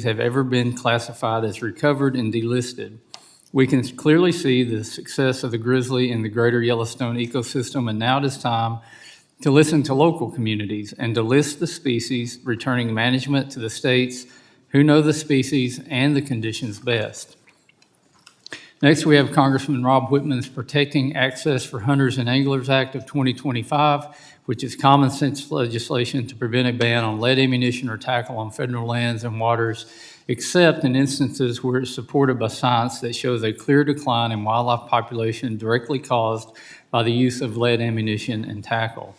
have ever been classified as recovered and delisted. We can clearly see the success of the Grizzly in the greater Yellowstone ecosystem, and now it is time to listen to local communities and to list the species, returning management to the states who know the species and the conditions best. Next, we have Congressman Rob Wittman's Protecting Access for Hunters and Anglers Act of 2025, which is common sense legislation to prevent a ban on lead ammunition or tackle on federal lands and waters, except in instances where it's supported by science that shows a clear decline in wildlife population directly caused by the use of lead ammunition and tackle.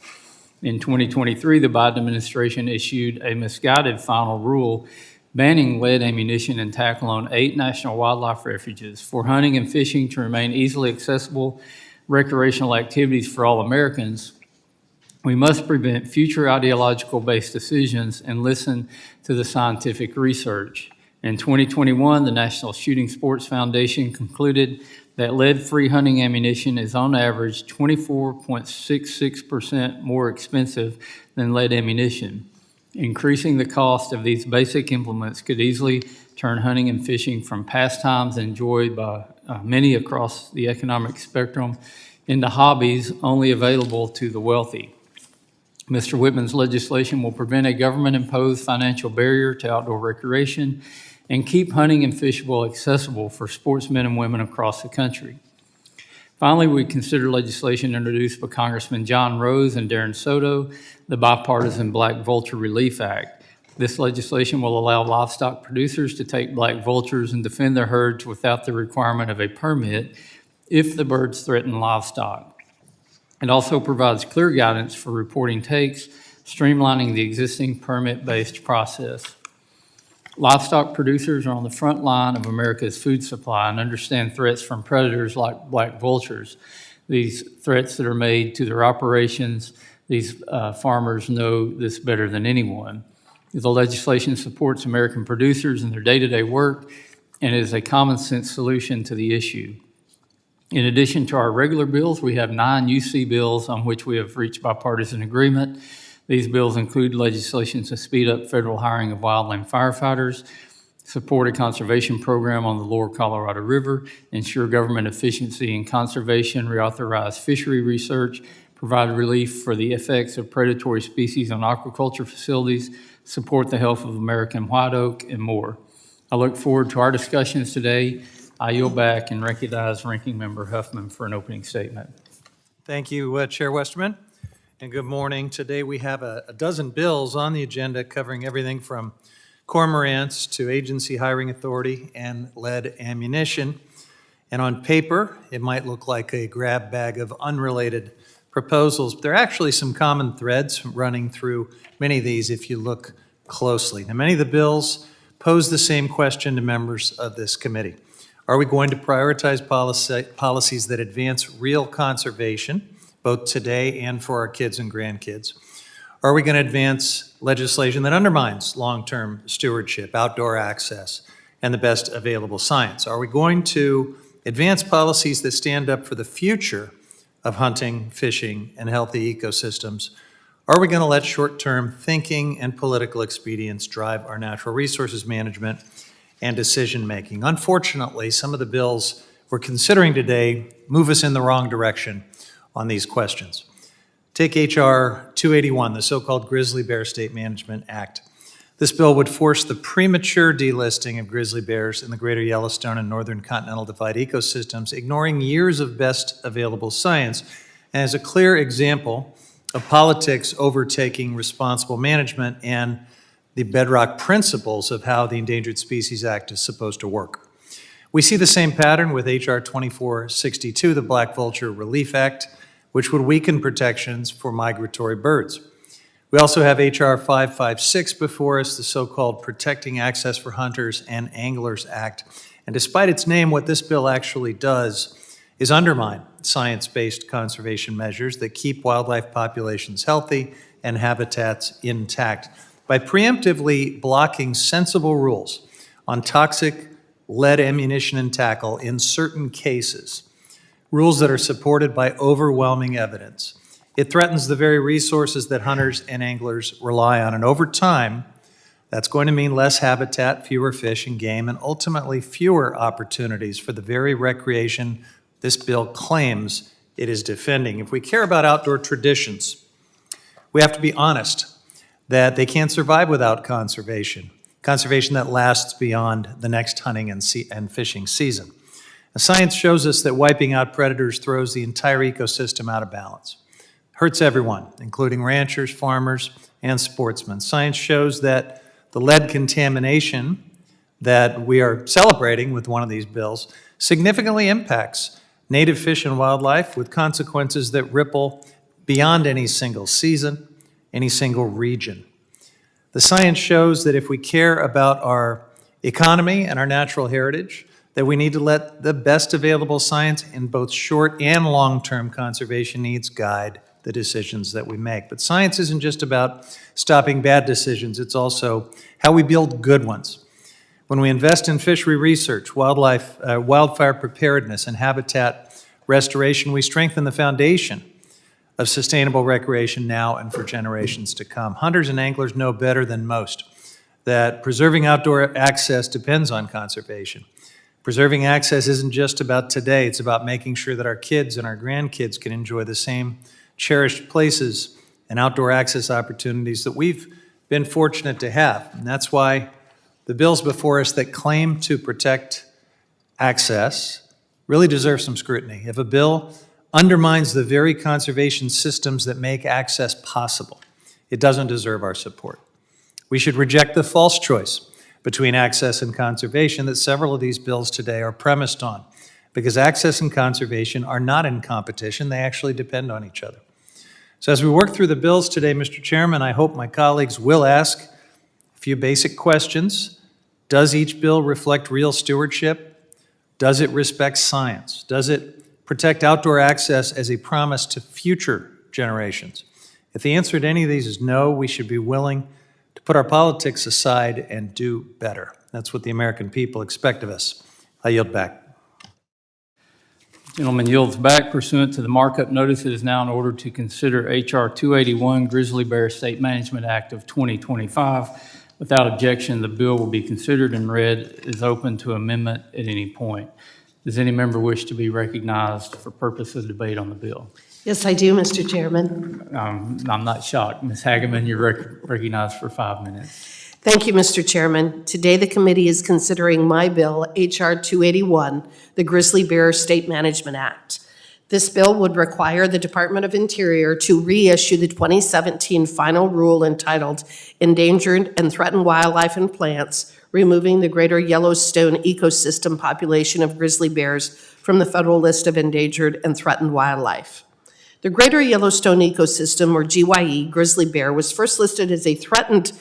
In 2023, the Biden administration issued a misguided final rule banning lead ammunition and tackle on 8 national wildlife refuges. For hunting and fishing to remain easily accessible recreational activities for all Americans, we must prevent future ideological-based decisions and listen to the scientific research. In 2021, the National Shooting Sports Foundation concluded that lead-free hunting ammunition is on average 24.66% more expensive than lead ammunition. Increasing the cost of these basic implements could easily turn hunting and fishing from pastimes enjoyed by many across the economic spectrum into hobbies only available to the wealthy. Mr. Wittman's legislation will prevent a government-imposed financial barrier to outdoor recreation and keep hunting and fishable accessible for sportsmen and women across the country. Finally, we consider legislation introduced by Congressman John Rose and Darren Soto, the bipartisan Black Vulture Relief Act. This legislation will allow livestock producers to take black vultures and defend their herds without the requirement of a permit if the birds threaten livestock. It also provides clear guidance for reporting takes, streamlining the existing permit-based process. Livestock producers are on the front line of America's food supply and understand threats from predators like black vultures. These threats that are made to their operations, these farmers know this better than anyone. The legislation supports American producers in their day-to-day work and is a common sense solution to the issue. In addition to our regular bills, we have 9 UC bills on which we have reached bipartisan agreement. These bills include legislation to speed up federal hiring of wildland firefighters, support a conservation program on the lower Colorado River, ensure government efficiency in conservation, reauthorize fishery research, provide relief for the effects of predatory species on aquaculture facilities, support the health of American white oak, and more. I look forward to our discussions today. I yield back and recognize Ranking Member Huffman for an opening statement. Thank you, Chair Westerman, and good morning. Today we have a dozen bills on the agenda covering everything from cormorants to agency hiring authority and lead ammunition. And on paper, it might look like a grab bag of unrelated proposals, but there are actually some common threads running through many of these if you look closely. Now, many of the bills pose the same question to members of this committee. Are we going to prioritize policies that advance real conservation, both today and for our kids and grandkids? Are we going to advance legislation that undermines long-term stewardship, outdoor access, and the best available science? Are we going to advance policies that stand up for the future of hunting, fishing, and healthy ecosystems? Are we going to let short-term thinking and political expedience drive our natural resources management and decision-making? Unfortunately, some of the bills we're considering today move us in the wrong direction on these questions. Take H.R. 281, the so-called Grizzly Bear State Management Act. This bill would force the premature delisting of grizzly bears in the greater Yellowstone and northern Continental Divide ecosystems, ignoring years of best available science, and as a clear example of politics overtaking responsible management and the bedrock principles of how the Endangered Species Act is supposed to work. We see the same pattern with H.R. 2462, the Black Vulture Relief Act, which would weaken protections for migratory birds. We also have H.R. 556 before us, the so-called Protecting Access for Hunters and Anglers Act. And despite its name, what this bill actually does is undermine science-based conservation measures that keep wildlife populations healthy and habitats intact by preemptively blocking sensible rules on toxic lead ammunition and tackle in certain cases, rules that are supported by overwhelming evidence. It threatens the very resources that hunters and anglers rely on, and over time, That's going to mean less habitat, fewer fish and game, and ultimately fewer opportunities for the very recreation this bill claims it is defending. If we care about outdoor traditions, we have to be honest that they can't survive without conservation that lasts beyond the next hunting and fishing season. The science shows us that wiping out predators throws the entire ecosystem out of balance. Hurts everyone, including ranchers, farmers, and sportsmen. Science shows that the lead contamination that we are celebrating with one of these bills significantly impacts native fish and wildlife with consequences that ripple beyond any single season, any single region. The science shows that if we care about our economy and our natural heritage, that we need to let the best available science in both short and long-term conservation needs guide the decisions that we make. But science isn't just about stopping bad decisions, it's also how we build good ones. When we invest in fishery research, wildfire preparedness, and habitat restoration, we strengthen the foundation of sustainable recreation now and for generations to come. Hunters and anglers know better than most that preserving outdoor access depends on conservation. Preserving access isn't just about today, it's about making sure that our kids and our grandkids can enjoy the same cherished places and outdoor access opportunities that we've been fortunate to have. And that's why the bills before us that claim to protect access really deserve some scrutiny. If a bill undermines the very conservation systems that make access possible, it doesn't deserve our support. We should reject the false choice between access and conservation that several of these bills today are premised on, because access and conservation are not in competition, they actually depend on each other. So as we work through the bills today, Mr. Chairman, I hope my colleagues will ask a few basic questions. Does each bill reflect real stewardship? Does it respect science? Does it protect outdoor access as a promise to future generations? If the answer to any of these is no, we should be willing to put our politics aside and do better. That's what the American people expect of us. I yield back. Gentleman yields back pursuant to the markup notice. It is now in order to consider H.R. 281, Grizzly Bear State Management Act of 2025. Without objection, the bill will be considered and read. Is open to amendment at any point. Does any member wish to be recognized for purpose of debate on the bill? Yes, I do, Mr. Chairman. I'm not shocked. Ms. Hageman, you're recognized for 5 minutes. Thank you, Mr. Chairman. Today, the committee is considering my bill, H.R. 281, the Grizzly Bear State Management Act. This bill would require the Department of Interior to reissue the 2017 final rule entitled Endangered and Threatened Wildlife and Plants, removing the greater Yellowstone ecosystem population of grizzly bears from the federal list of endangered and threatened wildlife. The greater Yellowstone ecosystem, or GYE, grizzly bear, was first listed as threatened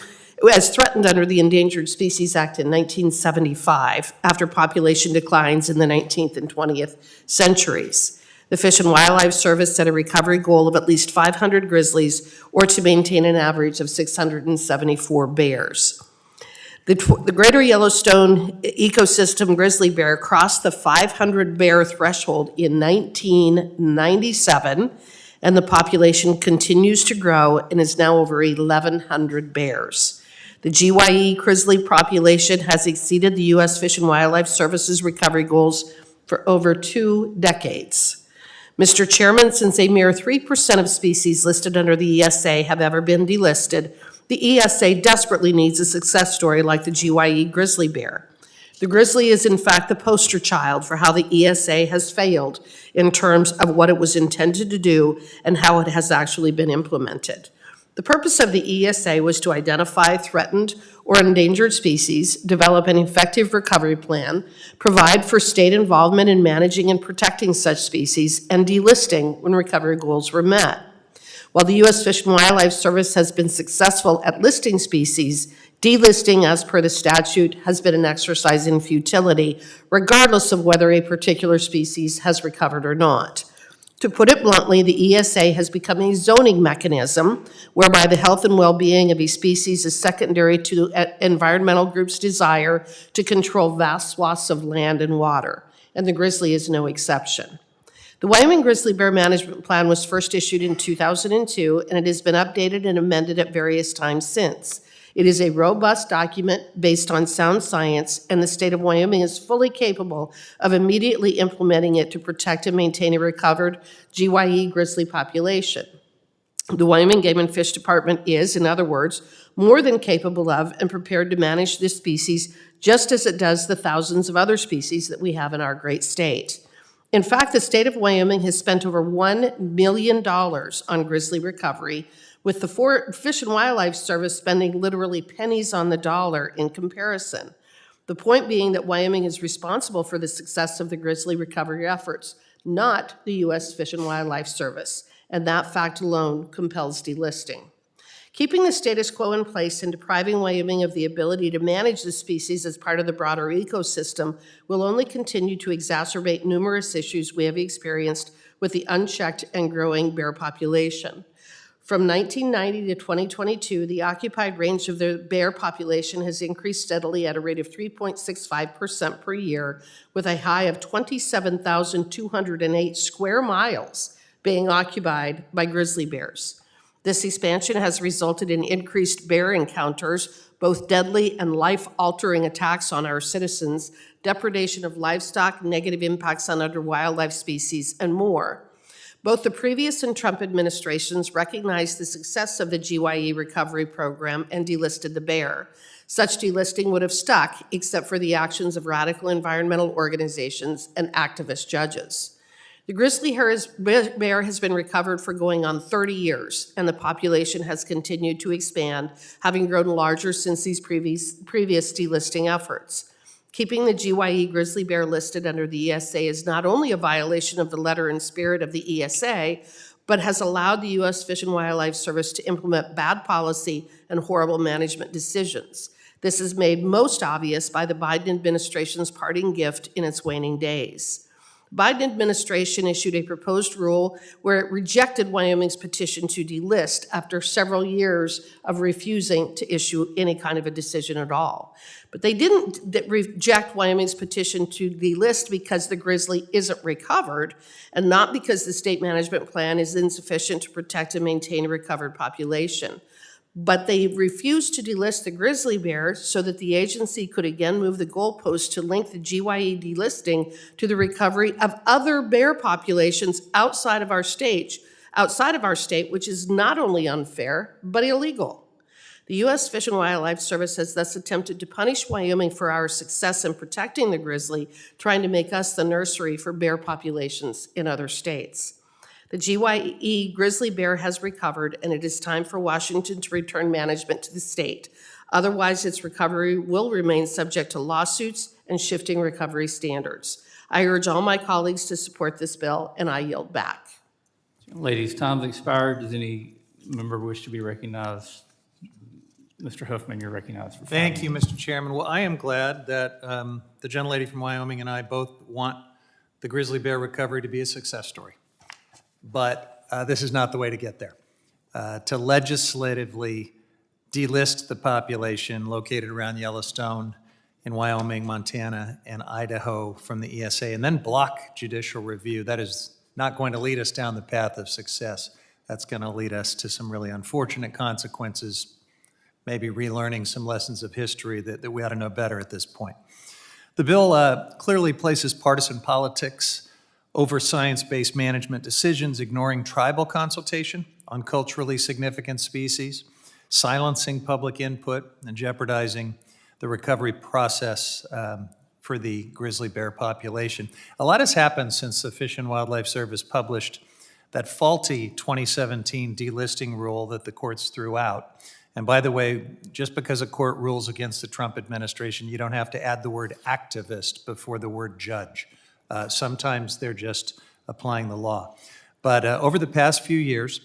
under the Endangered Species Act in 1975 after population declines in the 19th and 20th centuries. The Fish and Wildlife Service set a recovery goal of at least 500 grizzlies or to maintain an average of 674 bears. The greater Yellowstone ecosystem grizzly bear crossed the 500 bear threshold in 1997, and the population continues to grow and is now over 1,100 bears. The GYE grizzly population has exceeded the U.S. Fish and Wildlife Service's recovery goals for over 2 decades. Mr. Chairman, since a mere 3% of species listed under the ESA have ever been delisted, the ESA desperately needs a success story like the GYE grizzly bear. The grizzly is in fact the poster child for how the ESA has failed in terms of what it was intended to do and how it has actually been implemented. The purpose of the ESA was to identify threatened or endangered species, develop an effective recovery plan, provide for state involvement in managing and protecting such species, and delisting when recovery goals were met. While the U.S. Fish and Wildlife Service has been successful at listing species, delisting as per the statute has been an exercise in futility, regardless of whether a particular species has recovered or not. To put it bluntly, the ESA has become a zoning mechanism whereby the health and well-being of a species is secondary to environmental groups' desire to control vast swaths of land and water, and the grizzly is no exception. The Wyoming Grizzly Bear Management Plan was first issued in 2002, and it has been updated and amended at various times since. It is a robust document based on sound science, and the state of Wyoming is fully capable of immediately implementing it to protect and maintain a recovered GYE grizzly population. The Wyoming Game and Fish Department is, in other words, more than capable of and prepared to manage this species just as it does the thousands of other species that we have in our great state. In fact, the state of Wyoming has spent over $1 million on grizzly recovery, with the Fish and Wildlife Service spending literally pennies on the dollar in comparison. The point being that Wyoming is responsible for the success of the grizzly recovery efforts, not the U.S. Fish and Wildlife Service, and that fact alone compels delisting. Keeping the status quo in place and depriving Wyoming of the ability to manage the species as part of the broader ecosystem will only continue to exacerbate numerous issues we have experienced with the unchecked and growing bear population. From 1990 to 2022, the occupied range of the bear population has increased steadily at a rate of 3.65% per year, with a high of 27,208 square miles being occupied by grizzly bears. This expansion has resulted in increased bear encounters, both deadly and life-altering attacks on our citizens, depredation of livestock, negative impacts on other wildlife species, and more. Both the previous and Trump administrations recognized the success of the GYE recovery program and delisted the bear. Such delisting would have stuck, except for the actions of radical environmental organizations and activist judges. The grizzly bear has been recovered for going on 30 years, and the population has continued to expand, having grown larger since these previous delisting efforts. Keeping the GYE grizzly bear listed under the ESA is not only a violation of the letter and spirit of the ESA, but has allowed the U.S. Fish and Wildlife Service to implement bad policy and horrible management decisions. This is made most obvious by the Biden administration's parting gift in its waning days. The Biden administration issued a proposed rule where it rejected Wyoming's petition to delist after several years of refusing to issue any kind of a decision at all. But they didn't reject Wyoming's petition to delist because the grizzly isn't recovered and not because the state management plan is insufficient to protect and maintain a recovered population. But they refused to delist the grizzly bear so that the agency could again move the goalpost to link the GYE delisting to the recovery of other bear populations outside of our state, which is not only unfair, but illegal. The U.S. Fish and Wildlife Service has thus attempted to punish Wyoming for our success in protecting the grizzly, trying to make us the nursery for bear populations in other states. The GYE grizzly bear has recovered, and it is time for Washington to return management to the state. Otherwise, its recovery will remain subject to lawsuits and shifting recovery standards. I urge all my colleagues to support this bill, and I yield back. Ladies, time's expired. Does any member wish to be recognized? Mr. Huffman, you're recognized for 5 minutes. Thank you, Mr. Chairman. Well, I am glad that the gentlelady from Wyoming and I both want the grizzly bear recovery to be a success story. But this is not the way to get there. To legislatively delist the population located around Yellowstone in Wyoming, Montana, and Idaho from the ESA, and then block judicial review, that is not going to lead us down the path of success. That's going to lead us to some really unfortunate consequences, maybe relearning some lessons of history that we ought to know better at this point. The bill clearly places partisan politics over science-based management decisions, ignoring tribal consultation on culturally significant species, silencing public input, and jeopardizing the recovery process for the grizzly bear population. A lot has happened since the Fish and Wildlife Service published that faulty 2017 delisting rule that the courts threw out. And by the way, just because a court rules against the Trump administration, you don't have to add the word activist before the word judge. Sometimes they're just applying the law. But over the past few years,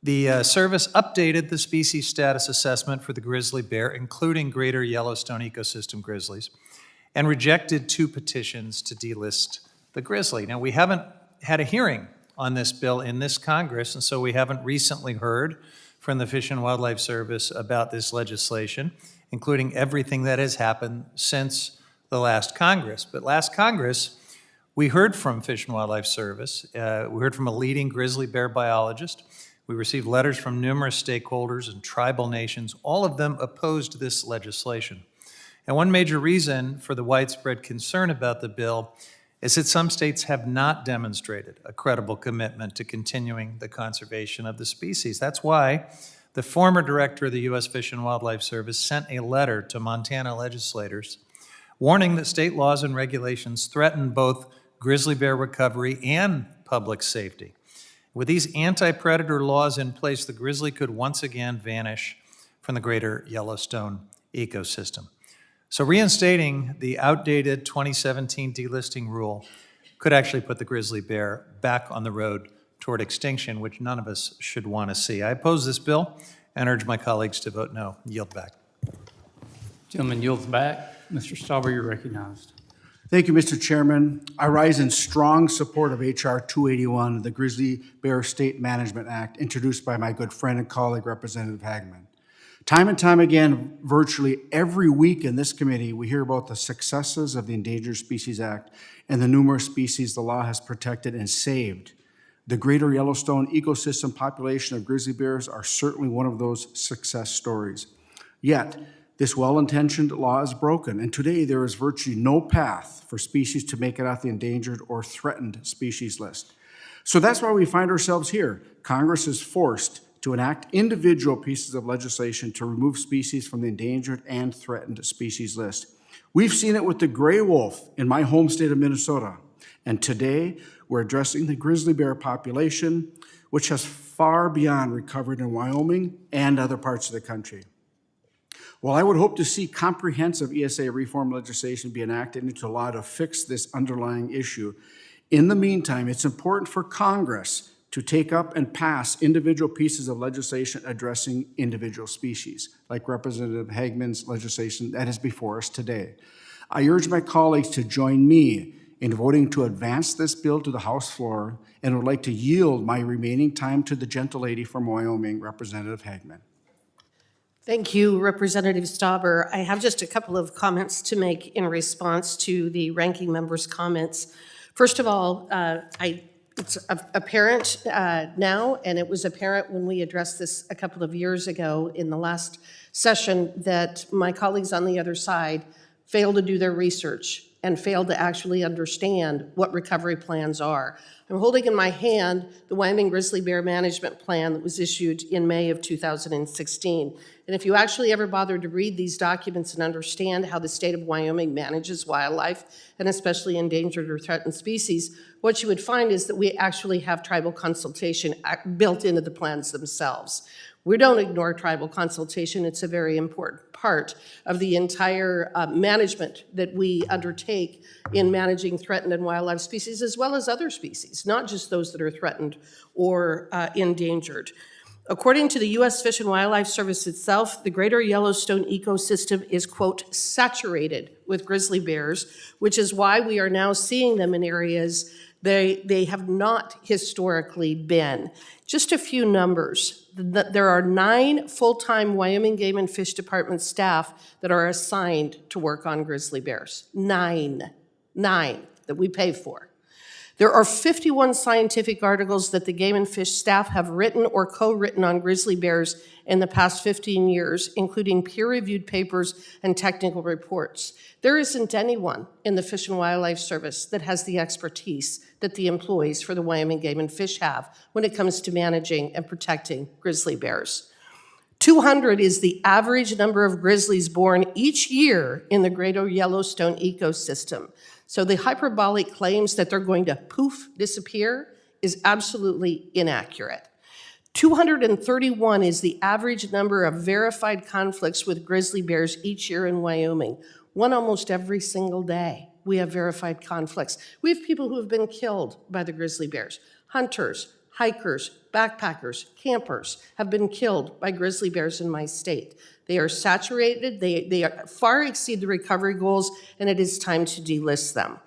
the service updated the species status assessment for the grizzly bear, including greater Yellowstone ecosystem grizzlies, and rejected 2 petitions to delist the grizzly. Now, we haven't had a hearing on this bill in this Congress, and so we haven't recently heard from the Fish and Wildlife Service about this legislation, including everything that has happened since the last Congress. But last Congress, we heard from Fish and Wildlife Service. We heard from a leading grizzly bear biologist. We received letters from numerous stakeholders and tribal nations. All of them opposed this legislation. And one major reason for the widespread concern about the bill is that some states have not demonstrated a credible commitment to continuing the conservation of the species. That's why the former director of the U.S. Fish and Wildlife Service sent a letter to Montana legislators warning that state laws and regulations threaten both grizzly bear recovery and public safety. With these anti-predator laws in place, the grizzly could once again vanish from the greater Yellowstone ecosystem. So reinstating the outdated 2017 delisting rule could actually put the grizzly bear back on the road toward extinction, which none of us should want to see. I oppose this bill and urge my colleagues to vote no. Yield back. Gentleman yields back. Mr. Stauber, you're recognized. Thank you, Mr. Chairman. I rise in strong support of H.R. 281, the Grizzly Bear State Management Act, introduced by my good friend and colleague, Representative Hageman. Time and time again, virtually every week in this committee, we hear about the successes of the Endangered Species Act and the numerous species the law has protected and saved. The greater Yellowstone ecosystem population of grizzly bears are certainly one of those success stories. Yet, this well-intentioned law is broken, and today there is virtually no path for species to make it off the endangered or threatened species list. So that's why we find ourselves here. Congress is forced to enact individual pieces of legislation to remove species from the endangered and threatened species list. We've seen it with the gray wolf in my home state of Minnesota, and today we're addressing the grizzly bear population, which has far beyond recovered in Wyoming and other parts of the country. While I would hope to see comprehensive ESA reform legislation be enacted into law to fix this underlying issue, in the meantime, it's important for Congress to take up and pass individual pieces of legislation addressing individual species, like Representative Hageman's legislation that is before us today. I urge my colleagues to join me in voting to advance this bill to the House floor, and would like to yield my remaining time to the gentle lady from Wyoming, Representative Hageman. Thank you, Representative Stauber. I have just a couple of comments to make in response to the ranking member's comments. First of all, it's apparent now, and it was apparent when we addressed this a couple of years ago in the last session, that my colleagues on the other side failed to do their research and failed to actually understand what recovery plans are. I'm holding in my hand the Wyoming Grizzly Bear Management Plan that was issued in May of 2016. And if you actually ever bothered to read these documents and understand how the state of Wyoming manages wildlife, and especially endangered or threatened species, what you would find is that we actually have tribal consultation built into the plans themselves. We don't ignore tribal consultation. It's a very important part of the entire management that we undertake in managing threatened and wildlife species, as well as other species, not just those that are threatened or endangered. According to the U.S. Fish and Wildlife Service itself, the greater Yellowstone ecosystem is, quote, saturated with grizzly bears, which is why we are now seeing them in areas they have not historically been. Just a few numbers. There are 9 full-time Wyoming Game and Fish Department staff that are assigned to work on grizzly bears. 9 that we pay for. There are 51 scientific articles that the Game and Fish staff have written or co-written on grizzly bears in the past 15 years, including peer-reviewed papers and technical reports. There isn't anyone in the Fish and Wildlife Service that has the expertise that the employees for the Wyoming Game and Fish have when it comes to managing and protecting grizzly bears. 200 is the average number of grizzlies born each year in the greater Yellowstone ecosystem. So the hyperbolic claims that they're going to poof, disappear is absolutely inaccurate. 231 is the average number of verified conflicts with grizzly bears each year in Wyoming. One almost every single day we have verified conflicts. We have people who have been killed by the grizzly bears. Hunters, hikers, backpackers, campers have been killed by grizzly bears in my state. They are saturated, they far exceed the recovery goals, and it is time to delist them.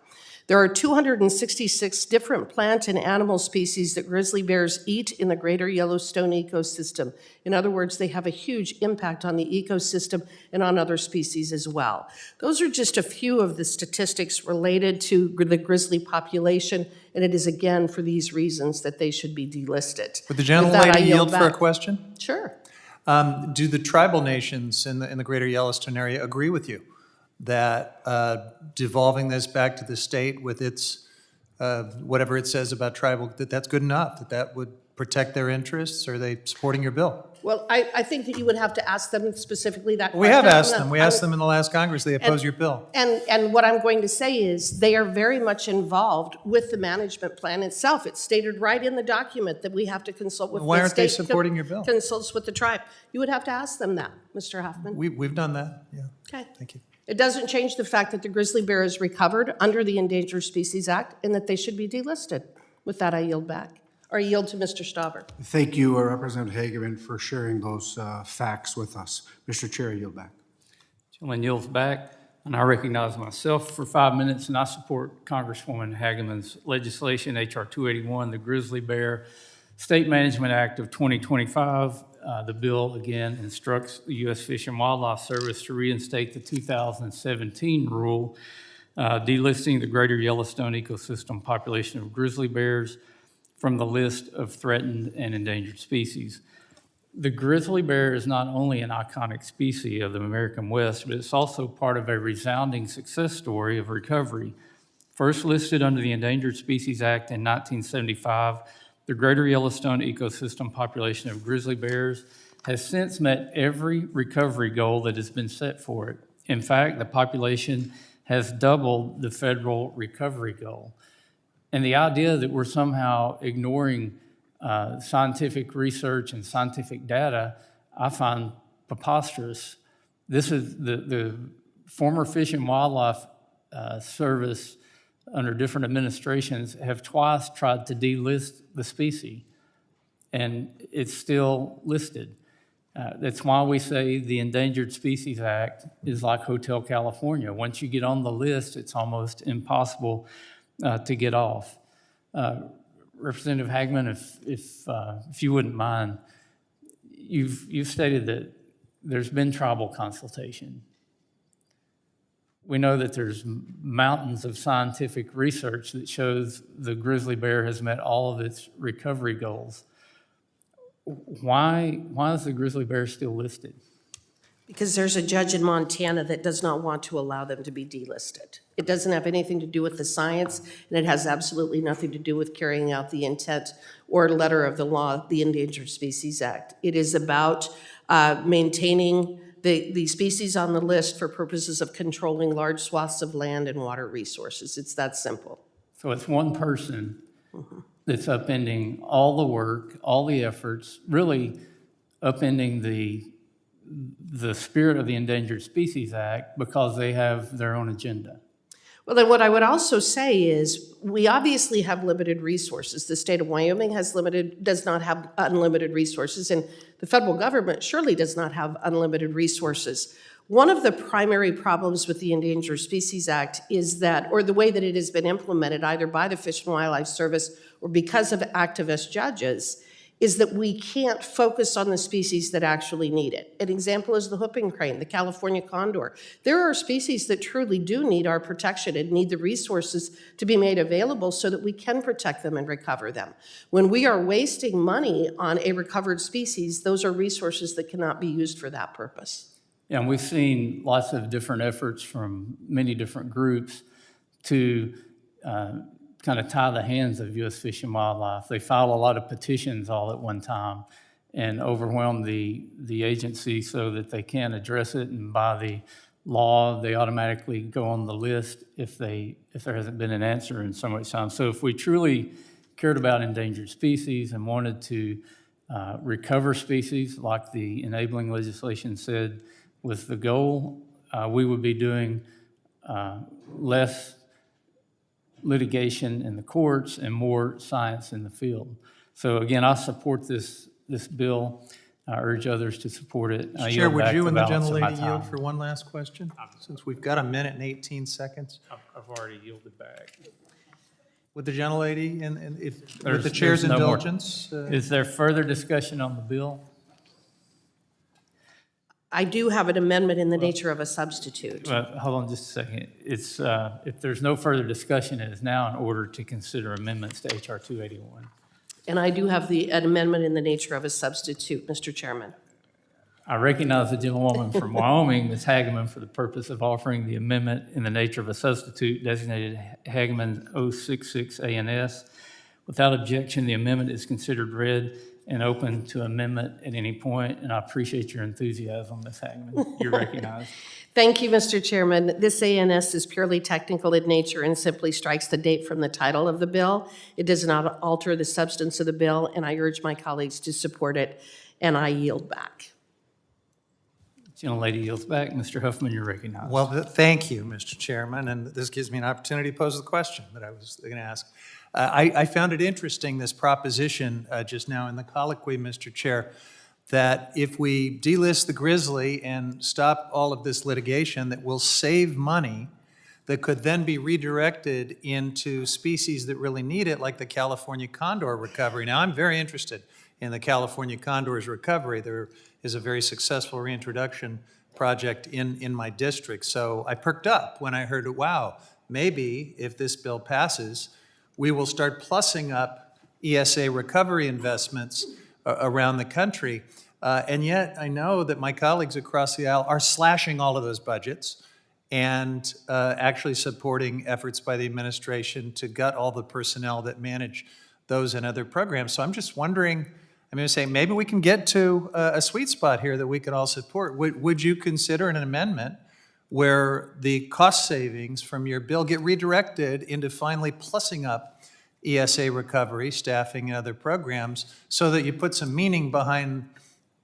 There are 266 different plant and animal species that grizzly bears eat in the greater Yellowstone ecosystem. In other words, they have a huge impact on the ecosystem and on other species as well. Those are just a few of the statistics related to the grizzly population, and it is again for these reasons that they should be delisted. Would the With that, I gentlelady yield for a back. question? Sure. Do the tribal nations in the greater Yellowstone area agree with you that devolving this back to the state with its, whatever it says about tribal, that's good enough, that would protect their interests? Are they supporting your bill? Well, I think that you would have to ask them specifically that question. We have asked I'm them. not- We asked them in the last Congress. They oppose your bill. And what I'm going to say is, they are very much involved with the management plan itself. It's stated right in the document that we have to consult with the state. Why aren't they supporting your bill? Consults with the tribe. You would have to ask them that, Mr. Hoffman. We've done that, yeah. Okay. Thank you. It doesn't change the fact that the grizzly bear is recovered under the Endangered Species Act and that they should be delisted. With that, I yield back, or yield to Mr. Stauber. Thank you, Representative Hageman, for sharing those facts with us. Mr. Chair, I yield back. Gentleman yields back, and I recognize myself for 5 minutes, and I support Congresswoman Hageman's legislation, H.R. 281, the Grizzly Bear State Management Act of 2025. The bill, again, instructs the U.S. Fish and Wildlife Service to reinstate the 2017 rule delisting the greater Yellowstone ecosystem population of grizzly bears from the list of threatened and endangered species. The grizzly bear is not only an iconic species of the American West, but it's also part of a resounding success story of recovery. First listed under the Endangered Species Act in 1975, the greater Yellowstone ecosystem population of grizzly bears has since met every recovery goal that has been set for it. In fact, the population has doubled the federal recovery goal. And the idea that we're somehow ignoring scientific research and scientific data, I find preposterous. This is the former Fish and Wildlife Service under different administrations have twice tried to delist the species, and it's still listed. That's why we say the Endangered Species Act is like Hotel California. Once you get on the list, it's almost impossible to get off. Representative Hageman, if you wouldn't mind, you've stated that there's been tribal consultation. We know that there's mountains of scientific research that shows the grizzly bear has met all of its recovery goals. Why is the grizzly bear still listed? Because there's a judge in Montana that does not want to allow them to be delisted. It doesn't have anything to do with the science, and it has absolutely nothing to do with carrying out the intent or letter of the law, the Endangered Species Act. It is about maintaining the species on the list for purposes of controlling large swaths of land and water resources. It's that simple. So it's one person that's upending all the work, all the efforts, really upending the spirit of the Endangered Species Act because they have their own agenda. Well, then what I would also say is we obviously have limited resources. The state of Wyoming does not have unlimited resources, and the federal government surely does not have unlimited resources. One of the primary problems with the Endangered Species Act is that, or the way that it has been implemented either by the Fish and Wildlife Service or because of activist judges, is that we can't focus on the species that actually need it. An example is the whooping crane, the California condor. There are species that truly do need our protection and need the resources to be made available so that we can protect them and recover them. When we are wasting money on a recovered species, those are resources that cannot be used for that purpose. Yeah, and we've seen lots of different efforts from many different groups to kind of tie the hands of U.S. Fish and Wildlife. They filed a lot of petitions all at one time and overwhelm the agency so that they can address it, and by the law, they automatically go on the list if there hasn't been an answer in so much time. So if we truly cared about endangered species and wanted to recover species like the enabling legislation said was the goal, we would be doing less litigation in the courts and more science in the field. So again, I support this bill. I urge others to support it. I Chair, yield would back you the and the balance of my gentlelady yield time. for one last question? Since we've got a minute and 18 seconds. I've already yielded back. Would the gentlelady, and if, with There's- the chair's there's no more. indulgence? Is there further discussion on the bill? I do have an amendment in the nature of a substitute. Hold on just a second. It's, if there's no further discussion, it is now in order to consider amendments to H.R. 281. And I do have an amendment in the nature of a substitute, Mr. Chairman. I recognize the gentlewoman from Wyoming, Ms. Hageman, for the purpose of offering the amendment in the nature of a substitute designated Hageman 066 ANS. Without objection, the amendment is considered read and open to amendment at any point, and I appreciate your enthusiasm, Ms. Hageman. You're recognized. Thank you, Mr. Chairman. This ANS is purely technical in nature and simply strikes the date from the title of the bill. It does not alter the substance of the bill, and I urge my colleagues to support it, and I yield back. Gentlelady yields back. Mr. Huffman, you're recognized. Well, thank you, Mr. Chairman, and this gives me an opportunity to pose the question that I was going to ask. I found it interesting, this proposition just now in the colloquy, Mr. Chair, that if we delist the Grizzly and stop all of this litigation, that will save money that could then be redirected into species that really need it, like the California condor recovery. Now, I'm very interested in the California condor's recovery. There is a very successful reintroduction project in my district. So I perked up when I heard, wow, maybe if this bill passes, we will start plussing up ESA recovery investments around the country. And yet I know that my colleagues across the aisle are slashing all of those budgets and actually supporting efforts by the administration to gut all the personnel that manage those and other programs. So I'm just wondering, I'm going to say maybe we can get to a sweet spot here that we could all support. Would you consider an amendment where the cost savings from your bill get redirected into finally plussing up ESA recovery, staffing, and other programs so that you put some meaning behind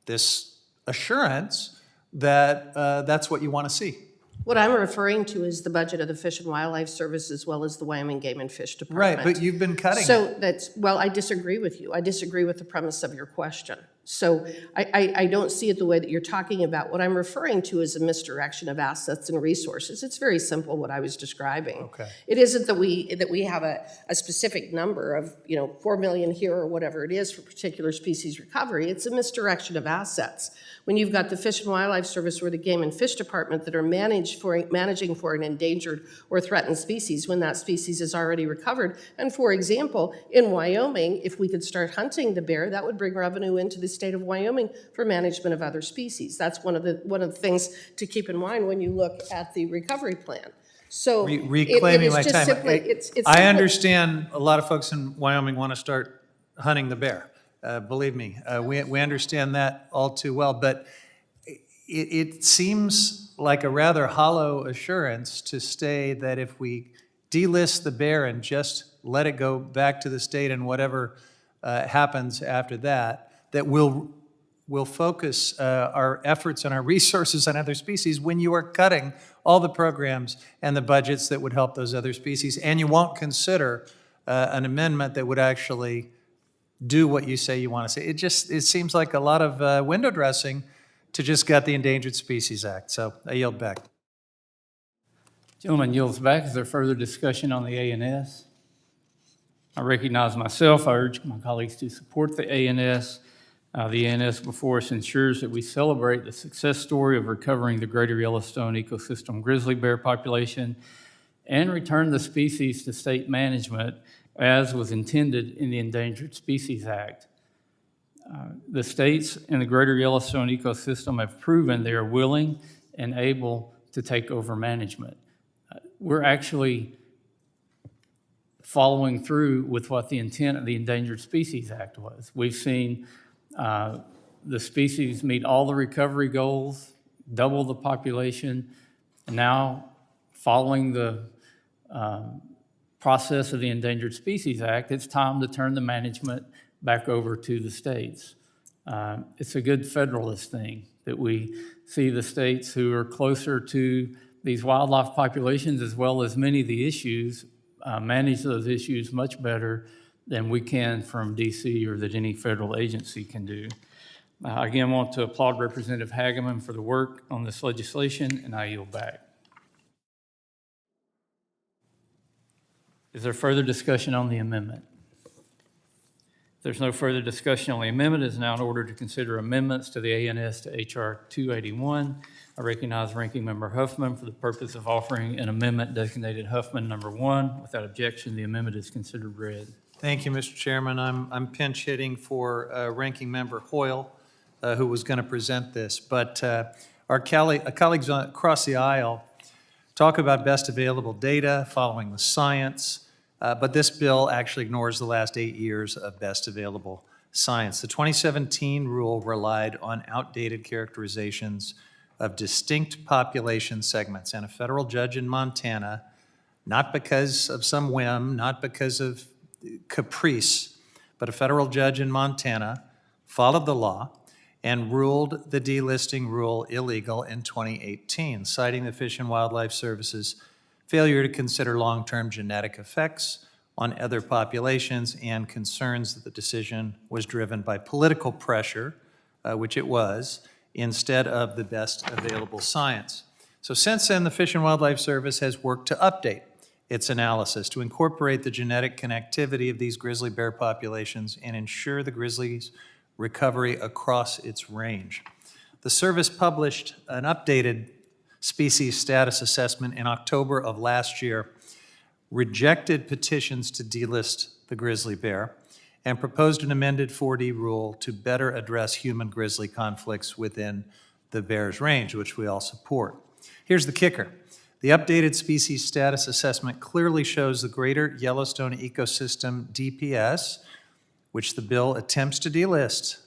this assurance that that's what you want to see? What I'm referring to is the budget of the Fish and Wildlife Service as well as the Wyoming Game and Fish Department. Right, but you've been cutting it. So that's, well, I disagree with you. I disagree with the premise of your question. So I don't see it the way that you're talking about. What I'm referring to is a misdirection of assets and resources. It's very simple what I was describing. Okay. It isn't that we have a specific number of, 4 million here or whatever it is for particular species recovery. It's a misdirection of assets. When you've got the Fish and Wildlife Service or the Game and Fish Department that are managing for an endangered or threatened species when that species is already recovered. And for example, in Wyoming, if we could start hunting the bear, that would bring revenue into the state of Wyoming for management of other species. That's one of the things to keep in mind when you look at the recovery plan. So reclaiming my time. It's I understand a lot of folks in Wyoming want to start hunting the bear. Believe me, we understand that all too well. But it seems like a rather hollow assurance to say that if we delist the bear and just let it go back to the state and whatever happens after that, that we'll focus our efforts and our resources on other species when you are cutting all the programs and the budgets that would help those other species, and you won't consider an amendment that would actually do what you say you want to say. It seems like a lot of window dressing to just gut the Endangered Species Act. So I yield back. Gentleman yields back. Is there further discussion on the ANS? I recognize myself. I urge my colleagues to support the ANS. The ANS before us ensures that we celebrate the success story of recovering the greater Yellowstone ecosystem grizzly bear population and return the species to state management as was intended in the Endangered Species Act. The states in the greater Yellowstone ecosystem have proven they are willing and able to take over management. We're actually following through with what the intent of the Endangered Species Act was. We've seen the species meet all the recovery goals, double the population, and now following the process of the Endangered Species Act, it's time to turn the management back over to the states. It's a good federalist thing that we see the states who are closer to these wildlife populations as well as many of the issues, manage those issues much better than we can from DC or that any federal agency can do. I again want to applaud Representative Hageman for the work on this legislation, and I yield back. Is there further discussion on the amendment? If there's no further discussion on the amendment, it is now in order to consider amendments to the ANS to H.R. 281. I recognize Ranking Member Huffman for the purpose of offering an amendment designated Huffman number 1. Without objection, the amendment is considered read. Thank you, Mr. Chairman. I'm pinch hitting for Ranking Member Hoyle, who was going to present this. But our colleagues across the aisle talk about best available data, following the science, but this bill actually ignores the last 8 years of best available science. The 2017 rule relied on outdated characterizations of distinct population segments, and a federal judge in Montana, not because of some whim, not because of caprice, but a federal judge in Montana followed the law and ruled the delisting rule illegal in 2018, citing the Fish and Wildlife Service's failure to consider long-term genetic effects on other populations and concerns that the decision was driven by political pressure, which it was, instead of the best available science. So since then, the Fish and Wildlife Service has worked to update its analysis to incorporate the genetic connectivity of these grizzly bear populations and ensure the grizzly's recovery across its range. The service published an updated species status assessment in October of last year, rejected petitions to delist the grizzly bear, and proposed an amended 4D rule to better address human-grizzly conflicts within the bear's range, which we all support. Here's the kicker. The updated species status assessment clearly shows the greater Yellowstone ecosystem DPS, which the bill attempts to delist,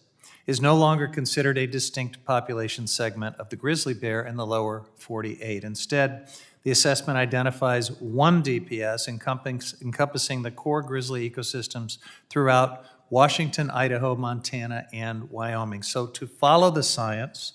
is no longer considered a distinct population segment of the grizzly bear in the lower 48. Instead, the assessment identifies one DPS encompassing the core grizzly ecosystems throughout Washington, Idaho, Montana, and Wyoming. So to follow the science,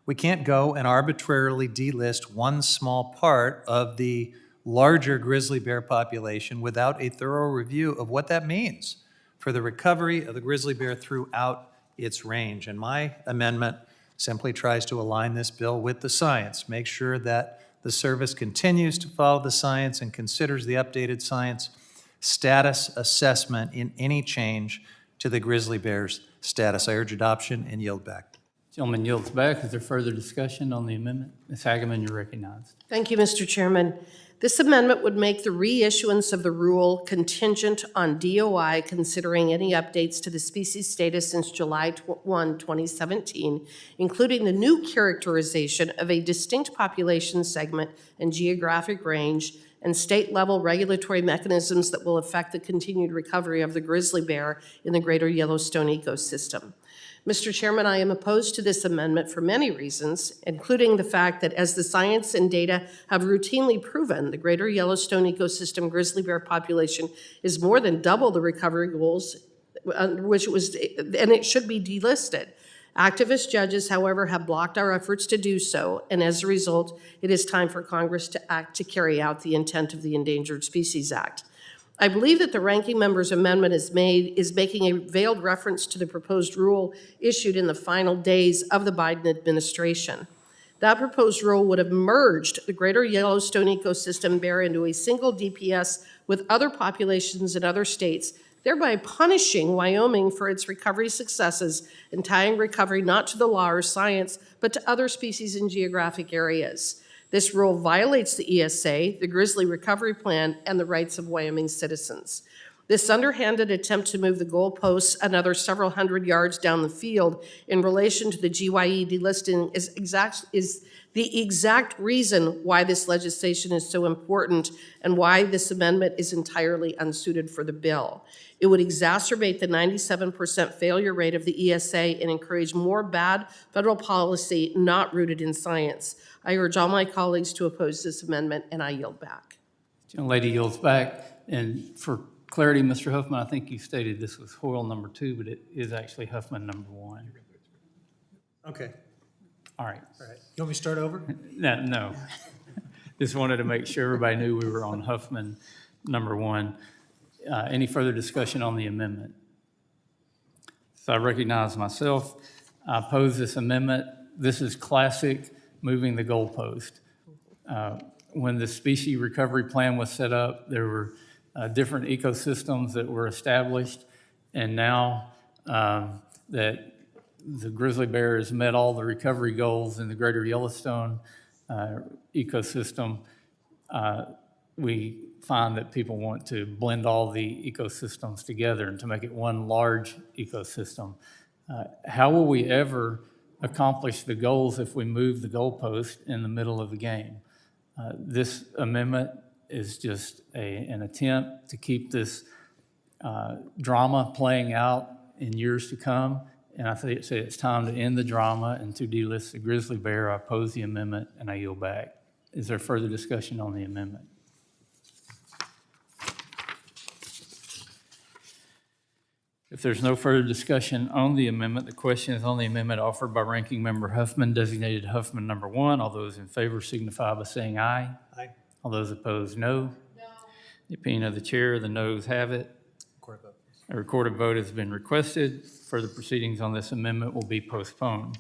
we can't go and arbitrarily delist one small part of the larger grizzly bear population without a thorough review of what that means for the recovery of the grizzly bear throughout its range. And my amendment simply tries to align this bill with the science, make sure that the service continues to follow the science and considers the updated science status assessment in any change to the grizzly bear's status. I urge adoption and yield back. Gentleman yields back. Is there further discussion on the amendment? Ms. Hageman, you're recognized. Thank you, Mr. Chairman. This amendment would make the reissuance of the rule contingent on DOI considering any updates to the species status since July 1, 2017, including the new characterization of a distinct population segment and geographic range, and state-level regulatory mechanisms that will affect the continued recovery of the grizzly bear in the greater Yellowstone ecosystem. Mr. Chairman, I am opposed to this amendment for many reasons, including the fact that as the science and data have routinely proven, the greater Yellowstone ecosystem grizzly bear population is more than double the recovery goals, which it was, and it should be delisted. Activist judges, however, have blocked our efforts to do so, and as a result, it is time for Congress to act to carry out the intent of the Endangered Species Act. I believe that the ranking member's amendment is making a veiled reference to the proposed rule issued in the final days of the Biden administration. That proposed rule would have merged the greater Yellowstone ecosystem bear into a single DPS with other populations in other states, thereby punishing Wyoming for its recovery successes and tying recovery not to the law or science, but to other species and geographic areas. This rule violates the ESA, the Grizzly Recovery Plan, and the rights of Wyoming citizens. This underhanded attempt to move the goalposts another several hundred yards down the field in relation to the GYE delisting is the exact reason why this legislation is so important and why this amendment is entirely unsuited for the bill. It would exacerbate the 97% failure rate of the ESA and encourage more bad federal policy not rooted in science. I urge all my colleagues to oppose this amendment, and I yield back. Gentlelady yields back. And for clarity, Mr. Huffman, I think you stated this was Hoyle number 2, but it is actually Huffman number 1. Okay. All right. All right. You want me to start over? No. Just wanted to make sure everybody knew we were on Huffman number 1. Any further discussion on the amendment? So I recognize myself. I oppose this amendment. This is classic moving the goalpost. When the species recovery plan was set up, there were different ecosystems that were established, and now that the grizzly bear has met all the recovery goals in the greater Yellowstone ecosystem, we find that people want to blend all the ecosystems together and to make it one large ecosystem. How will we ever accomplish the goals if we move the goalpost in the middle of the game? This amendment is just an attempt to keep this drama playing out in years to come. And I say it's time to end the drama and to delist the grizzly bear. I oppose the amendment and I yield back. Is there further discussion on the amendment? If there's no further discussion on the amendment, the question is on the amendment offered by Ranking Member Huffman, designated Huffman number 1. All those in favor signify by saying aye. Aye. All those opposed, no. No. The opinion of the chair, the noes have it. Record vote. A recorded vote has been requested. Further proceedings on this amendment will be postponed.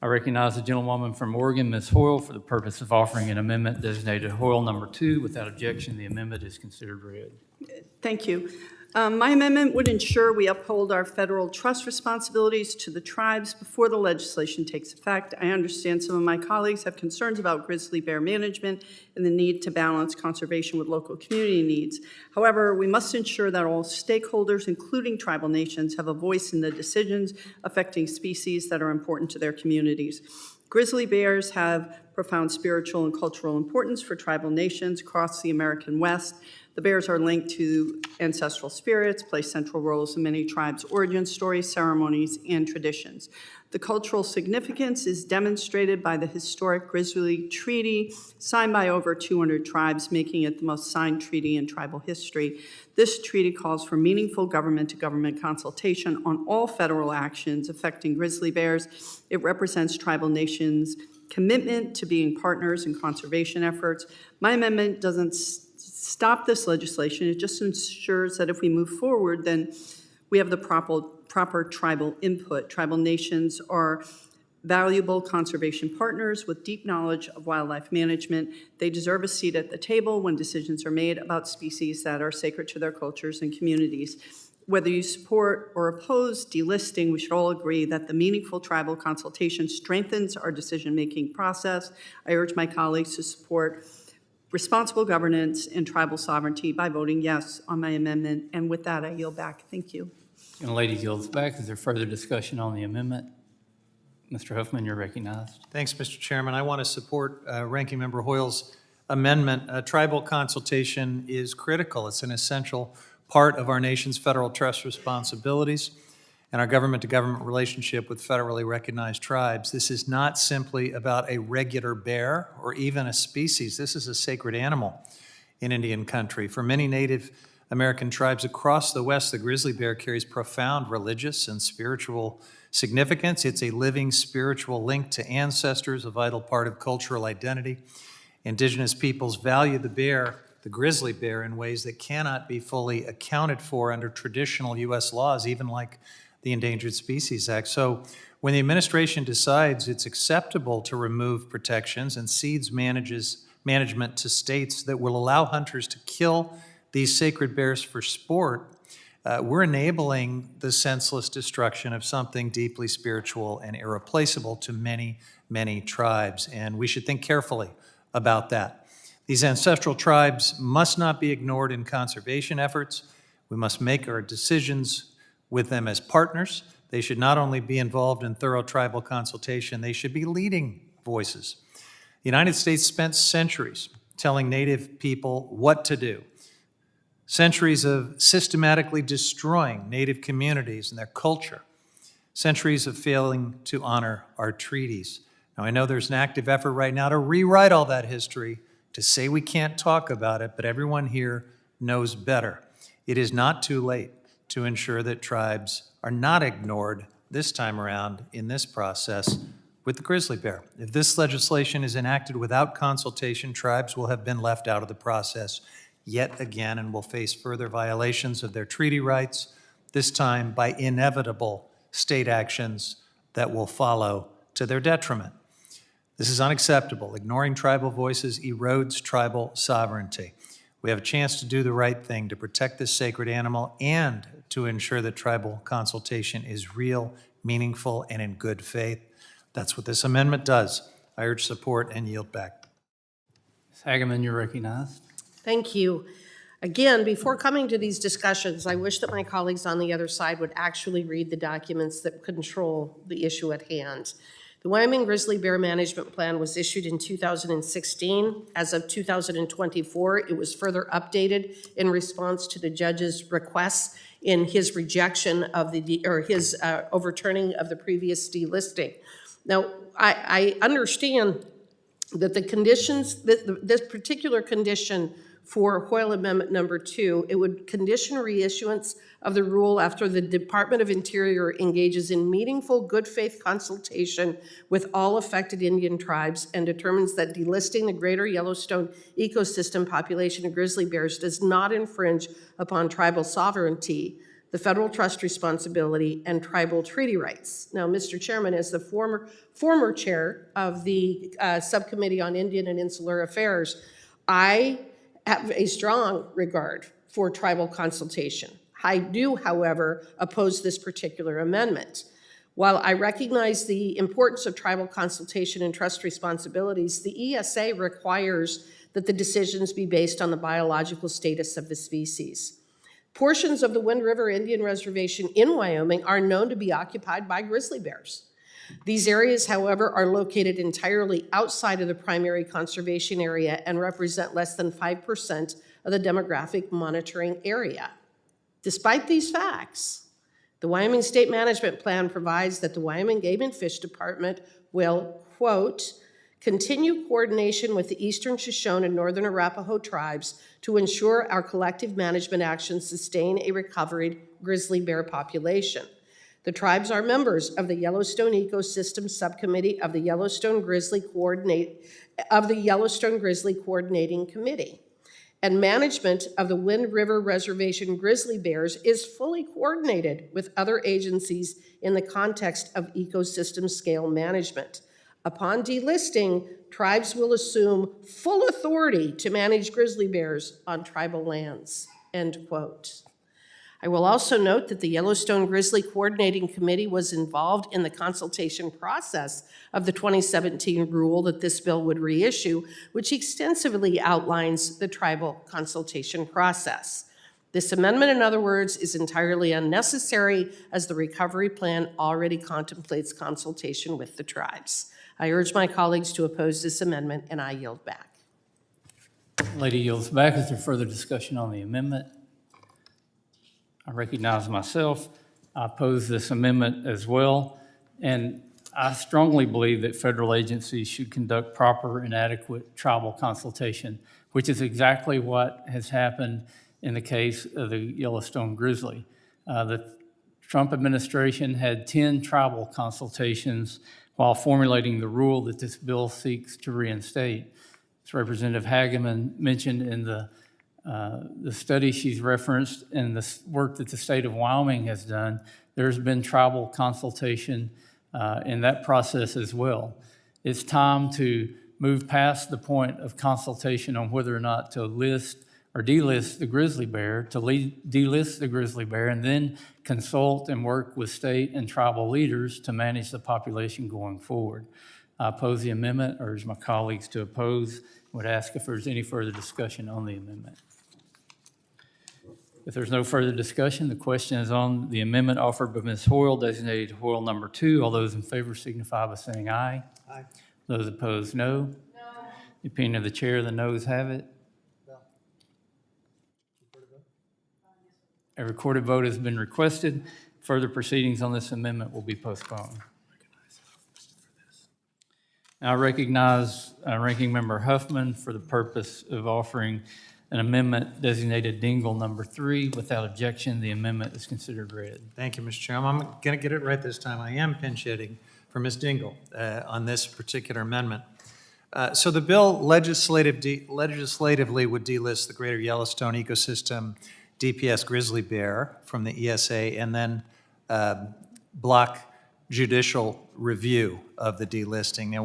I recognize the gentlewoman from Oregon, Ms. Hoyle, for the purpose of offering an amendment designated Hoyle number 2. Without objection, the amendment is considered read. Thank you. My amendment would ensure we uphold our federal trust responsibilities to the tribes before the legislation takes effect. I understand some of my colleagues have concerns about grizzly bear management and the need to balance conservation with local community needs. However, we must ensure that all stakeholders, including tribal nations, have a voice in the decisions affecting species that are important to their communities. Grizzly bears have profound spiritual and cultural importance for tribal nations across the American West. The bears are linked to ancestral spirits, play central roles in many tribes' origin stories, ceremonies, and traditions. The cultural significance is demonstrated by the historic Grizzly Treaty, signed by over 200 tribes, making it the most signed treaty in tribal history. This treaty calls for meaningful government-to-government consultation on all federal actions affecting grizzly bears. It represents tribal nations' commitment to being partners in conservation efforts. My amendment doesn't stop this legislation. It just ensures that if we move forward, then we have the proper tribal input. Tribal nations are valuable conservation partners with deep knowledge of wildlife management. They deserve a seat at the table when decisions are made about species that are sacred to their cultures and communities. Whether you support or oppose delisting, we should all agree that the meaningful tribal consultation strengthens our decision-making process. I urge my colleagues to support responsible governance and tribal sovereignty by voting yes on my amendment. And with that, I yield back. Thank you. And the lady yields back. Is there further discussion on the amendment? Mr. Huffman, you're recognized. Thanks, Mr. Chairman. I want to support Ranking Member Hoyle's amendment. Tribal consultation is critical. It's an essential part of our nation's federal trust responsibilities and our government-to-government relationship with federally recognized tribes. This is not simply about a regular bear or even a species. This is a sacred animal in Indian country. For many Native American tribes across the West, the grizzly bear carries profound religious and spiritual significance. It's a living spiritual link to ancestors, a vital part of cultural identity. Indigenous peoples value the bear, the grizzly bear, in ways that cannot be fully accounted for under traditional U.S. laws, even like the Endangered Species Act. So when the administration decides it's acceptable to remove protections and cedes management to states that will allow hunters to kill these sacred bears for sport, we're enabling the senseless destruction of something deeply spiritual and irreplaceable to many, many tribes. And we should think carefully about that. These ancestral tribes must not be ignored in conservation efforts. We must make our decisions with them as partners. They should not only be involved in thorough tribal consultation, they should be leading voices. The United States spent centuries telling Native people what to do, centuries of systematically destroying Native communities and their culture, centuries of failing to honor our treaties. Now, I know there's an active effort right now to rewrite all that history, to say we can't talk about it, but everyone here knows better. It is not too late to ensure that tribes are not ignored this time around in this process with the grizzly bear. If this legislation is enacted without consultation, tribes will have been left out of the process yet again and will face further violations of their treaty rights, this time by inevitable state actions that will follow to their detriment. This is unacceptable. Ignoring tribal voices erodes tribal sovereignty. We have a chance to do the right thing to protect this sacred animal and to ensure that tribal consultation is real, meaningful, and in good faith. That's what this amendment does. I urge support and yield back. Ms. Hageman, you're recognized. Thank you. Again, before coming to these discussions, I wish that my colleagues on the other side would actually read the documents that control the issue at hand. The Wyoming Grizzly Bear Management Plan was issued in 2016. As of 2024, it was further updated in response to the judge's requests in his rejection of his overturning of the previous delisting. Now, I understand that the conditions, this particular condition for Hoyle Amendment Number 2, it would condition reissuance of the rule after the Department of Interior engages in meaningful good faith consultation with all affected Indian tribes and determines that delisting the greater Yellowstone ecosystem population of grizzly bears does not infringe upon tribal sovereignty, the federal trust responsibility, and tribal treaty rights. Now, Mr. Chairman, as the former chair of the Subcommittee on Indian and Insular Affairs, I have a strong regard for tribal consultation. I do, however, oppose this particular amendment. While I recognize the importance of tribal consultation and trust responsibilities, the ESA requires that the decisions be based on the biological status of the species. Portions of the Wind River Indian Reservation in Wyoming are known to be occupied by grizzly bears. These areas, however, are located entirely outside of the primary conservation area and represent less than 5% of the demographic monitoring area. Despite these facts, the Wyoming State Management Plan provides that the Wyoming Game and Fish Department will, quote, continue coordination with the Eastern Shoshone and Northern Arapaho tribes to ensure our collective management actions sustain a recovered grizzly bear population. The tribes are members of the Yellowstone Ecosystem Subcommittee of the Yellowstone Grizzly Coordinating Committee. And management of the Wind River Reservation grizzly bears is fully coordinated with other agencies in the context of ecosystem scale management. Upon delisting, tribes will assume full authority to manage grizzly bears on tribal lands, end quote. I will also note that the Yellowstone Grizzly Coordinating Committee was involved in the consultation process of the 2017 rule that this bill would reissue, which extensively outlines the tribal consultation process. This amendment, in other words, is entirely unnecessary as the recovery plan already contemplates consultation with the tribes. I urge my colleagues to oppose this amendment, and I yield back. Lady yields back. Is there further discussion on the amendment? I recognize myself. I oppose this amendment as well. And I strongly believe that federal agencies should conduct proper and adequate tribal consultation, which is exactly what has happened in the case of the Yellowstone grizzly. The Trump administration had 10 tribal consultations while formulating the rule that this bill seeks to reinstate. As Representative Hageman mentioned in the study she's referenced and the work that the state of Wyoming has done, there's been tribal consultation in that process as well. It's time to move past the point of consultation on whether or not to list or delist the grizzly bear, to delist the grizzly bear, and then consult and work with state and tribal leaders to manage the population going forward. I oppose the amendment, urge my colleagues to oppose, would ask if there's any further discussion on the amendment. If there's no further discussion, the question is on the amendment offered by Ms. Hoyle, designated Hoyle number 2. All those in favor signify by saying aye. Aye. Those opposed, no. No. The opinion of the chair, the noes have it. No. A recorded vote has been requested. Further proceedings on this amendment will be postponed. Now I recognize Ranking Member Huffman for the purpose of offering an amendment designated Dingle number 3. Without objection, the amendment is considered read. Thank you, Mr. Chairman. I'm going to get it right this time. I am pinch hitting for Ms. Dingle on this particular amendment. So the bill legislatively would delist the greater Yellowstone ecosystem DPS grizzly bear from the ESA and then block judicial review of the delisting. Now,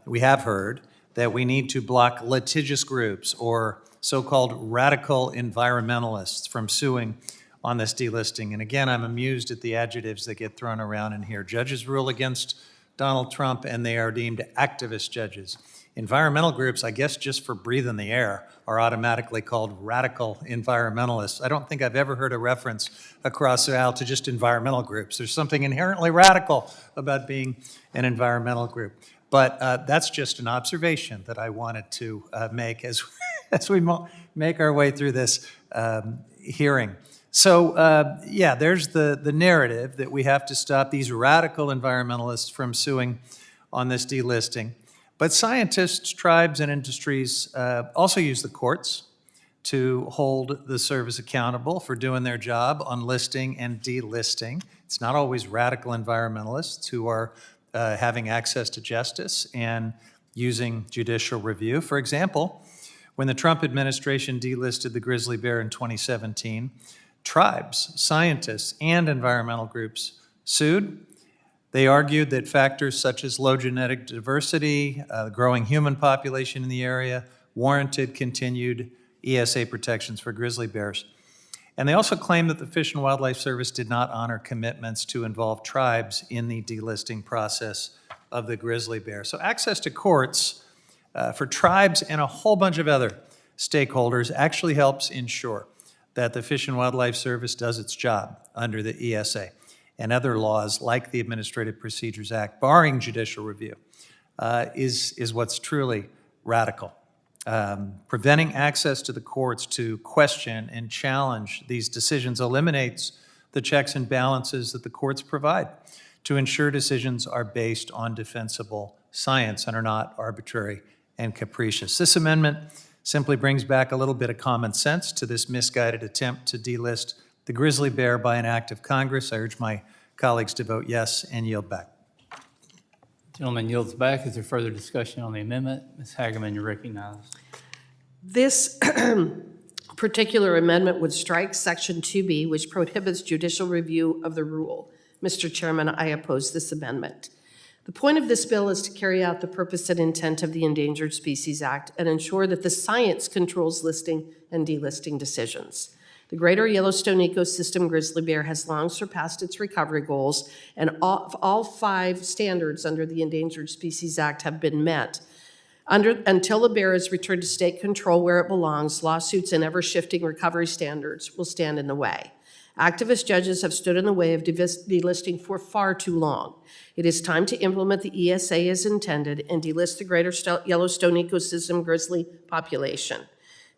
we have heard that we need to block litigious groups or so-called radical environmentalists from suing on this delisting. And again, I'm amused at the adjectives that get thrown around in here. Judges rule against Donald Trump, and they are deemed activist judges. Environmental groups, I guess just for breathing the air, are automatically called radical environmentalists. I don't think I've ever heard a reference across the aisle to just environmental groups. There's something inherently radical about being an environmental group. But that's just an observation that I wanted to make as we make our way through this hearing. So, yeah, there's the narrative that we have to stop these radical environmentalists from suing on this delisting. But scientists, tribes, and industries also use the courts to hold the service accountable for doing their job on listing and delisting. It's not always radical environmentalists who are having access to justice and using judicial review. For example, when the Trump administration delisted the grizzly bear in 2017, tribes, scientists, and environmental groups sued. They argued that factors such as low genetic diversity, growing human population in the area, warranted continued ESA protections for grizzly bears. And they also claimed that the Fish and Wildlife Service did not honor commitments to involve tribes in the delisting process of the grizzly bear. So access to courts for tribes and a whole bunch of other stakeholders actually helps ensure that the Fish and Wildlife Service does its job under the ESA and other laws like the Administrative Procedures Act, barring judicial review, is what's truly radical. Preventing access to the courts to question and challenge these decisions eliminates the checks and balances that the courts provide to ensure decisions are based on defensible science and are not arbitrary and capricious. This amendment simply brings back a little bit of common sense to this misguided attempt to delist the grizzly bear by an act of Congress. I urge my colleagues to vote yes and yield back. Gentleman yields back. Is there further discussion on the amendment? Ms. Hageman, you're recognized. This particular amendment would strike Section 2B, which prohibits judicial review of the rule. Mr. Chairman, I oppose this amendment. The point of this bill is to carry out the purpose and intent of the Endangered Species Act and ensure that the science controls listing and delisting decisions. The greater Yellowstone ecosystem grizzly bear has long surpassed its recovery goals, and all 5 standards under the Endangered Species Act have been met. Until the bear is returned to state control where it belongs, lawsuits and ever-shifting recovery standards will stand in the way. Activist judges have stood in the way of delisting for far too long. It is time to implement the ESA as intended and delist the greater Yellowstone ecosystem grizzly population.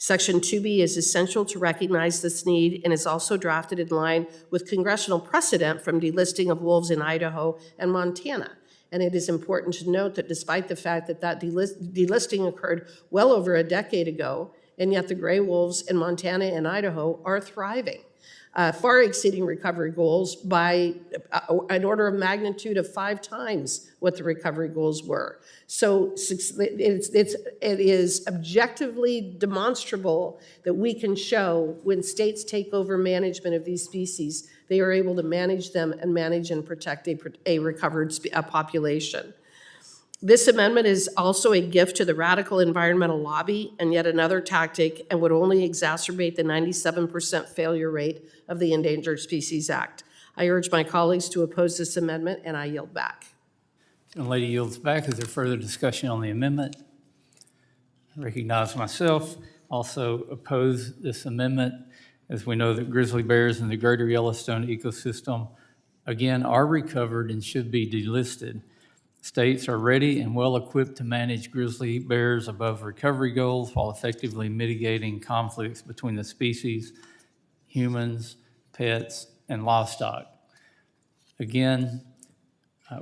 Section 2B is essential to recognize this need and is also drafted in line with congressional precedent from delisting of wolves in Idaho and Montana. And it is important to note that despite the fact that delisting occurred well over a decade ago, and yet the gray wolves in Montana and Idaho are thriving, far exceeding recovery goals by an order of magnitude of 5 times what the recovery goals were. So it is objectively demonstrable that we can show when states take over management of these species, they are able to manage them and manage and protect a recovered population. This amendment is also a gift to the radical environmental lobby and yet another tactic and would only exacerbate the 97% failure rate of the Endangered Species Act. I urge my colleagues to oppose this amendment, and I yield back. The lady yields back. Is there further discussion on the amendment? I recognize myself. Also oppose this amendment, as we know that grizzly bears in the greater Yellowstone ecosystem, again, are recovered and should be delisted. States are ready and well-equipped to manage grizzly bears above recovery goals while effectively mitigating conflicts between the species, humans, pets, and livestock. Again,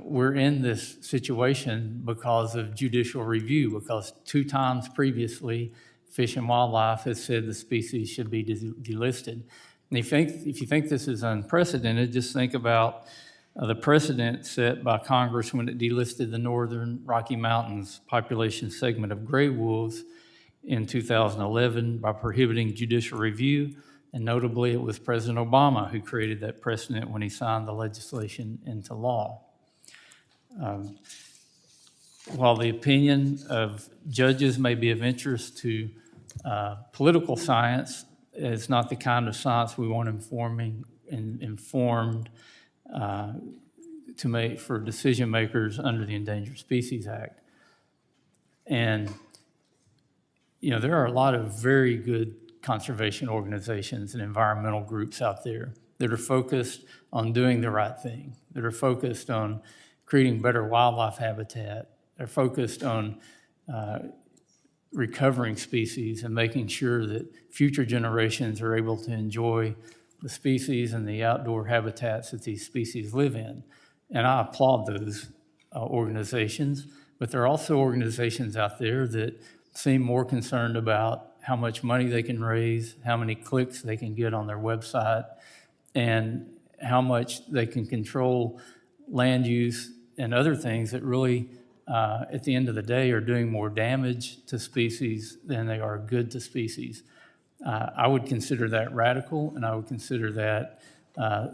we're in this situation because of judicial review, because 2 times previously, Fish and Wildlife has said the species should be delisted. And if you think this is unprecedented, just think about the precedent set by Congress when it delisted the northern Rocky Mountains population segment of gray wolves in 2011 by prohibiting judicial review And notably, it was President Obama who created that precedent when he signed the legislation into law. While the opinion of judges may be of interest to political science, it's not the kind of science we want informed to make for decision makers under the Endangered Species Act. And there are a lot of very good conservation organizations and environmental groups out there that are focused on doing the right thing, that are focused on creating better wildlife habitat. They're focused on recovering species and making sure that future generations are able to enjoy the species and the outdoor habitats that these species live in. And I applaud those organizations, but there are also organizations out there that seem more concerned about how much money they can raise, how many clicks they can get on their website, and how much they can control land use and other things that really, at the end of the day, are doing more damage to species than they are good to species. I would consider that radical, and I would consider that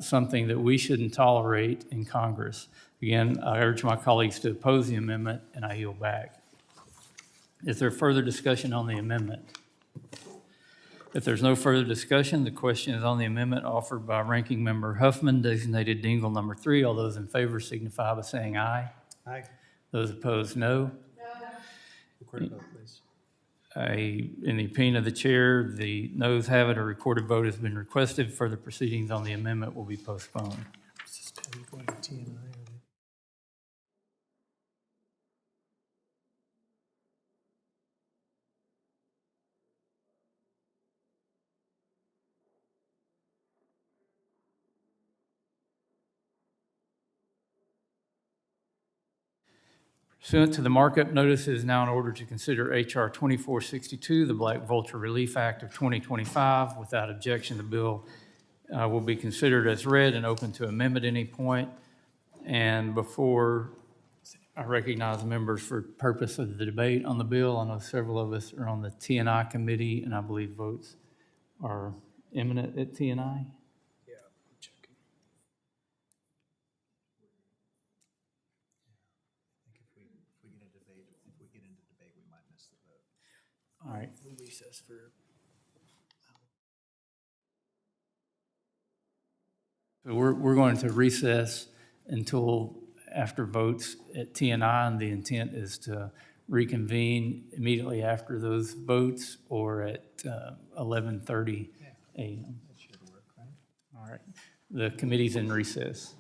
something that we shouldn't tolerate in Congress. Again, I urge my colleagues to oppose the amendment, and I yield back. Is there further discussion on the amendment? If there's no further discussion, the question is on the amendment offered by Ranking Member Huffman, designated Dingle number 3. All those in favor signify by saying aye. Aye. Those opposed, no. Recorded vote, please. In the opinion of the chair, the noes have it. A recorded vote has been requested. Further proceedings on the amendment will be postponed. Going to T&I, are they? Pursuant to the markup, notice is now in order to consider H.R. 2462, the Black Vulture Relief Act of 2025. Without objection, the bill will be considered as read and open to amendment at any point. And before I recognize members for purpose of the debate on the bill, I know several of us are on the T&I committee, and I believe votes are imminent at T&I. Yeah, I'm checking. I think if we get into debate, we might miss the vote. All right. We'll recess for. So we're going to recess until after votes at T&I, and the intent is to reconvene immediately after those votes or at 11:30 a.m. That should work, right? All right. The committee's in recess.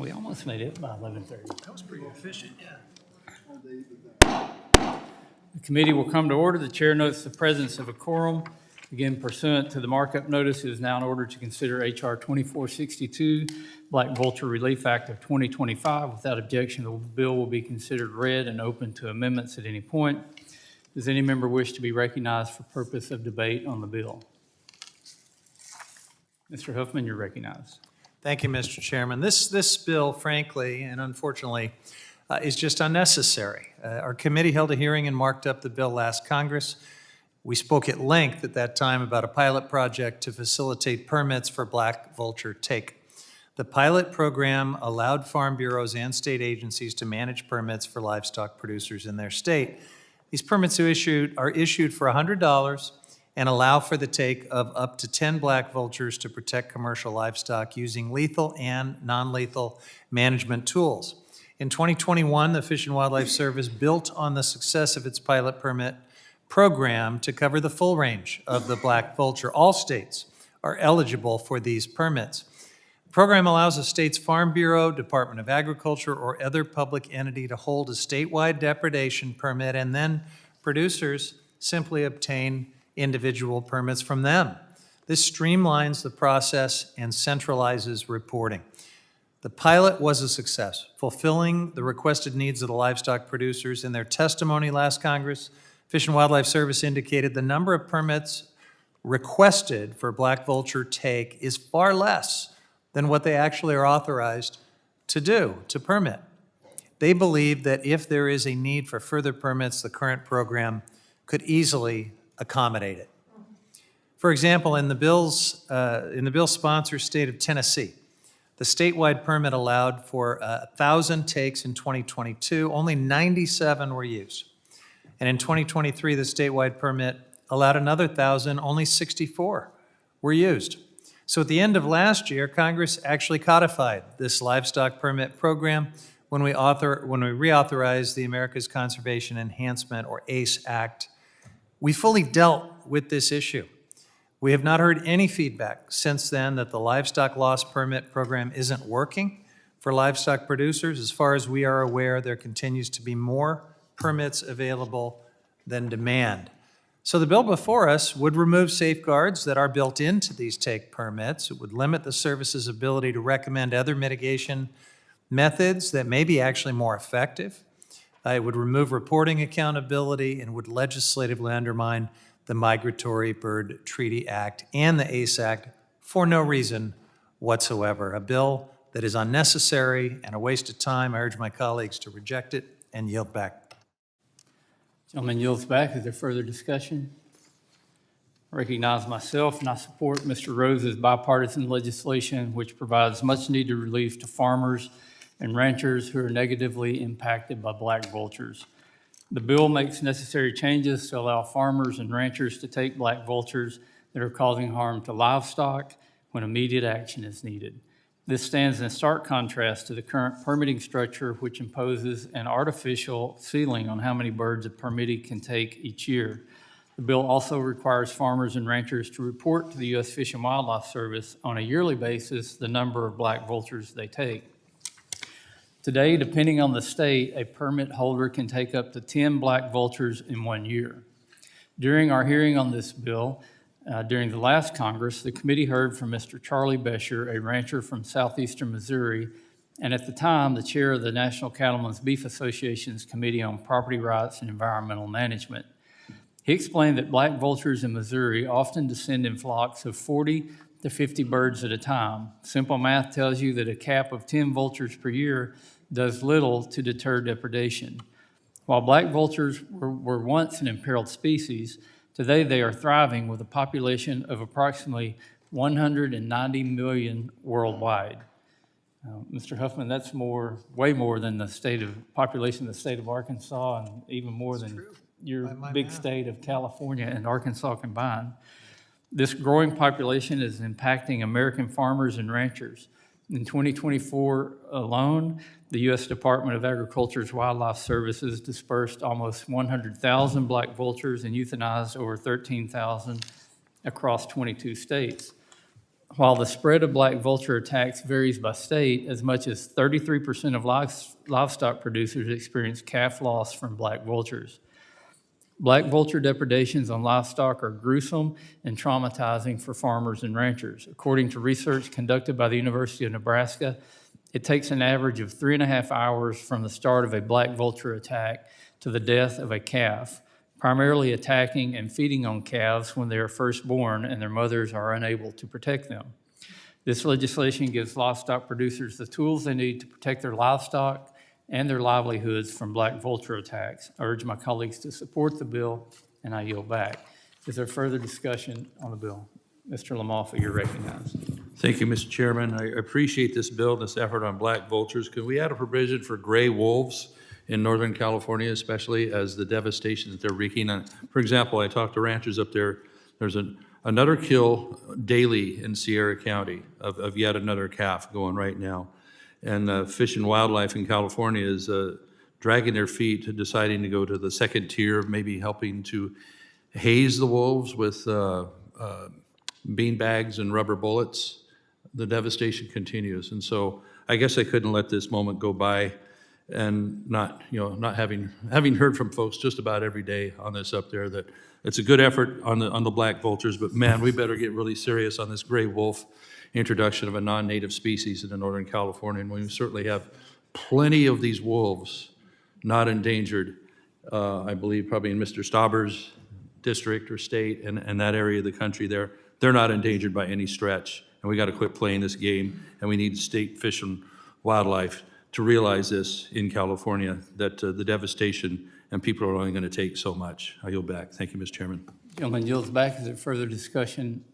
We almost made it by 11:30. That was pretty efficient, yeah. The committee will come to order. The chair notes the presence of a quorum. Again, pursuant to the markup notice, it is now in order to consider H.R. 2462, Black Vulture Relief Act of 2025. Without objection, the bill will be considered read and open to amendments at any point. Does any member wish to be recognized for purpose of debate on the bill? Mr. Huffman, you're recognized. Thank you, Mr. Chairman. This bill, frankly and unfortunately, is just unnecessary. Our committee held a hearing and marked up the bill last Congress. We spoke at length at that time about a pilot project to facilitate permits for black vulture take. The pilot program allowed farm bureaus and state agencies to manage permits for livestock producers in their state. These permits are issued for $100 and allow for the take of up to 10 black vultures to protect commercial livestock using lethal and non-lethal management tools. In 2021, the Fish and Wildlife Service built on the success of its pilot permit program to cover the full range of the black vulture. All states are eligible for these permits. The program allows a state's Farm Bureau, Department of Agriculture, or other public entity to hold a statewide depredation permit, and then producers simply obtain individual permits from them. This streamlines the process and centralizes reporting. The pilot was a success, fulfilling the requested needs of the livestock producers. In their testimony last Congress, Fish and Wildlife Service indicated the number of permits requested for black vulture take is far less than what they actually are authorized to permit. They believe that if there is a need for further permits, the current program could easily accommodate it. For example, in the bill's sponsor state of Tennessee, the statewide permit allowed for 1,000 takes in 2022. Only 97 were used. And in 2023, the statewide permit allowed another 1,000. Only 64 were used. So at the end of last year, Congress actually codified this livestock permit program when we reauthorized the America's Conservation Enhancement, or ACE Act. We fully dealt with this issue. We have not heard any feedback since then that the livestock loss permit program isn't working for livestock producers. As far as we are aware, there continues to be more permits available than demand. So the bill before us would remove safeguards that are built into these take permits. It would limit the service's ability to recommend other mitigation methods that may be actually more effective. It would remove reporting accountability and would legislatively undermine the Migratory Bird Treaty Act and the ACE Act for no reason whatsoever. A bill that is unnecessary and a waste of time. I urge my colleagues to reject it and yield back. Gentleman yields back. Is there further discussion? I recognize myself, and I support Mr. Rose's bipartisan legislation, which provides much-needed relief to farmers and ranchers who are negatively impacted by black vultures. The bill makes necessary changes to allow farmers and ranchers to take black vultures that are causing harm to livestock when immediate action is needed. This stands in stark contrast to the current permitting structure, which imposes an artificial ceiling on how many birds a permittee can take each year. The bill also requires farmers and ranchers to report to the U.S. Fish and Wildlife Service on a yearly basis the number of black vultures they take. Today, depending on the state, a permit holder can take up to 10 black vultures in 1 year. During our hearing on this bill, during the last Congress, the committee heard from Mr. Charlie Besher, a rancher from southeastern Missouri, and at the time, the chair of the National Cattlemen's Beef Association's Committee on Property Rights and Environmental Management. He explained that black vultures in Missouri often descend in flocks of 40 to 50 birds at a time. Simple math tells you that a cap of 10 vultures per year does little to deter depredation. While black vultures were once an imperiled species, today they are thriving with a population of approximately 190 million worldwide. Mr. Huffman, that's way more than the population of the state of Arkansas, and even more than your big state of California and Arkansas combined. This growing population is impacting American farmers and ranchers. In 2024 alone, the U.S. Department of Agriculture's Wildlife Services dispersed almost 100,000 black vultures and euthanized over 13,000 across 22 states. While the spread of black vulture attacks varies by state, as much as 33% of livestock producers experience calf loss from black vultures. Black vulture depredations on livestock are gruesome and traumatizing for farmers and ranchers. According to research conducted by the University of Nebraska, it takes an average of 3.5 hours from the start of a black vulture attack to the death of a calf, primarily attacking and feeding on calves when they are first born and their mothers are unable to protect them. This legislation gives livestock producers the tools they need to protect their livestock and their livelihoods from black vulture attacks. I urge my colleagues to support the bill, and I yield back. Is there further discussion on the bill? Mr. Lamalfa, you're recognized. Thank you, Mr. Chairman. I appreciate this bill, this effort on black vultures. Can we add a provision for gray wolves in Northern California, especially as the devastation that they're wreaking on? For example, I talked to ranchers up there. There's another kill daily in Sierra County of yet another calf going right now. And Fish and Wildlife in California is dragging their feet, deciding to go to the second tier, maybe helping to haze the wolves with bean bags and rubber bullets. The devastation continues. And so I guess I couldn't let this moment go by and not having heard from folks just about every day on this up there that it's a good effort on the black vultures, but man, we better get really serious on this gray wolf introduction of a non-native species in Northern California. And we certainly have plenty of these wolves not endangered, I believe probably in Mr. Stauber's district or state and that area of the country there. They're not endangered by any stretch. And we got to quit playing this game. And we need state Fish and Wildlife to realize this in California, that the devastation and people are only going to take so much. I yield back. Thank you, Mr. Chairman. Gentleman yields back. Is there further discussion?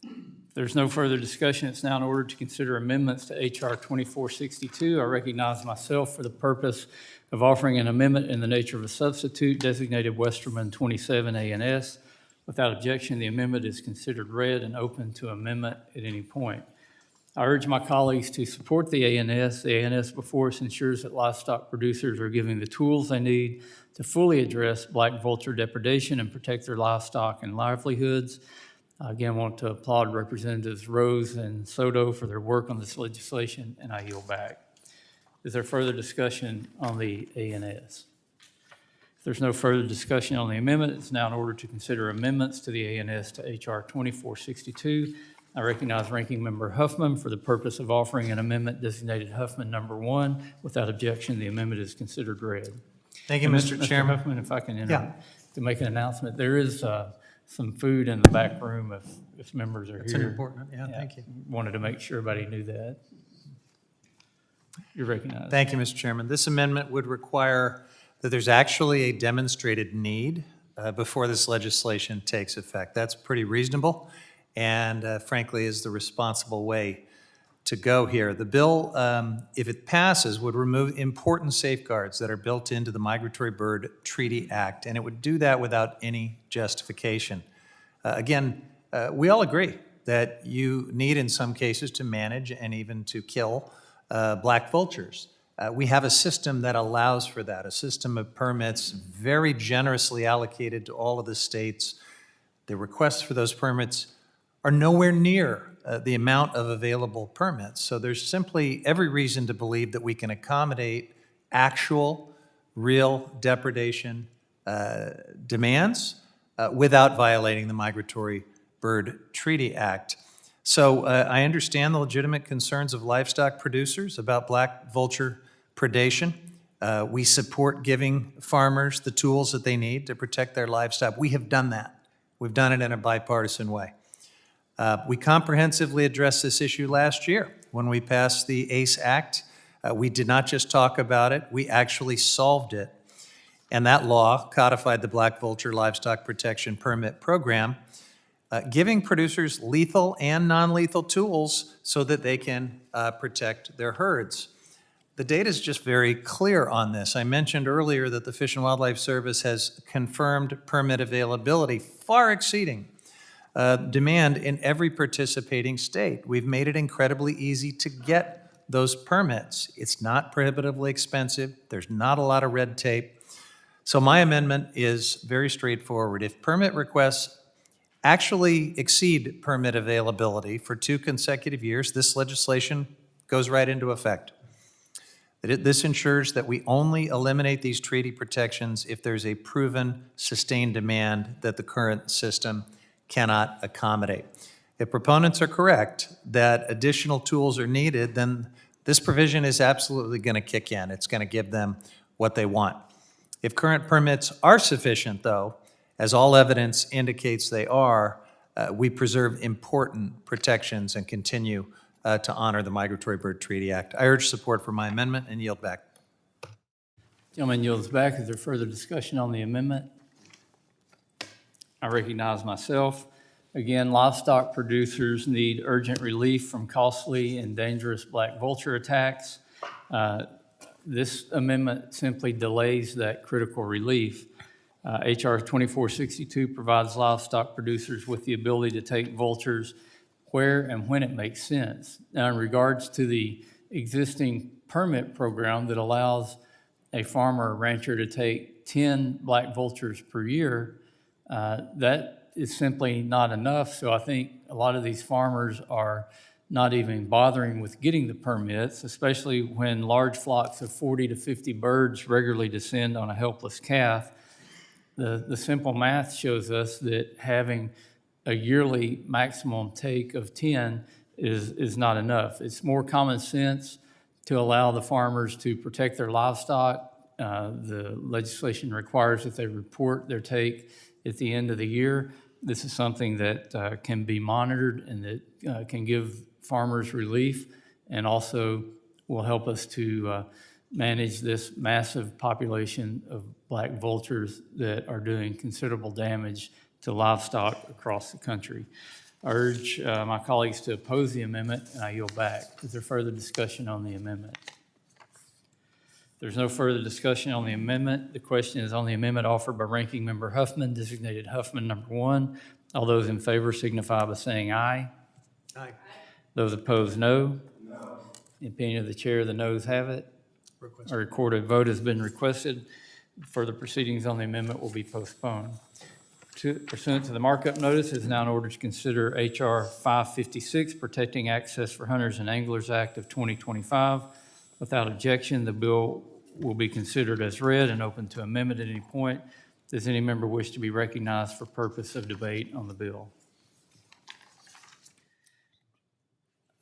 If there's no further discussion, it's now in order to consider amendments to H.R. 2462. I recognize myself for the purpose of offering an amendment in the nature of a substitute designated Westerman 27 A&S. Without objection, the amendment is considered read and open to amendment at any point. I urge my colleagues to support the A&S. The A&S before us ensures that livestock producers are given the tools they need to fully address black vulture depredation and protect their livestock and livelihoods. I again want to applaud Representatives Rose and Soto for their work on this legislation, and I yield back. Is there further discussion on the A&S? If there's no further discussion on the amendment, it's now in order to consider amendments to the A&S to H.R. 2462. I recognize Ranking Member Huffman for the purpose of offering an amendment designated Huffman number 1. Without objection, the amendment is considered read. Thank you, Mr. Chairman. Huffman, if I can Yeah. to make an announcement, there is some food in the back room if members are That's here. an important, yeah, thank you. Wanted to make sure everybody knew that. You're recognized. Thank you, Mr. Chairman. This amendment would require that there's actually a demonstrated need before this legislation takes effect. That's pretty reasonable and frankly is the responsible way to go here. The bill, if it passes, would remove important safeguards that are built into the Migratory Bird Treaty Act, and it would do that without any justification. Again, we all agree that you need in some cases to manage and even to kill black vultures. We have a system that allows for that, a system of permits very generously allocated to all of the states. The requests for those permits are nowhere near the amount of available permits. So there's simply every reason to believe that we can accommodate actual, real depredation demands without violating the Migratory Bird Treaty Act. So I understand the legitimate concerns of livestock producers about black vulture predation. We support giving farmers the tools that they need to protect their livestock. We have done that. We've done it in a bipartisan way. We comprehensively addressed this issue last year when we passed the ACE Act. We did not just talk about it, we actually solved it. And that law codified the Black Vulture Livestock Protection Permit Program, giving producers lethal and non-lethal tools so that they can protect their herds. The data is just very clear on this. I mentioned earlier that the Fish and Wildlife Service has confirmed permit availability far exceeding demand in every participating state. We've made it incredibly easy to get those permits. It's not prohibitively expensive. There's not a lot of red tape. So my amendment is very straightforward. If permit requests actually exceed permit availability for 2 consecutive years, this legislation goes right into effect. This ensures that we only eliminate these treaty protections if there's a proven sustained demand that the current system cannot accommodate. If proponents are correct that additional tools are needed, then this provision is absolutely going to kick in. It's going to give them what they want. If current permits are sufficient, though, as all evidence indicates they are, we preserve important protections and continue to honor the Migratory Bird Treaty Act. I urge support for my amendment and yield back. Gentleman yields back. Is there further discussion on the amendment? I recognize myself. Again, livestock producers need urgent relief from costly and dangerous black vulture attacks. This amendment simply delays that critical relief. HR 2462 provides livestock producers with the ability to take vultures where and when it makes sense. Now, in regards to the existing permit program that allows a farmer or rancher to take 10 black vultures per year, that is simply not enough. So I think a lot of these farmers are not even bothering with getting the permits, especially when large flocks of 40 to 50 birds regularly descend on a helpless calf. The simple math shows us that having a yearly maximum take of 10 is not enough. It's more common sense to allow the farmers to protect their livestock. The legislation requires that they report their take at the end of the year. This is something that can be monitored and that can give farmers relief and also will help us to manage this massive population of black vultures that are doing considerable damage to livestock across the country. I urge my colleagues to oppose the amendment, and I yield back. Is there further discussion on the amendment? If there's no further discussion on the amendment, the question is on the amendment offered by Ranking Member Huffman, designated Huffman number 1. All those in favor signify by saying aye. Aye. Those opposed, no. No. In the opinion of the chair, the noes have it. A recorded vote has been requested. Further proceedings on the amendment will be postponed. Pursuant to the markup notice, it is now in order to consider H.R. 556, Protecting Access for Hunters and Anglers Act of 2025. Without objection, the bill will be considered as read and open to amendment at any point. Does any member wish to be recognized for purpose of debate on the bill?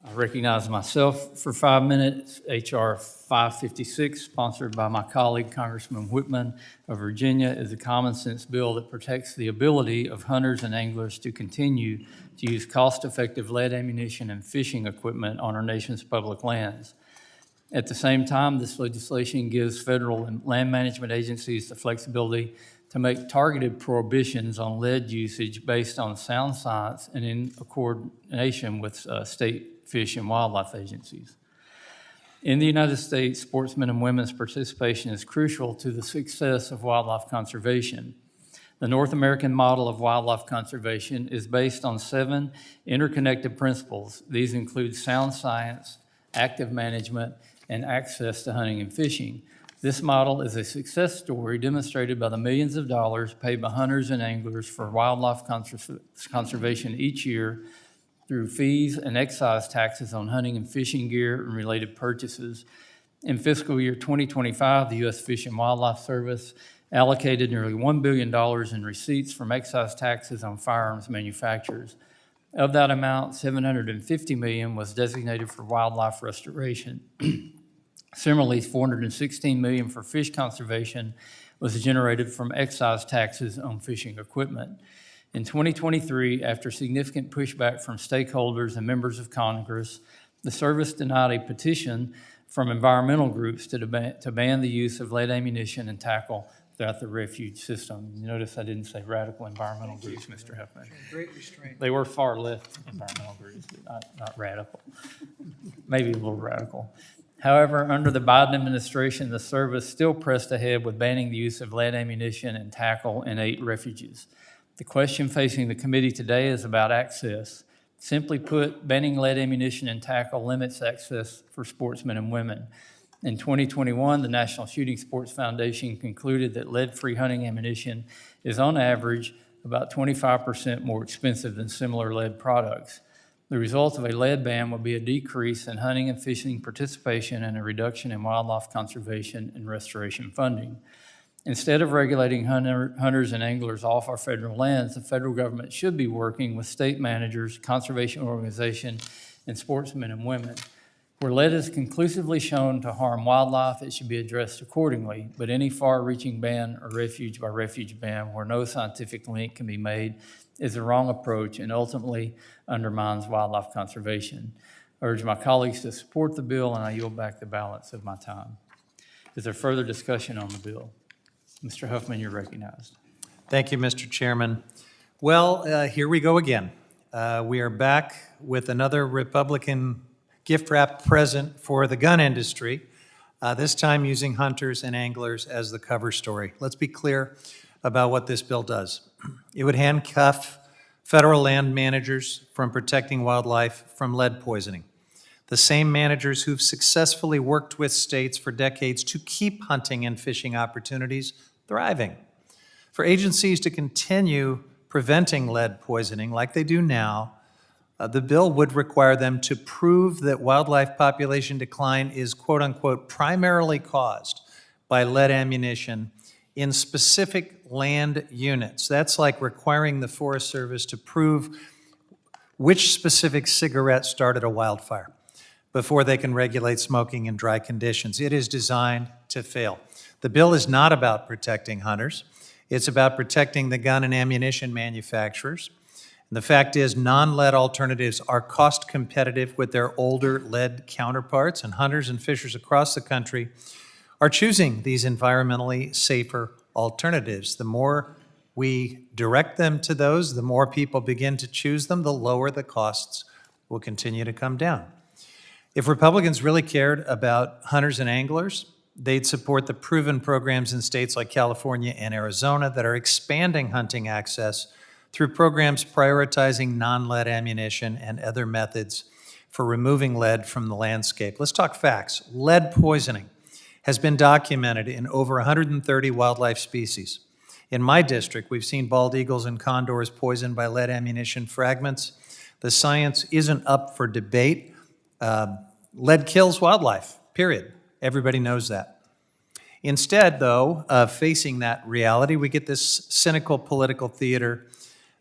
I recognize myself for 5 minutes. H.R. 556, sponsored by my colleague, Congressman Wittman of Virginia, is a common sense bill that protects the ability of hunters and anglers to continue to use cost-effective lead ammunition and fishing equipment on our nation's public lands. At the same time, this legislation gives federal and land management agencies the flexibility to make targeted prohibitions on lead usage based on sound science and in coordination with state fish and wildlife agencies. In the United States, sportsmen and women's participation is crucial to the success of wildlife conservation. The North American model of wildlife conservation is based on 7 interconnected principles. These include sound science, active management, and access to hunting and fishing. This model is a success story demonstrated by the millions of dollars paid by hunters and anglers for wildlife conservation each year through fees and excise taxes on hunting and fishing gear and related purchases. In fiscal year 2025, the U.S. Fish and Wildlife Service allocated nearly $1 billion in receipts from excise taxes on firearms manufacturers. Of that amount, $750 million was designated for wildlife restoration. Similarly, $416 million for fish conservation was generated from excise taxes on fishing equipment. In 2023, after significant pushback from stakeholders and members of Congress, the service denied a petition from environmental groups to ban the use of lead ammunition and tackle throughout the refuge system. You notice I didn't say radical environmental groups, Mr. Huffman. Great restraint. They were far left environmental groups, but not radical. Maybe a little radical. However, under the Biden administration, the service still pressed ahead with banning the use of lead ammunition and tackle in 8 refuges. The question facing the committee today is about access. Simply put, banning lead ammunition and tackle limits access for sportsmen and women. In 2021, the National Shooting Sports Foundation concluded that lead-free hunting ammunition is on average about 25% more expensive than similar lead products. The result of a lead ban would be a decrease in hunting and fishing participation and a reduction in wildlife conservation and restoration funding. Instead of regulating hunters and anglers off our federal lands, the federal government should be working with state managers, conservation organizations, and sportsmen and women. Where lead is conclusively shown to harm wildlife, it should be addressed accordingly, but any far-reaching ban or refuge by refuge ban where no scientific link can be made is the wrong approach and ultimately undermines wildlife conservation. I urge my colleagues to support the bill, and I yield back the balance of my time. Is there further discussion on the bill? Mr. Huffman, you're recognized. Thank you, Mr. Chairman. Well, here we go again. We are back with another Republican gift wrap present for the gun industry, this time using hunters and anglers as the cover story. Let's be clear about what this bill does. It would handcuff federal land managers from protecting wildlife from lead poisoning. The same managers who've successfully worked with states for decades to keep hunting and fishing opportunities thriving. For agencies to continue preventing lead poisoning like they do now, the bill would require them to prove that wildlife population decline is quote-unquote primarily caused by lead ammunition in specific land units. That's like requiring the Forest Service to prove which specific cigarette started a wildfire before they can regulate smoking in dry conditions. It is designed to fail. The bill is not about protecting hunters. It's about protecting the gun and ammunition manufacturers. And the fact is, non-lead alternatives are cost competitive with their older lead counterparts, and hunters and fishers across the country are choosing these environmentally safer alternatives. The more we direct them to those, the more people begin to choose them, the lower the costs will continue to come down. If Republicans really cared about hunters and anglers, they'd support the proven programs in states like California and Arizona that are expanding hunting access through programs prioritizing non-lead ammunition and other methods for removing lead from the landscape. Let's talk facts. Lead poisoning has been documented in over 130 wildlife species. In my district, we've seen bald eagles and condors poisoned by lead ammunition fragments. The science isn't up for debate. Lead kills wildlife, period. Everybody knows that. Instead, though, of facing that reality, we get this cynical political theater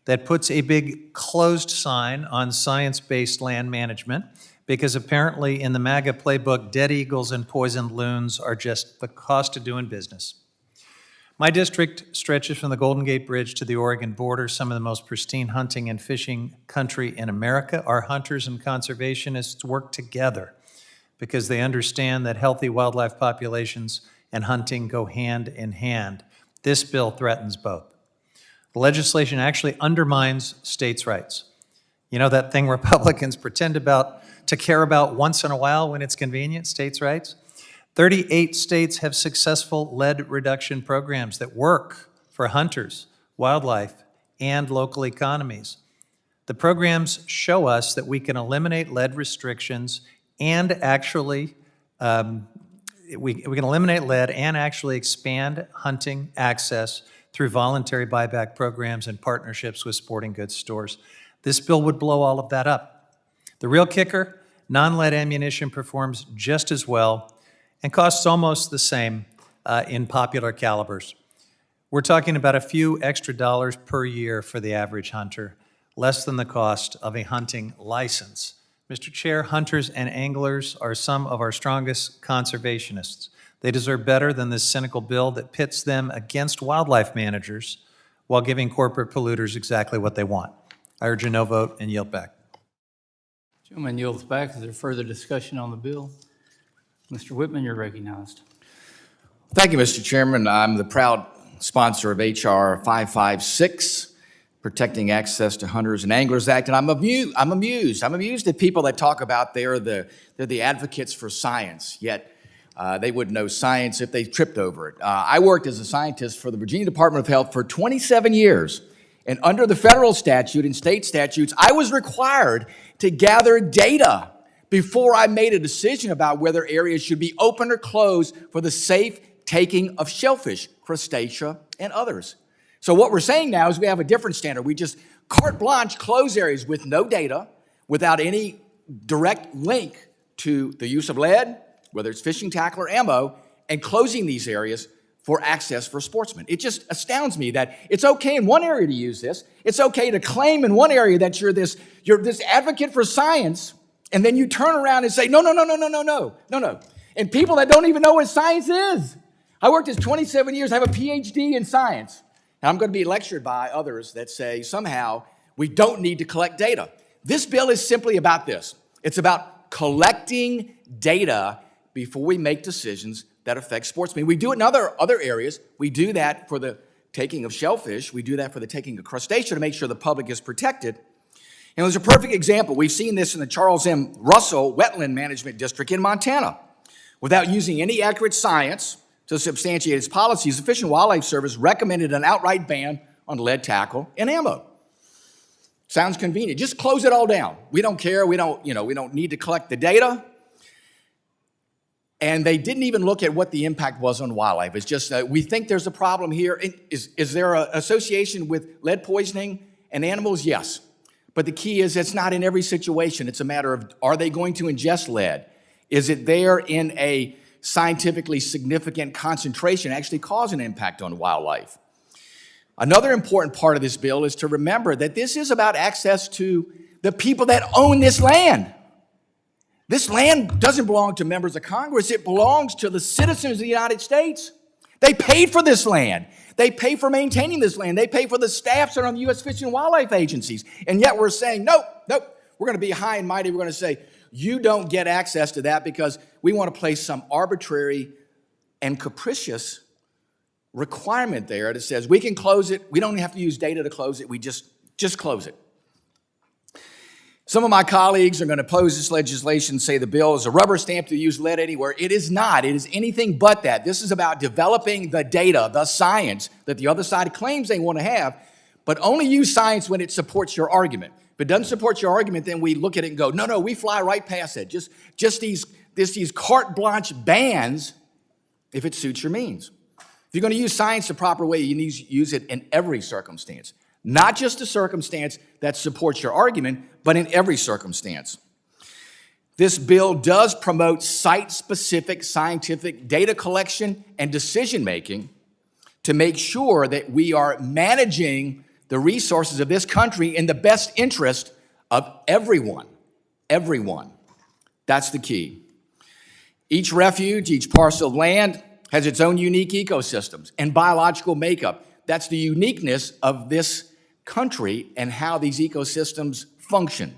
that puts a big closed sign on science-based land management, because apparently in the MAGA playbook, dead eagles and poisoned loons are just the cost of doing business. My district stretches from the Golden Gate Bridge to the Oregon border, some of the most pristine hunting and fishing country in America. Our hunters and conservationists work together because they understand that healthy wildlife populations and hunting go hand in hand. This bill threatens both. The legislation actually undermines states' rights. You know that thing Republicans pretend to care about once in a while when it's convenient, states' rights? 38 states have successful lead reduction programs that work for hunters, wildlife, and local economies. The programs show us that we can eliminate lead restrictions and actually we can eliminate lead and actually expand hunting access through voluntary buyback programs and partnerships with sporting goods stores. This bill would blow all of that up. The real kicker, non-lead ammunition performs just as well and costs almost the same in popular calibers. We're talking about a few extra dollars per year for the average hunter, less than the cost of a hunting license. Mr. Chair, hunters and anglers are some of our strongest conservationists. They deserve better than this cynical bill that pits them against wildlife managers while giving corporate polluters exactly what they want. I urge a no vote and yield back. Gentleman yields back. Is there further discussion on the bill? Mr. Wittman, you're recognized. Thank you, Mr. Chairman. I'm the proud sponsor of H.R. 556, Protecting Access to Hunters and Anglers Act, and I'm amused at people that talk about they're the advocates for science, yet they wouldn't know science if they tripped over it. I worked as a scientist for the Virginia Department of Health for 27 years, and under the federal statute and state statutes, I was required to gather data before I made a decision about whether areas should be open or closed for the safe taking of shellfish, crustacea, and others. So what we're saying now is we have a different standard. We just carte blanche close areas with no data, without any direct link to the use of lead, whether it's fishing tackle or ammo, and closing these areas for access for sportsmen. It just astounds me that it's okay in one area to use this. It's okay to claim in one area that you're this advocate for science, and then you turn around and say, no. And people that don't even know what science is. I worked this 27 years, I have a PhD in science. And I'm going to be lectured by others that say somehow we don't need to collect data. This bill is simply about this. It's about collecting data before we make decisions that affect sportsmen. We do it in other areas. We do that for the taking of shellfish. We do that for the taking of crustacean to make sure the public is protected. And there's a perfect example. We've seen this in the Charles M. Russell Wetland Management District in Montana. Without using any accurate science to substantiate its policies, the Fish and Wildlife Service recommended an outright ban on lead tackle and ammo. Sounds convenient. Just close it all down. We don't care. We don't need to collect the data. And they didn't even look at what the impact was on wildlife. It's just, we think there's a problem here. Is there an association with lead poisoning and animals? Yes. But the key is it's not in every situation. It's a matter of, are they going to ingest lead? Is it there in a scientifically significant concentration actually cause an impact on wildlife? Another important part of this bill is to remember that this is about access to the people that own this land. This land doesn't belong to members of Congress. It belongs to the citizens of the United States. They paid for this land. They pay for maintaining this land. They pay for the staffs that are on the U.S. Fish and Wildlife agencies. And yet we're saying, nope, we're going to be high and mighty. We're going to say, you don't get access to that because we want to place some arbitrary and capricious requirement there that says we can close it. We don't have to use data to close it. We just close it. Some of my colleagues are going to oppose this legislation, say the bill is a rubber stamp to use lead anywhere. It is not. It is anything but that. This is about developing the data, the science that the other side claims they want to have, but only use science when it supports your argument. If it doesn't support your argument, then we look at it and go, no, we fly right past it. Just these carte blanche bans if it suits your means. If you're going to use science the proper way, you need to use it in every circumstance. Not just a circumstance that supports your argument, but in every circumstance. This bill does promote site-specific scientific data collection and decision-making to make sure that we are managing the resources of this country in the best interest of everyone. Everyone. That's the key. Each refuge, each parcel of land has its own unique ecosystems and biological makeup. That's the uniqueness of this country and how these ecosystems function.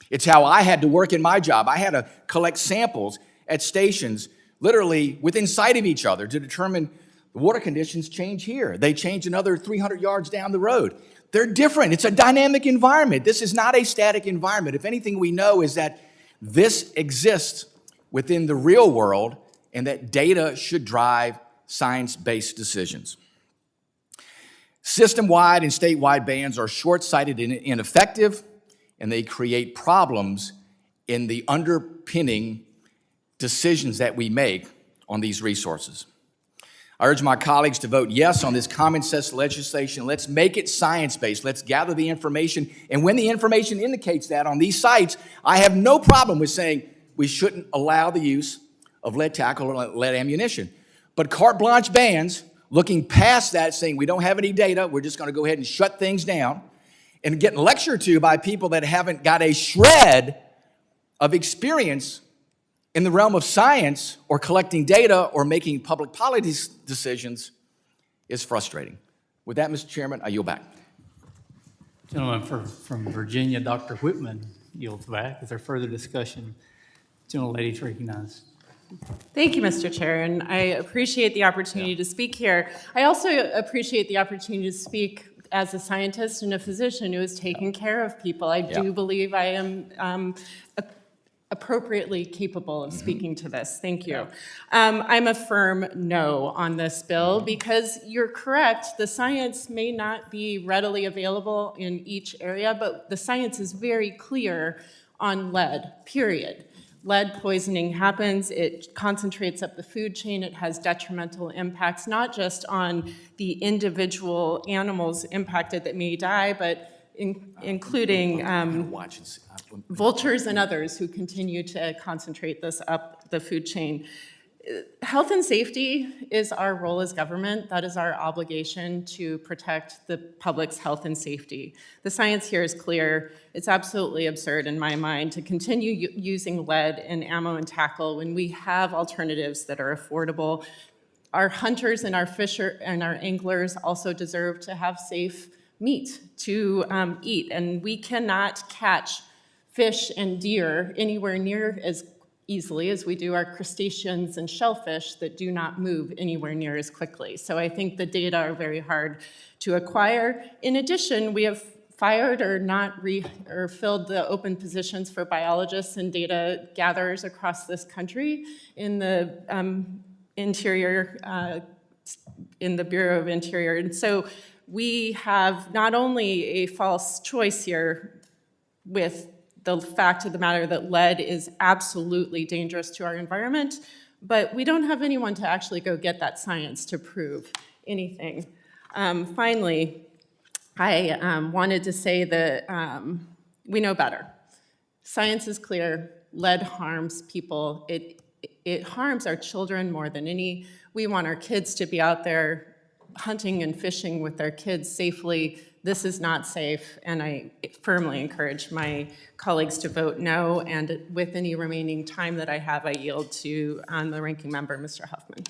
It's how I had to work in my job. I had to collect samples at stations literally within sight of each other to determine the water conditions change here. They change another 300 yards down the road. They're different. It's a dynamic environment. This is not a static environment. If anything we know is that this exists within the real world and that data should drive science-based decisions. System-wide and statewide bans are short-sighted and ineffective, and they create problems in the underpinning decisions that we make on these resources. I urge my colleagues to vote yes on this common sense legislation. Let's make it science-based. Let's gather the information, and when the information indicates that on these sites, I have no problem with saying we shouldn't allow the use of lead tackle or lead ammunition. But carte blanche bans, looking past that, saying we don't have any data, we're just going to go ahead and shut things down, and getting lectured to by people that haven't got a shred of experience in the realm of science or collecting data or making public policy decisions is frustrating. With that, Mr. Chairman, I yield back. Gentleman from Virginia, Dr. Wittman, yields back. Is there further discussion? Gentlelady's recognized. Thank you, Mr. Chair, and I appreciate the opportunity to speak here. I also appreciate the opportunity to speak as a scientist and a physician who is taking care of people. I do believe I am appropriately capable of speaking to this. Thank you. I'm a firm no on this bill because you're correct. The science may not be readily available in each area, but the science is very clear on lead, period. lead poisoning happens, it concentrates up the food chain, it has detrimental impacts, not just on the individual animals impacted that may die, but including Watch and see. vultures and others who continue to concentrate this up the food chain. Health and safety is our role as government. That is our obligation to protect the public's health and safety. The science here is clear. It's absolutely absurd in my mind to continue using lead in ammo and tackle when we have alternatives that are affordable. Our hunters and our fisher and our anglers also deserve to have safe meat to eat, and we cannot catch fish and deer anywhere near as easily as we do our crustaceans and shellfish that do not move anywhere near as quickly. So I think the data are very hard to acquire. In addition, we have fired or not or filled the open positions for biologists and data gatherers across this country in the Interior, in the Bureau of Interior. And so we have not only a false choice here with the fact of the matter that lead is absolutely dangerous to our environment, but we don't have anyone to actually go get that science to prove anything. Finally, I wanted to say that we know better. Science is clear. Lead harms people. It harms our children more than any. We want our kids to be out there hunting and fishing with their kids safely. This is not safe, and I firmly encourage my colleagues to vote no, and with any remaining time that I have, I yield to the ranking member, Mr. Huffman.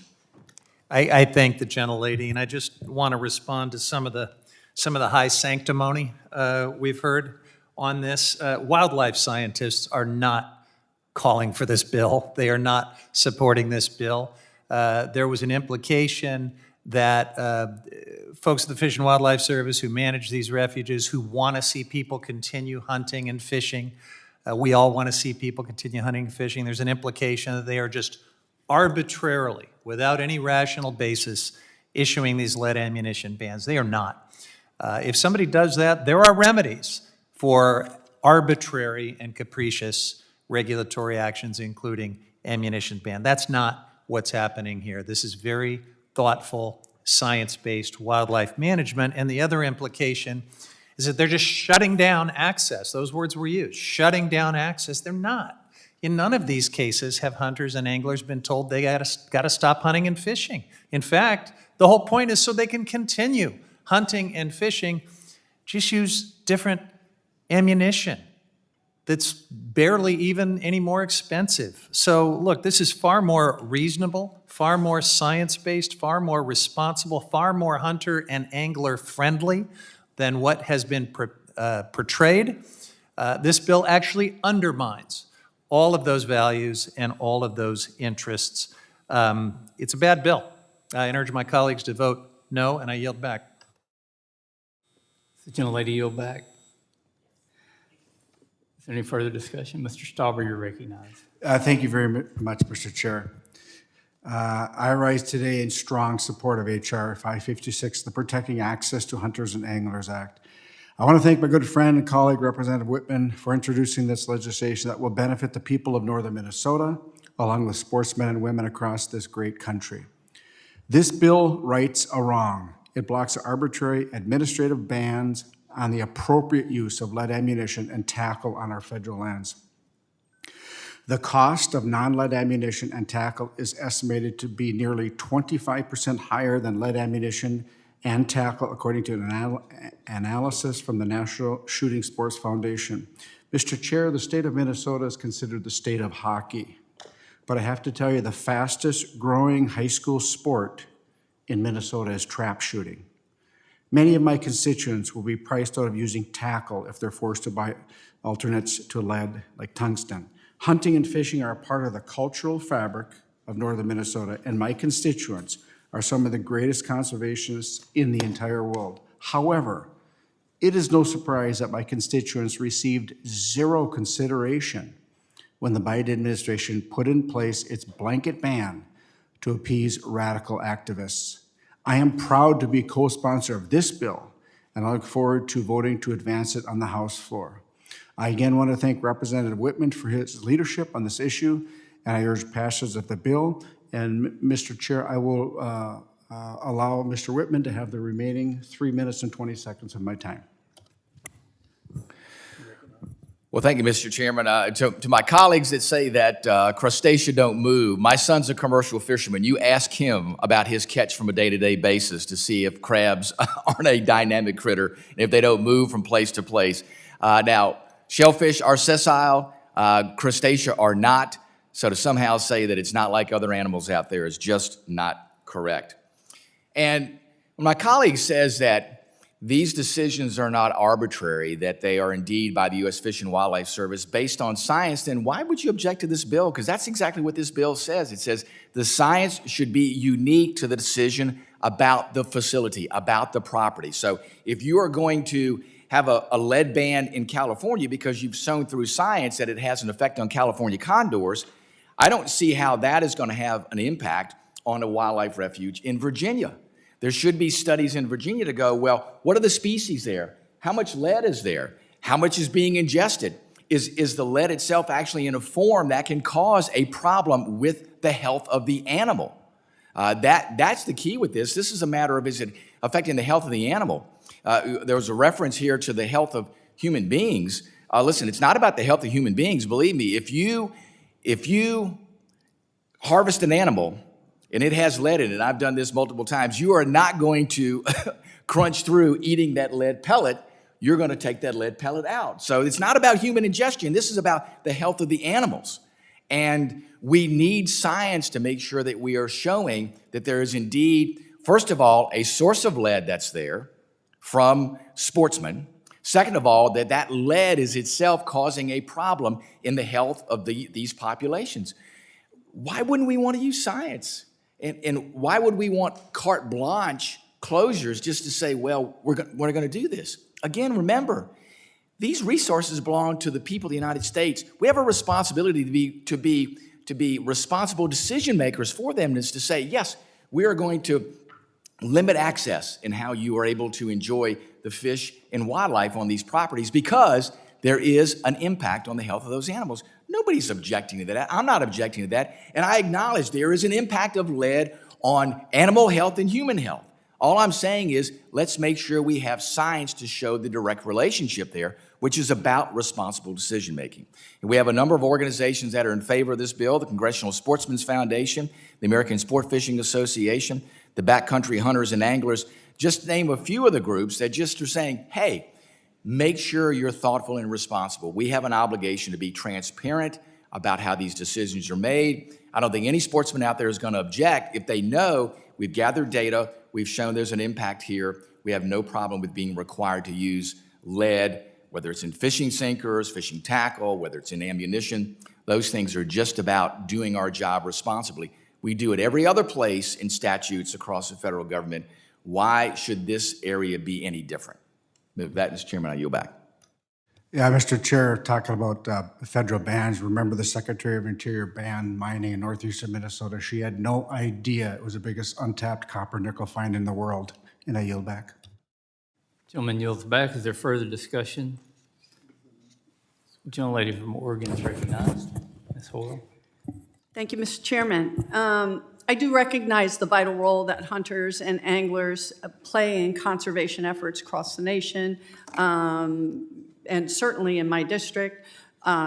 I thank the gentlelady, and I just want to respond to some of the high sanctimony we've heard on this. Wildlife scientists are not calling for this bill. They are not supporting this bill. There was an implication that folks at the Fish and Wildlife Service who manage these refuges, who want to see people continue hunting and fishing, we all want to see people continue hunting and fishing. There's an implication that they are just arbitrarily, without any rational basis, issuing these lead ammunition bans. They are not. If somebody does that, there are remedies for arbitrary and capricious regulatory actions, including ammunition ban. That's not what's happening here. This is very thoughtful, science-based wildlife management. And the other implication is that they're just shutting down access. Those words were used, shutting down access. They're not. In none of these cases have hunters and anglers been told they got to stop hunting and fishing. In fact, the whole point is so they can continue hunting and fishing, just use different ammunition that's barely even any more expensive. So look, this is far more reasonable, far more science-based, far more responsible, far more hunter and angler friendly than what has been portrayed. This bill actually undermines all of those values and all of those interests. It's a bad bill. I urge my colleagues to vote no, and I yield back. The gentlelady yield back. Is there any further discussion? Mr. Stauber, you're recognized. Thank you very much, Mr. Chair. I rise today in strong support of H.R. 556, the Protecting Access to Hunters and Anglers Act. I want to thank my good friend and colleague, Representative Wittman, for introducing this legislation that will benefit the people of northern Minnesota, along with sportsmen and women across this great country. This bill rights a wrong. It blocks arbitrary administrative bans on the appropriate use of lead ammunition and tackle on our federal lands. The cost of non-lead ammunition and tackle is estimated to be nearly 25% higher than lead ammunition and tackle, according to an analysis from the National Shooting Sports Foundation. Mr. Chair, the state of Minnesota is considered the state of hockey. But I have to tell you, the fastest growing high school sport in Minnesota is trap shooting. Many of my constituents will be priced out of using tackle if they're forced to buy alternates to lead, like tungsten. Hunting and fishing are a part of the cultural fabric of northern Minnesota, and my constituents are some of the greatest conservationists in the entire world. However, it is no surprise that my constituents received zero consideration when the Biden administration put in place its blanket ban to appease radical activists. I am proud to be co-sponsor of this bill, and I look forward to voting to advance it on the House floor. I again want to thank Representative Wittman for his leadership on this issue, and I urge passage of the bill. And Mr. Chair, I will allow Mr. Wittman to have the remaining 3 minutes and 20 seconds of my time. Well, thank you, Mr. Chairman. To my colleagues that say that crustacea don't move, my son's a commercial fisherman. You ask him about his catch from a day-to-day basis to see if crabs aren't a dynamic critter and if they don't move from place to place. Now, shellfish are sessile, crustacea are not, so to somehow say that it's not like other animals out there is just not correct. And when my colleague says that these decisions are not arbitrary, that they are indeed by the U.S. Fish and Wildlife Service based on science, then why would you object to this bill? Because that's exactly what this bill says. It says the science should be unique to the decision about the facility, about the property. So if you are going to have a lead ban in California because you've shown through science that it has an effect on California condors, I don't see how that is going to have an impact on a wildlife refuge in Virginia. There should be studies in Virginia to go, well, what are the species there? How much lead is there? How much is being ingested? Is the lead itself actually in a form that can cause a problem with the health of the animal? That's the key with this. This is a matter of, is it affecting the health of the animal? There was a reference here to the health of human beings. Listen, it's not about the health of human beings. Believe me, if you harvest an animal and it has lead in it, I've done this multiple times, you are not going to crunch through eating that lead pellet. You're going to take that lead pellet out. So it's not about human ingestion. This is about the health of the animals. And we need science to make sure that we are showing that there is indeed, first of all, a source of lead that's there from sportsmen. Second of all, that lead is itself causing a problem in the health of these populations. Why wouldn't we want to use science? And why would we want carte blanche closures just to say, well, we're going to do this? Again, remember, these resources belong to the people of the United States. We have a responsibility to be responsible decision makers for them, is to say, yes, we are going to limit access in how you are able to enjoy the fish and wildlife on these properties because there is an impact on the health of those animals. Nobody's objecting to that. I'm not objecting to that. And I acknowledge there is an impact of lead on animal health and human health. All I'm saying is let's make sure we have science to show the direct relationship there, which is about responsible decision making. And we have a number of organizations that are in favor of this bill: the Congressional Sportsmen's Foundation, the American Sport Fishing Association, the Backcountry Hunters and Anglers, just to name a few of the groups that just are saying, hey, make sure you're thoughtful and responsible. We have an obligation to be transparent about how these decisions are made. I don't think any sportsman out there is going to object if they know we've gathered data, we've shown there's an impact here. We have no problem with being required to use lead, whether it's in fishing sinkers, fishing tackle, whether it's in ammunition. Those things are just about doing our job responsibly. We do it every other place in statutes across the federal government. Why should this area be any different? With that, Mr. Chairman, I yield back. Yeah, Mr. Chair, talking about federal bans, remember the Secretary of Interior banned mining in northeastern Minnesota. She had no idea it was the biggest untapped copper nickel find in the world. And I yield back. Gentleman yields back. Is there further discussion? Gentlelady from Oregon is recognized. Ms. Hoyle. Thank you, Mr. Chairman. I do recognize the vital role that hunters and anglers play in conservation efforts across the nation, and certainly in my district.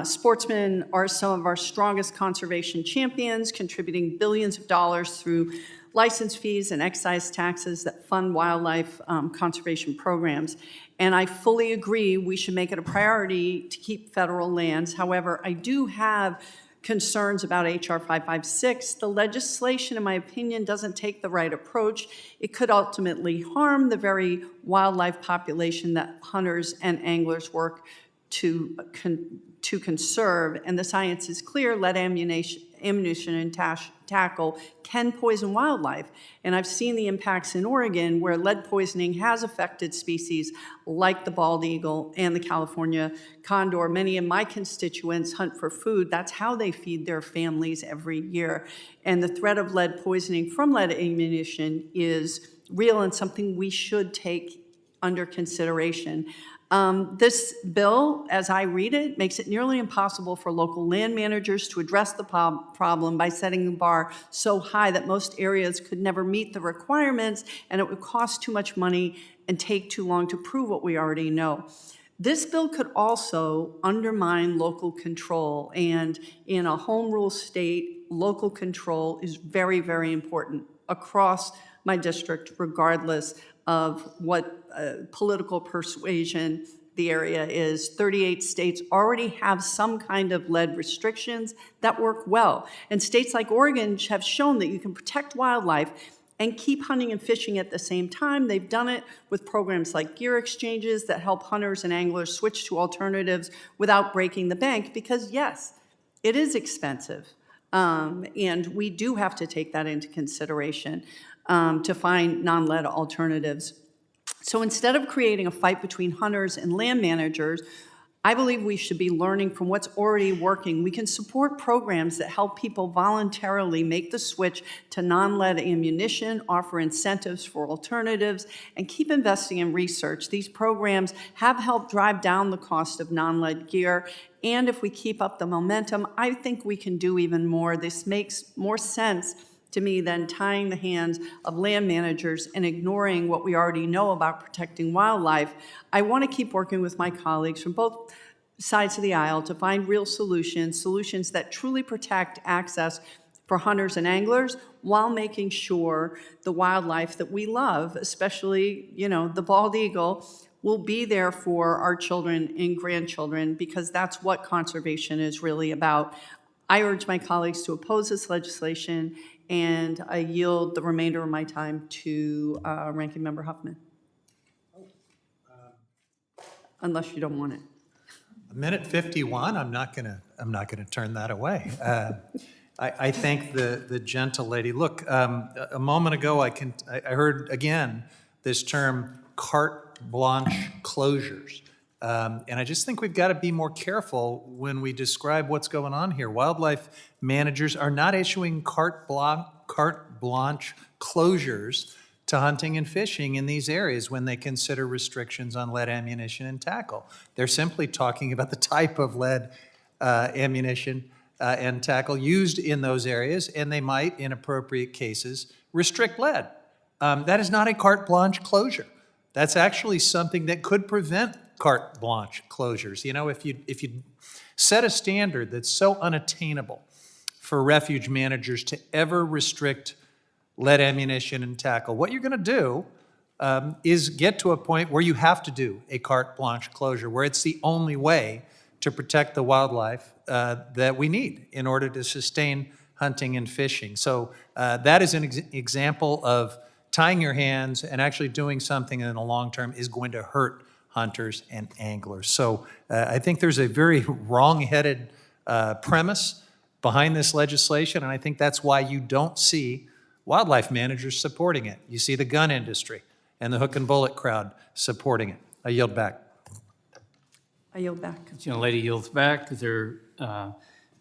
Sportsmen are some of our strongest conservation champions, contributing billions of dollars through license fees and excise taxes that fund wildlife conservation programs. And I fully agree we should make it a priority to keep federal lands. However, I do have concerns about H.R. 556. The legislation, in my opinion, doesn't take the right approach. It could ultimately harm the very wildlife population that hunters and anglers work to conserve. And the science is clear: lead ammunition and tackle can poison wildlife. And I've seen the impacts in Oregon where lead poisoning has affected species like the bald eagle and the California condor. Many of my constituents hunt for food. That's how they feed their families every year. And the threat of lead poisoning from lead ammunition is real and something we should take under consideration. This bill, as I read it, makes it nearly impossible for local land managers to address the problem by setting the bar so high that most areas could never meet the requirements, and it would cost too much money and take too long to prove what we already know. This bill could also undermine local control, and in a home rule state, local control is very, very important across my district, regardless of what political persuasion the area is. 38 states already have some kind of lead restrictions that work well. And states like Oregon have shown that you can protect wildlife and keep hunting and fishing at the same time. They've done it with programs like gear exchanges that help hunters and anglers switch to alternatives without breaking the bank, because yes, it is expensive. And we do have to take that into consideration to find non-lead alternatives. So instead of creating a fight between hunters and land managers, I believe we should be learning from what's already working. We can support programs that help people voluntarily make the switch to non-lead ammunition, offer incentives for alternatives, and keep investing in research. These programs have helped drive down the cost of non-lead gear, and if we keep up the momentum, I think we can do even more. This makes more sense to me than tying the hands of land managers and ignoring what we already know about protecting wildlife. I want to keep working with my colleagues from both sides of the aisle to find real solutions that truly protect access for hunters and anglers while making sure the wildlife that we love, especially, the bald eagle, will be there for our children and grandchildren, because that's what conservation is really about. I urge my colleagues to oppose this legislation, and I yield the remainder of my time to Ranking Member Huffman. Unless you don't want it. Minute 51, I'm not gonna turn that away. I thank the gentle lady. Look, a moment ago, I heard again this term carte blanche closures. And I just think we've got to be more careful when we describe what's going on here. Wildlife managers are not issuing carte blanche closures to hunting and fishing in these areas when they consider restrictions on lead ammunition and tackle. They're simply talking about the type of lead ammunition and tackle used in those areas, and they might, in appropriate cases, restrict lead. That is not a carte blanche closure. That's actually something that could prevent carte blanche closures. If you set a standard that's so unattainable for refuge managers to ever restrict lead ammunition and tackle, what you're going to do is get to a point where you have to do a carte blanche closure, where it's the only way to protect the wildlife that we need in order to sustain hunting and fishing. So that is an example of tying your hands and actually doing something in the long term is going to hurt hunters and anglers. So I think there's a very wrong-headed premise behind this legislation, and I think that's why you don't see wildlife managers supporting it. You see the gun industry and the hook and bullet crowd supporting it. I yield back. I yield back. The young lady yields back. Is there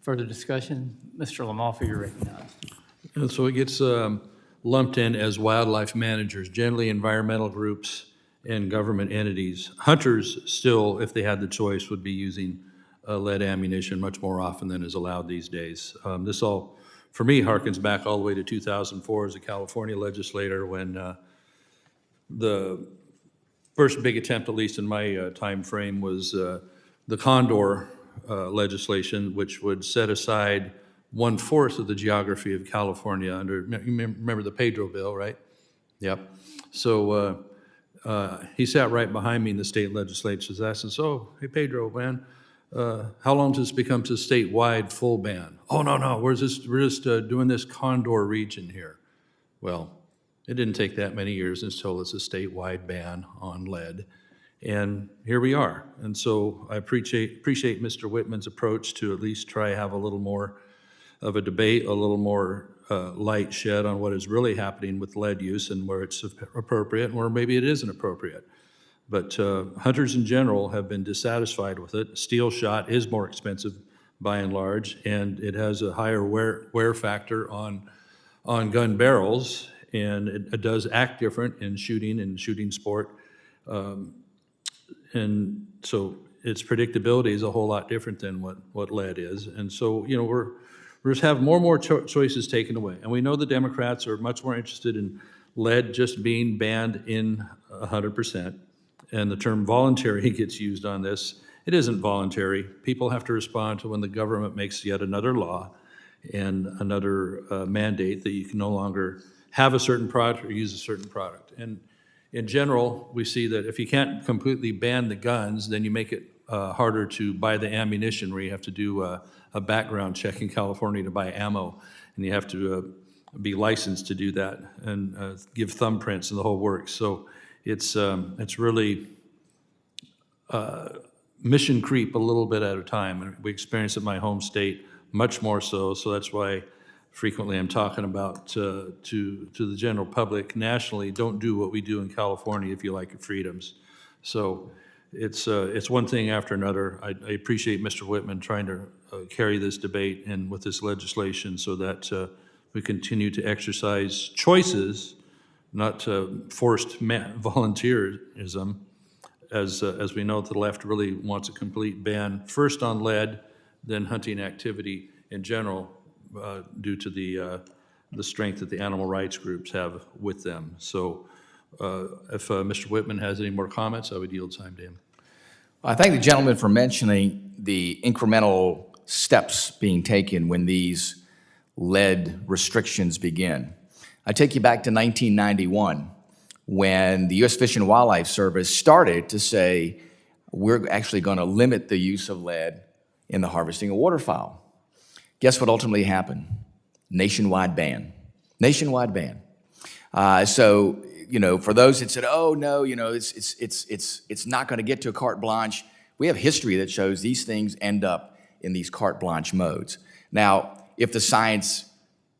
further discussion? Mr. Lamalfa, you're recognized. And so it gets lumped in as wildlife managers, generally environmental groups and government entities. Hunters still, if they had the choice, would be using lead ammunition much more often than is allowed these days. This all, for me, harkens back all the way to 2004 as a California legislator, when the first big attempt, at least in my time frame, was the Condor legislation, which would set aside 1/4 of the geography of California under, you remember the Pedro bill, right? Yep. So he sat right behind me in the state legislature. I said, so, hey, Pedro, man, how long does this become to statewide full ban? Oh, no, we're just doing this Condor region here. Well, it didn't take that many years until it's a statewide ban on lead. And here we are. And so I appreciate Mr. Wittman's approach to at least try to have a little more of a debate, a little more light shed on what is really happening with lead use and where it's appropriate and where maybe it isn't appropriate. But hunters in general have been dissatisfied with it. Steel shot is more expensive by and large, and it has a higher wear factor on gun barrels, and it does act different in shooting and shooting sport. And so its predictability is a whole lot different than what lead is. And so, we're just have more and more choices taken away. And we know the Democrats are much more interested in lead just being banned in 100%. And the term voluntary gets used on this. It isn't voluntary. People have to respond to when the government makes yet another law and another mandate that you can no longer have a certain product or use a certain product. And in general, we see that if you can't completely ban the guns, then you make it harder to buy the ammunition, where you have to do a background check in California to buy ammo, and you have to be licensed to do that and give thumbprints and the whole works. So it's really mission creep a little bit at a time, and we experience it in my home state much more so. So that's why frequently I'm talking about to the general public nationally, don't do what we do in California if you like your freedoms. So it's one thing after another. I appreciate Mr. Wittman trying to carry this debate and with this legislation so that we continue to exercise choices, not forced volunteerism, as we know the left really wants a complete ban, first on lead, then hunting activity in general, due to the strength that the animal rights groups have with them. So if Mr. Wittman has any more comments, I would yield time to him. I thank the gentleman for mentioning the incremental steps being taken when these lead restrictions begin. I take you back to 1991 when the U.S. Fish and Wildlife Service started to say, we're actually going to limit the use of lead in the harvesting of waterfowl. Guess what ultimately happened? Nationwide ban. Nationwide ban. So, for those that said, oh, no, it's not going to get to a carte blanche, we have history that shows these things end up in these carte blanche modes. Now, if the science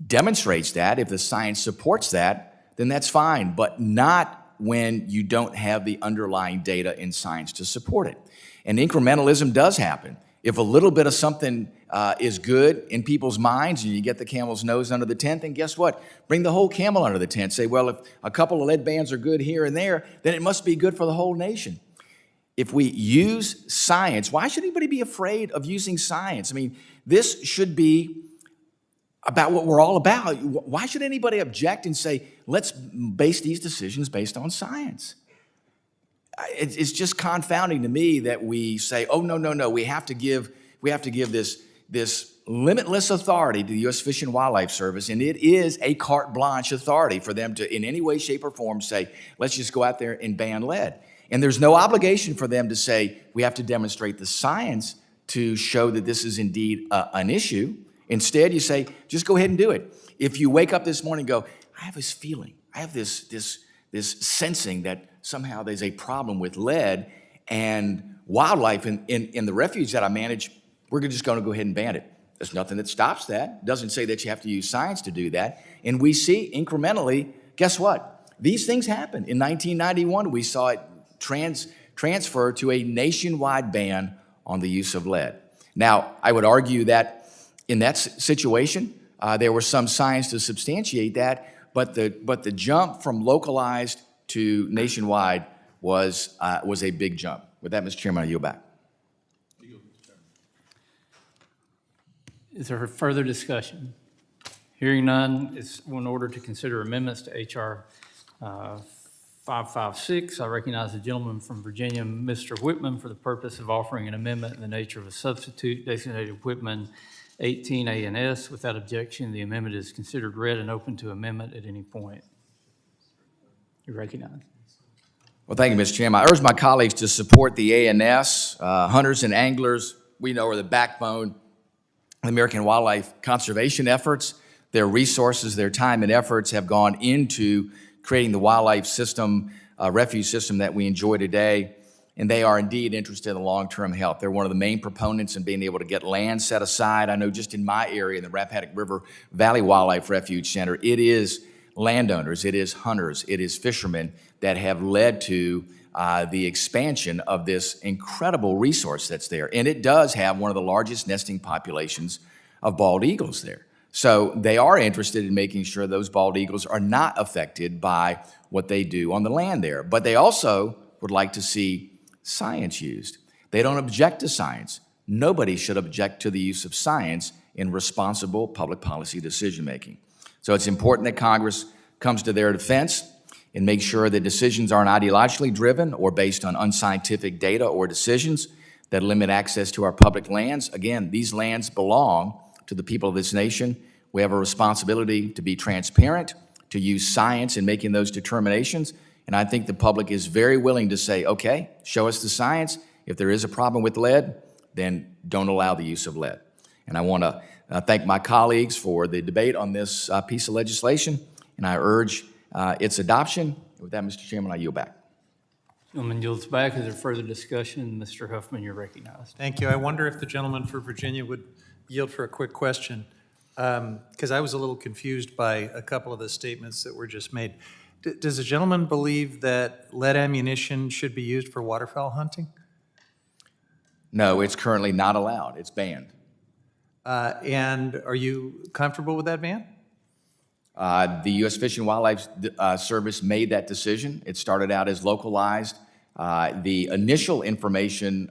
demonstrates that, if the science supports that, then that's fine, but not when you don't have the underlying data in science to support it. And incrementalism does happen. If a little bit of something is good in people's minds and you get the camel's nose under the tent, then guess what? Bring the whole camel under the tent. Say, well, if a couple of lead bans are good here and there, then it must be good for the whole nation. If we use science, why should anybody be afraid of using science? I mean, this should be about what we're all about. Why should anybody object and say, let's base these decisions based on science? It's just confounding to me that we say, oh, no, we have to give this limitless authority to the U.S. Fish and Wildlife Service, and it is a carte blanche authority for them to, in any way, shape, or form, say, let's just go out there and ban lead. And there's no obligation for them to say, we have to demonstrate the science to show that this is indeed an issue. Instead, you say, just go ahead and do it. If you wake up this morning and go, I have this feeling, I have this sensing that somehow there's a problem with lead and wildlife in the refuge that I manage, we're just going to go ahead and ban it. There's nothing that stops that. It doesn't say that you have to use science to do that. And we see incrementally, guess what? These things happen. In 1991, we saw it transfer to a nationwide ban on the use of lead. Now, I would argue that in that situation, there was some science to substantiate that, but the jump from localized to nationwide was a big jump. With that, Mr. Chairman, I yield back. Is there further discussion? Hearing none, it's in order to consider amendments to H.R. 556. I recognize the gentleman from Virginia, Mr. Wittman, for the purpose of offering an amendment in the nature of a substitute designated Wittman 18A and S. Without objection, the amendment is considered read and open to amendment at any point. You recognize. Well, thank you, Mr. Chairman. I urge my colleagues to support the ANS. Hunters and anglers, we know, are the backbone of the American wildlife conservation efforts. Their resources, their time and efforts have gone into creating the wildlife system, refuge system that we enjoy today. And they are indeed interested in long-term health. They're one of the main proponents in being able to get land set aside. I know just in my area, in the Rappahannock River Valley Wildlife Refuge Center, it is landowners, it is hunters, it is fishermen that have led to the expansion of this incredible resource that's there. And it does have one of the largest nesting populations of bald eagles there. So they are interested in making sure those bald eagles are not affected by what they do on the land there. But they also would like to see science used. They don't object to science. Nobody should object to the use of science in responsible public policy decision-making. So it's important that Congress comes to their defense and makes sure that decisions aren't ideologically driven or based on unscientific data or decisions that limit access to our public lands. Again, these lands belong to the people of this nation. We have a responsibility to be transparent, to use science in making those determinations. And I think the public is very willing to say, okay, show us the science. If there is a problem with lead, then don't allow the use of lead. And I want to thank my colleagues for the debate on this piece of legislation, and I urge its adoption. With that, Mr. Chairman, I yield back. Gentleman yields back. Is there further discussion? Mr. Huffman, you're recognized. Thank you. I wonder if the gentleman for Virginia would yield for a quick question, because I was a little confused by a couple of the statements that were just made. Does the gentleman believe that lead ammunition should be used for waterfowl hunting? No, it's currently not allowed. It's banned. And are you comfortable with that ban? The U.S. Fish and Wildlife Service made that decision. It started out as localized. The initial information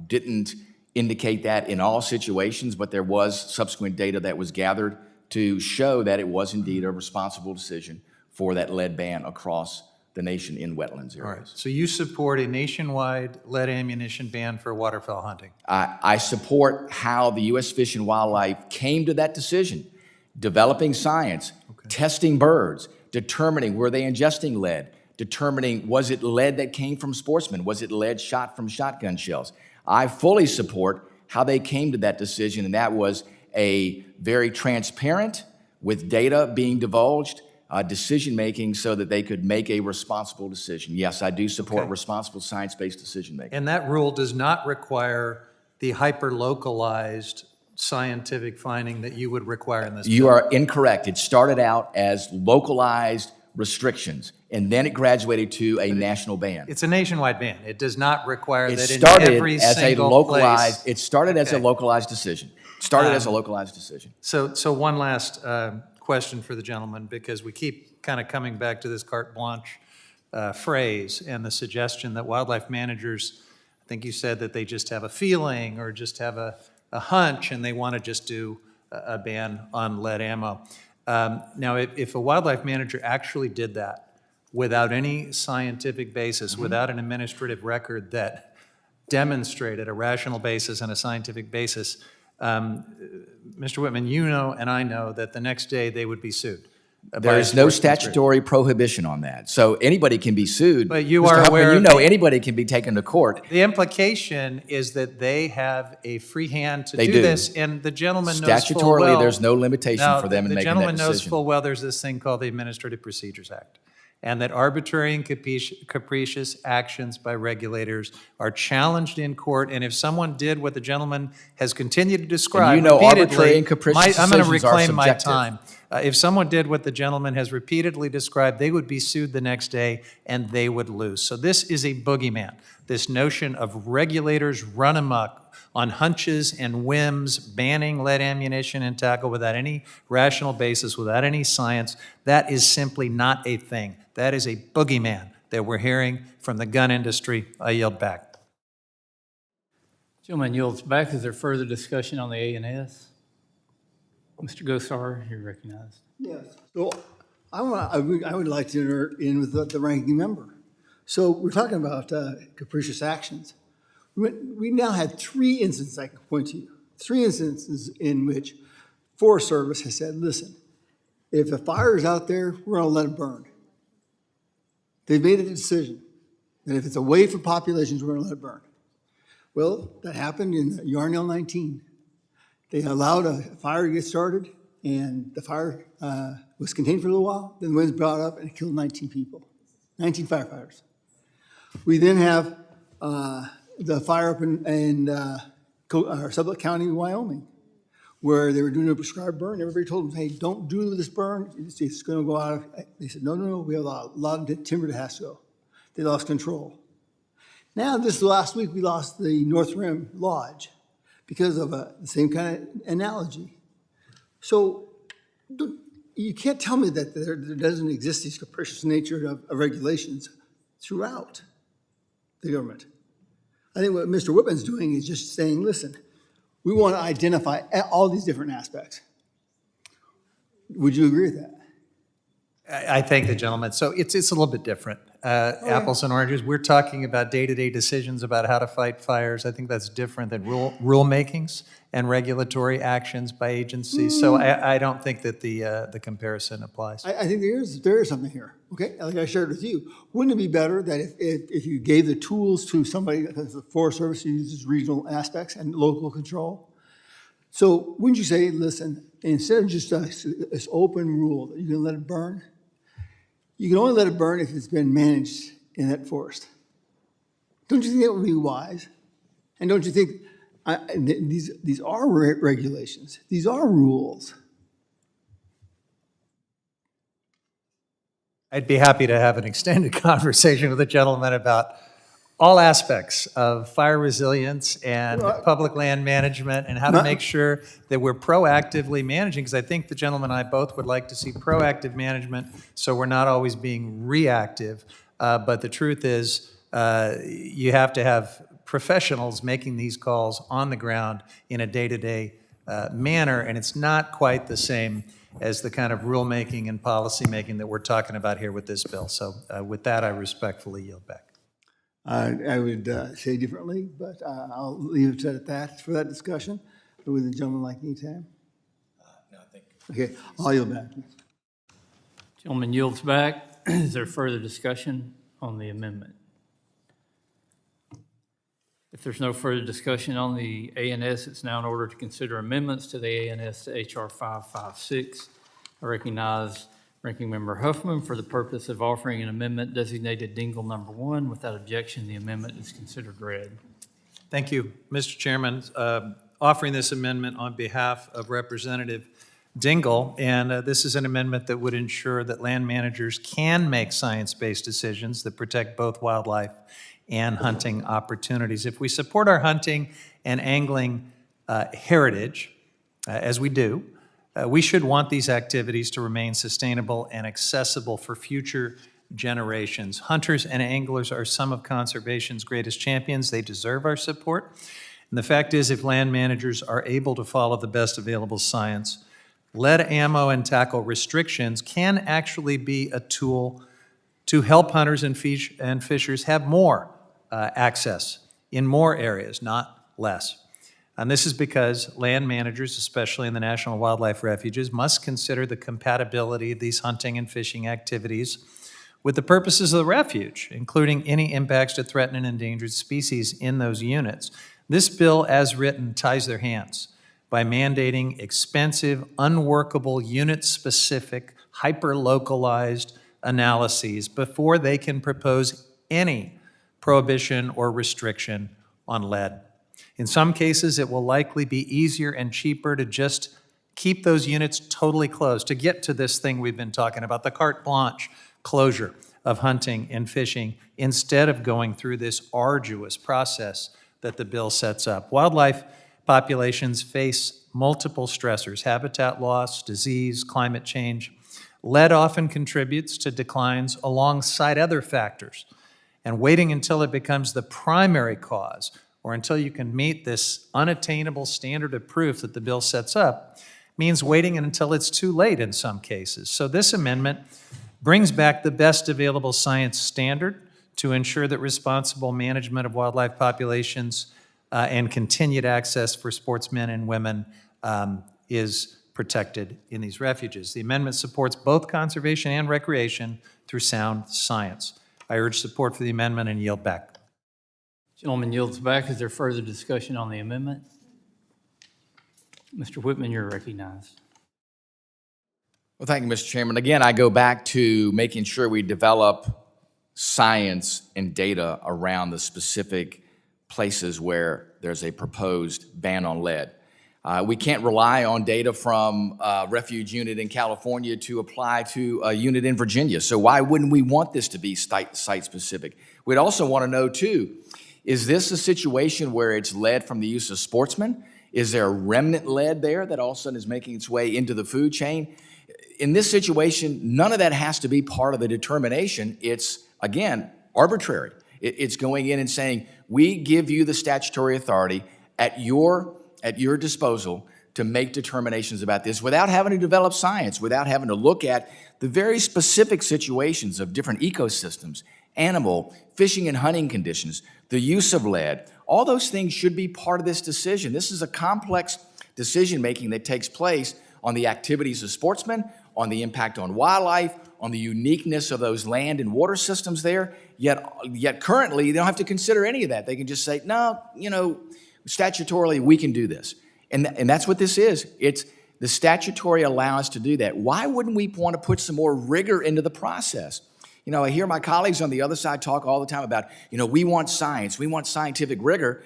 didn't indicate that in all situations, but there was subsequent data that was gathered to show that it was indeed a responsible decision for that lead ban across the nation in wetlands areas. All right. So you support a nationwide lead ammunition ban for waterfowl hunting? I support how the U.S. Fish and Wildlife came to that decision, developing science, testing birds, determining were they ingesting lead, determining was it lead that came from sportsmen, was it lead shot from shotgun shells. I fully support how they came to that decision, and that was a very transparent, with data being divulged, decision-making so that they could make a responsible decision. Yes, I do support responsible science-based decision-making. And that rule does not require the hyper-localized scientific finding that you would require in this bill. You are incorrect. It started out as localized restrictions, and then it graduated to a national ban. It's a nationwide ban. It does not require It that in started every as a single localized. place. It started as a Okay. localized decision. Started as a localized decision. So one last question for the gentleman, because we keep kind of coming back to this carte blanche phrase and the suggestion that wildlife managers, I think you said that they just have a feeling or just have a hunch and they want to just do a ban on lead ammo. Now, if a wildlife manager actually did that without any scientific basis, without an administrative record that demonstrated a rational basis and a scientific basis, Mr. Wittman, you know and I know that the next day they would be sued. There is no statutory prohibition on that. So anybody can be sued. But you Mr. are Huffman, aware you of know the- anybody can be taken to court. The implication is that they have a free hand to They do do. this, and the gentleman knows full Statutorily, well. there's no limitation Now, for them in the making that gentleman knows decision. full well there's this thing called the Administrative Procedures Act, and that arbitrary and capricious actions by regulators are challenged in court, and if someone did what the gentleman has continued to describe you know repeatedly, arbitrary and capricious I'm going to decisions are reclaim my subjective. time. If someone did what the gentleman has repeatedly described, they would be sued the next day and they would lose. So this is a boogeyman, this notion of regulators run amok on hunches and whims, banning lead ammunition and tackle without any rational basis, without any science. That is simply not a thing. That is a boogeyman that we're hearing from the gun industry. I yield back. Gentleman yields back. Is there further discussion on the A&S? Mr. Gosar, you're recognized. Yes, so I would like to enter in with the ranking member. So we're talking about capricious actions. We now had 3 instances I can point to you, 3 instances in which Forest Service has said, listen, if a fire is out there, we're gonna let it burn. They've made a decision that if it's away from populations, we're gonna let it burn. Well, that happened in Yarnell 19. They allowed a fire to get started, and the fire was contained for a little while. Then the winds brought up and it killed 19 people, 19 firefighters. We then have the fire up in Sublette County, Wyoming, where they were doing a prescribed burn. Everybody told them, hey, don't do this burn. It's going to go out. They said, no, we have a lot of timber that has to go. They lost control. Now, this last week, we lost the North Rim Lodge, because of the same kind of analogy. So you can't tell me that there doesn't exist these capricious nature of regulations throughout the government. I think what Mr. Wittman's doing is just saying, listen, we want to identify all these different aspects. Would you agree with that? I thank the gentleman. So it's a little bit different. Apples and oranges. We're talking about day-to-day decisions about how to fight fires. I think that's different than rule makings and regulatory actions by agencies. So I don't think that the comparison applies. I think there is something here, okay? Like I shared with you. Wouldn't it be better that if you gave the tools to somebody, because the Forest Service uses regional aspects and local control? So wouldn't you say, listen, instead of just this open rule that you can let it burn, you can only let it burn if it's been managed in that forest? Don't you think that would be wise? And don't you think these are regulations? These are rules. I'd be happy to have an extended conversation with the gentleman about all aspects of fire resilience and public land management and how to make sure that we're proactively managing, because I think the gentleman and I both would like to see proactive management so we're not always being reactive. But the truth is, you have to have professionals making these calls on the ground in a day-to-day manner, and it's not quite the same as the kind of rulemaking and policymaking that we're talking about here with this bill. So with that, I respectfully yield back. I would say differently, but I'll leave it at that for that discussion. Would the gentleman like any time? No, I think. Okay, I'll yield back. Gentleman yields back. Is there further discussion on the amendment? If there's no further discussion on the ANS, it's now in order to consider amendments to the ANS to HR 556. I recognize Ranking Member Huffman for the purpose of offering an amendment designated Dingle number 1. Without objection, the amendment is considered read. Thank you, Mr. Chairman. Offering this amendment on behalf of Representative Dingle, and this is an amendment that would ensure that land managers can make science-based decisions that protect both wildlife and hunting opportunities. If we support our hunting and angling heritage, as we do, we should want these activities to remain sustainable and accessible for future generations. Hunters and anglers are some of conservation's greatest champions. They deserve our support. And the fact is, if land managers are able to follow the best available science, lead ammo and tackle restrictions can actually be a tool to help hunters and fishers have more access in more areas, not less. And this is because land managers, especially in the National Wildlife Refuges, must consider the compatibility of these hunting and fishing activities with the purposes of the refuge, including any impacts to threatened and endangered species in those units. This bill, as written, ties their hands by mandating expensive, unworkable, unit-specific, hyper-localized analyses before they can propose any prohibition or restriction on lead. In some cases, it will likely be easier and cheaper to just keep those units totally closed, to get to this thing we've been talking about, the carte blanche closure of hunting and fishing, instead of going through this arduous process that the bill sets up. Wildlife populations face multiple stressors: habitat loss, disease, climate change. Lead often contributes to declines alongside other factors, and waiting until it becomes the primary cause, or until you can meet this unattainable standard of proof that the bill sets up, means waiting until it's too late in some cases. So this amendment brings back the best available science standard to ensure that responsible management of wildlife populations and continued access for sportsmen and women is protected in these refuges. The amendment supports both conservation and recreation through sound science. I urge support for the amendment and yield back. Gentleman yields back. Is there further discussion on the amendment? Mr. Wittman, you're recognized. Well, thank you, Mr. Chairman. Again, I go back to making sure we develop science and data around the specific places where there's a proposed ban on lead. We can't rely on data from a refuge unit in California to apply to a unit in Virginia. So why wouldn't we want this to be site-specific? We'd also want to know, too, is this a situation where it's lead from the use of sportsmen? Is there a remnant lead there that all of a sudden is making its way into the food chain? In this situation, none of that has to be part of the determination. It's, again, arbitrary. It's going in and saying, we give you the statutory authority at your disposal to make determinations about this without having to develop science, without having to look at the very specific situations of different ecosystems, animal, fishing and hunting conditions, the use of lead. All those things should be part of this decision. This is a complex decision-making that takes place on the activities of sportsmen, on the impact on wildlife, on the uniqueness of those land and water systems there. Yet currently, they don't have to consider any of that. They can just say, no, statutorily, we can do this. And that's what this is. It's the statutory allowance to do that. Why wouldn't we want to put some more rigor into the process? I hear my colleagues on the other side talk all the time about, we want science, we want scientific rigor,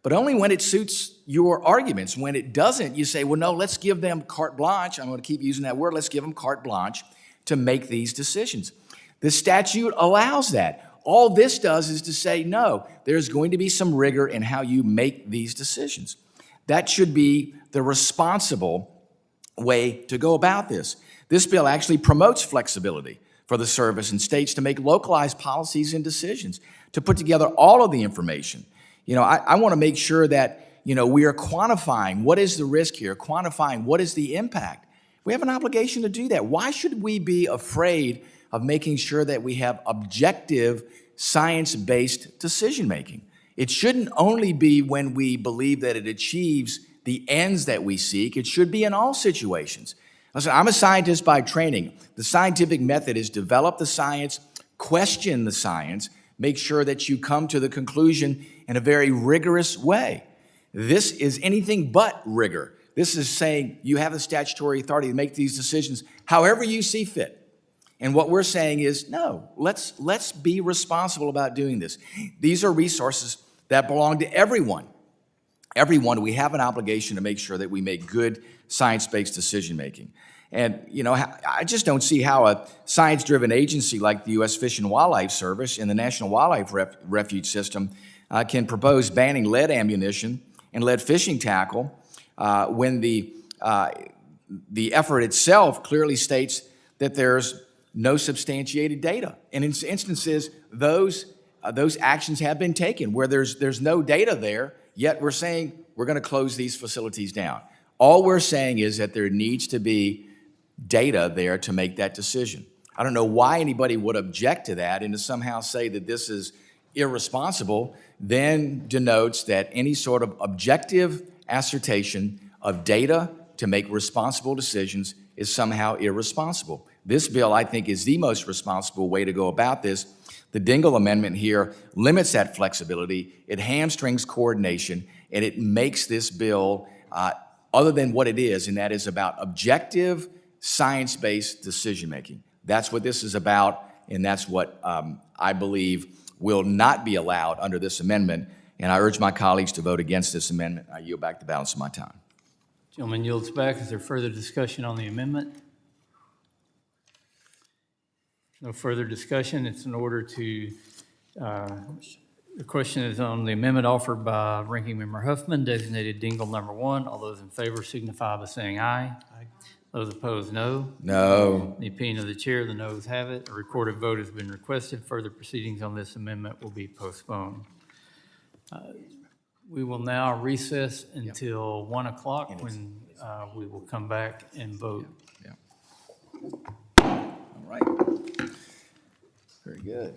but only when it suits your arguments. When it doesn't, you say, well, no, let's give them carte blanche. I'm going to keep using that word. Let's give them carte blanche to make these decisions. The statute allows that. All this does is to say, no, there's going to be some rigor in how you make these decisions. That should be the responsible way to go about this. This bill actually promotes flexibility for the service and states to make localized policies and decisions, to put together all of the information. I want to make sure that, we are quantifying what is the risk here, quantifying what is the impact. We have an obligation to do that. Why should we be afraid of making sure that we have objective, science-based decision-making? It shouldn't only be when we believe that it achieves the ends that we seek. It should be in all situations. Listen, I'm a scientist by training. The scientific method is develop the science, question the science, make sure that you come to the conclusion in a very rigorous way. This is anything but rigor. This is saying you have the statutory authority to make these decisions however you see fit. And what we're saying is, no, let's be responsible about doing this. These are resources that belong to everyone. Everyone, we have an obligation to make sure that we make good science-based decision-making. And, I just don't see how a science-driven agency like the U.S. Fish and Wildlife Service and the National Wildlife Refuge System can propose banning lead ammunition and lead fishing tackle when the effort itself clearly states that there's no substantiated data. And in instances, those actions have been taken where there's no data there, yet we're saying we're going to close these facilities down. All we're saying is that there needs to be data there to make that decision. I don't know why anybody would object to that, and to somehow say that this is irresponsible then denotes that any sort of objective assertion of data to make responsible decisions is somehow irresponsible. This bill, I think, is the most responsible way to go about this. The Dingell Amendment here limits that flexibility, it hamstrings coordination, and it makes this bill other than what it is, and that is about objective, science-based decision-making. That's what this is about, and that's what I believe will not be allowed under this amendment, and I urge my colleagues to vote against this amendment. I yield back the balance of my time. Gentleman yields back. Is there further discussion on the amendment? No further discussion. It's in order to, the question is on the amendment offered by Ranking Member Huffman, designated Dingell number 1. All those in favor signify by saying aye. Aye. Those opposed, no. No. The opinion of the chair, the noes have it. A recorded vote has been requested. Further proceedings on this amendment will be postponed. We will now recess until 1 o'clock when we will come back and vote. All right. Very good.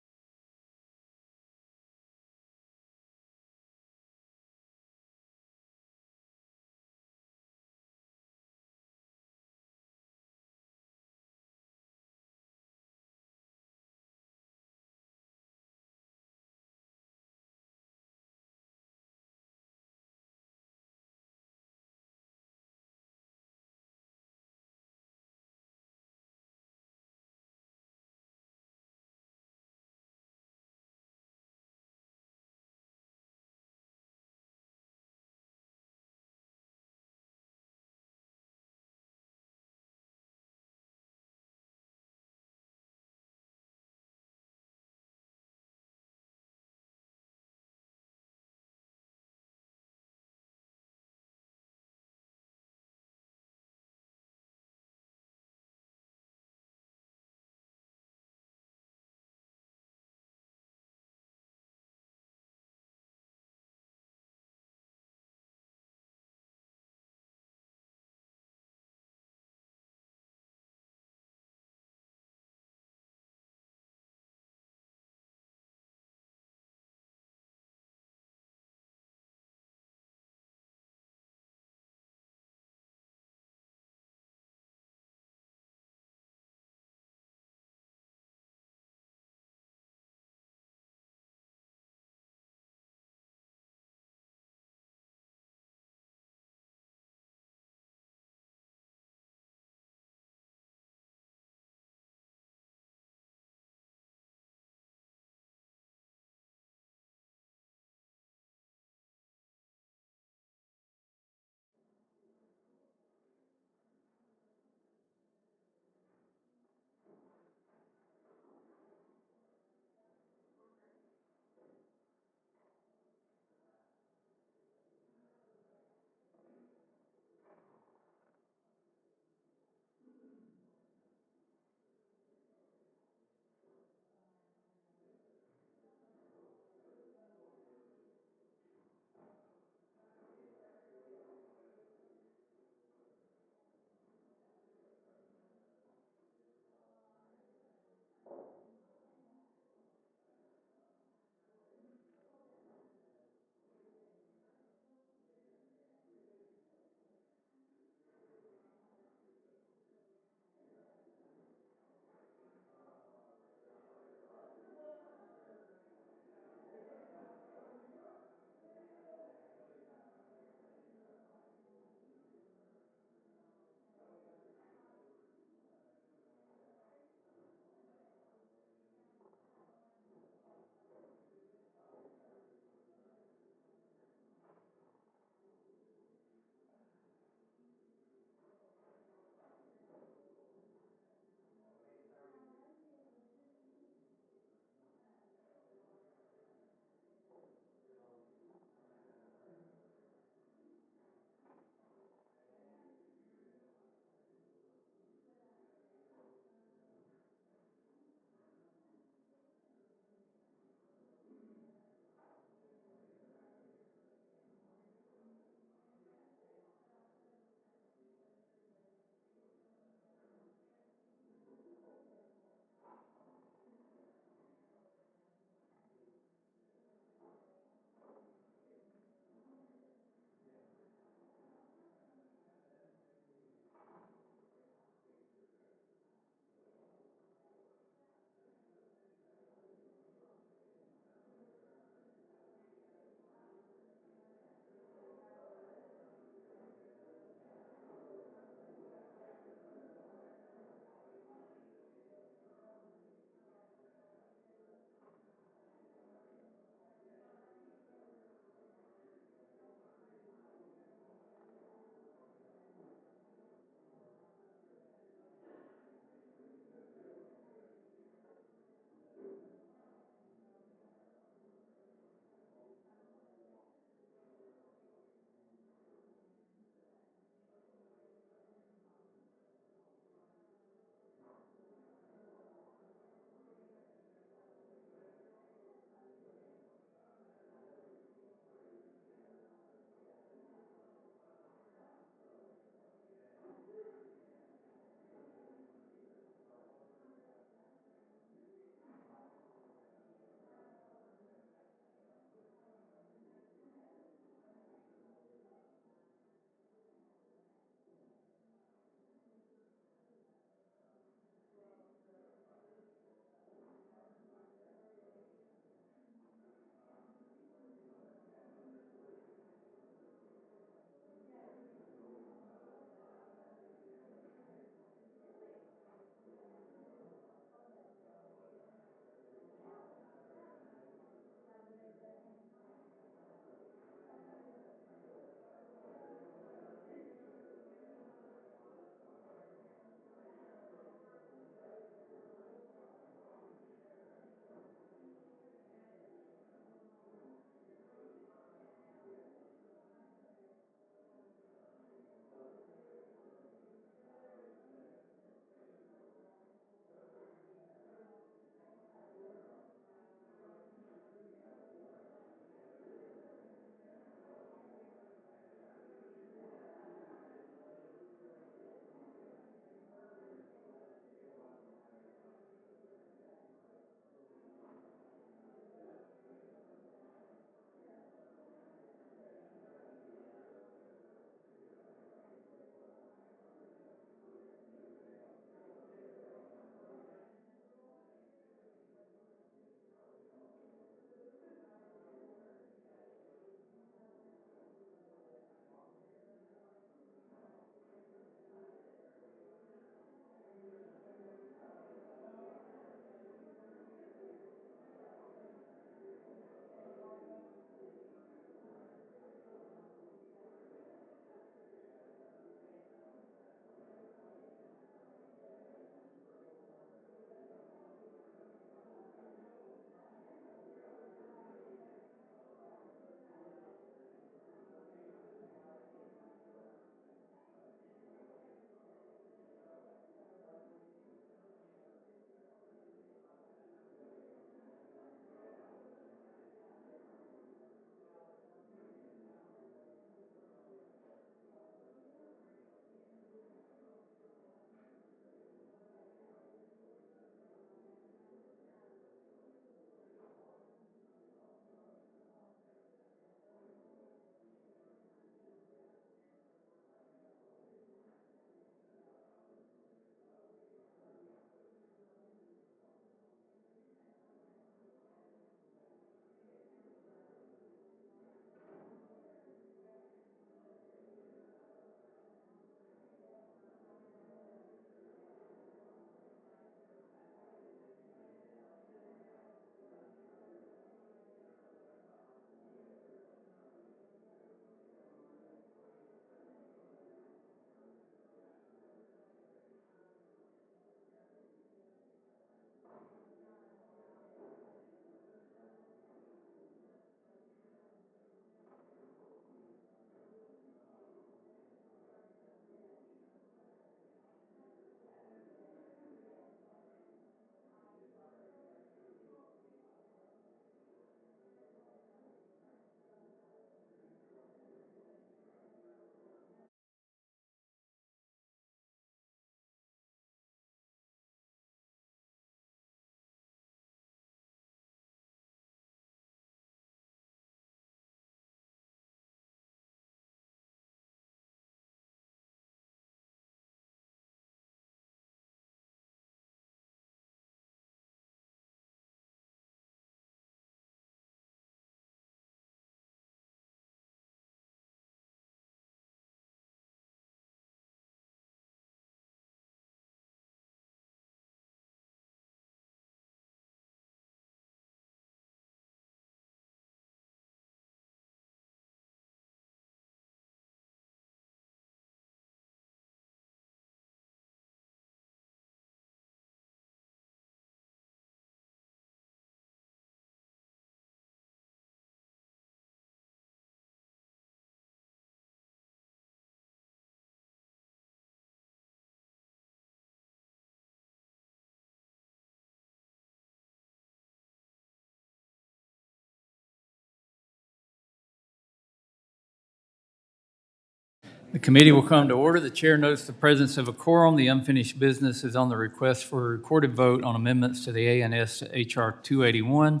The committee will come to order. The chair notes the presence of a quorum. The unfinished business is on the request for a recorded vote on amendments to the ANS to HR 281.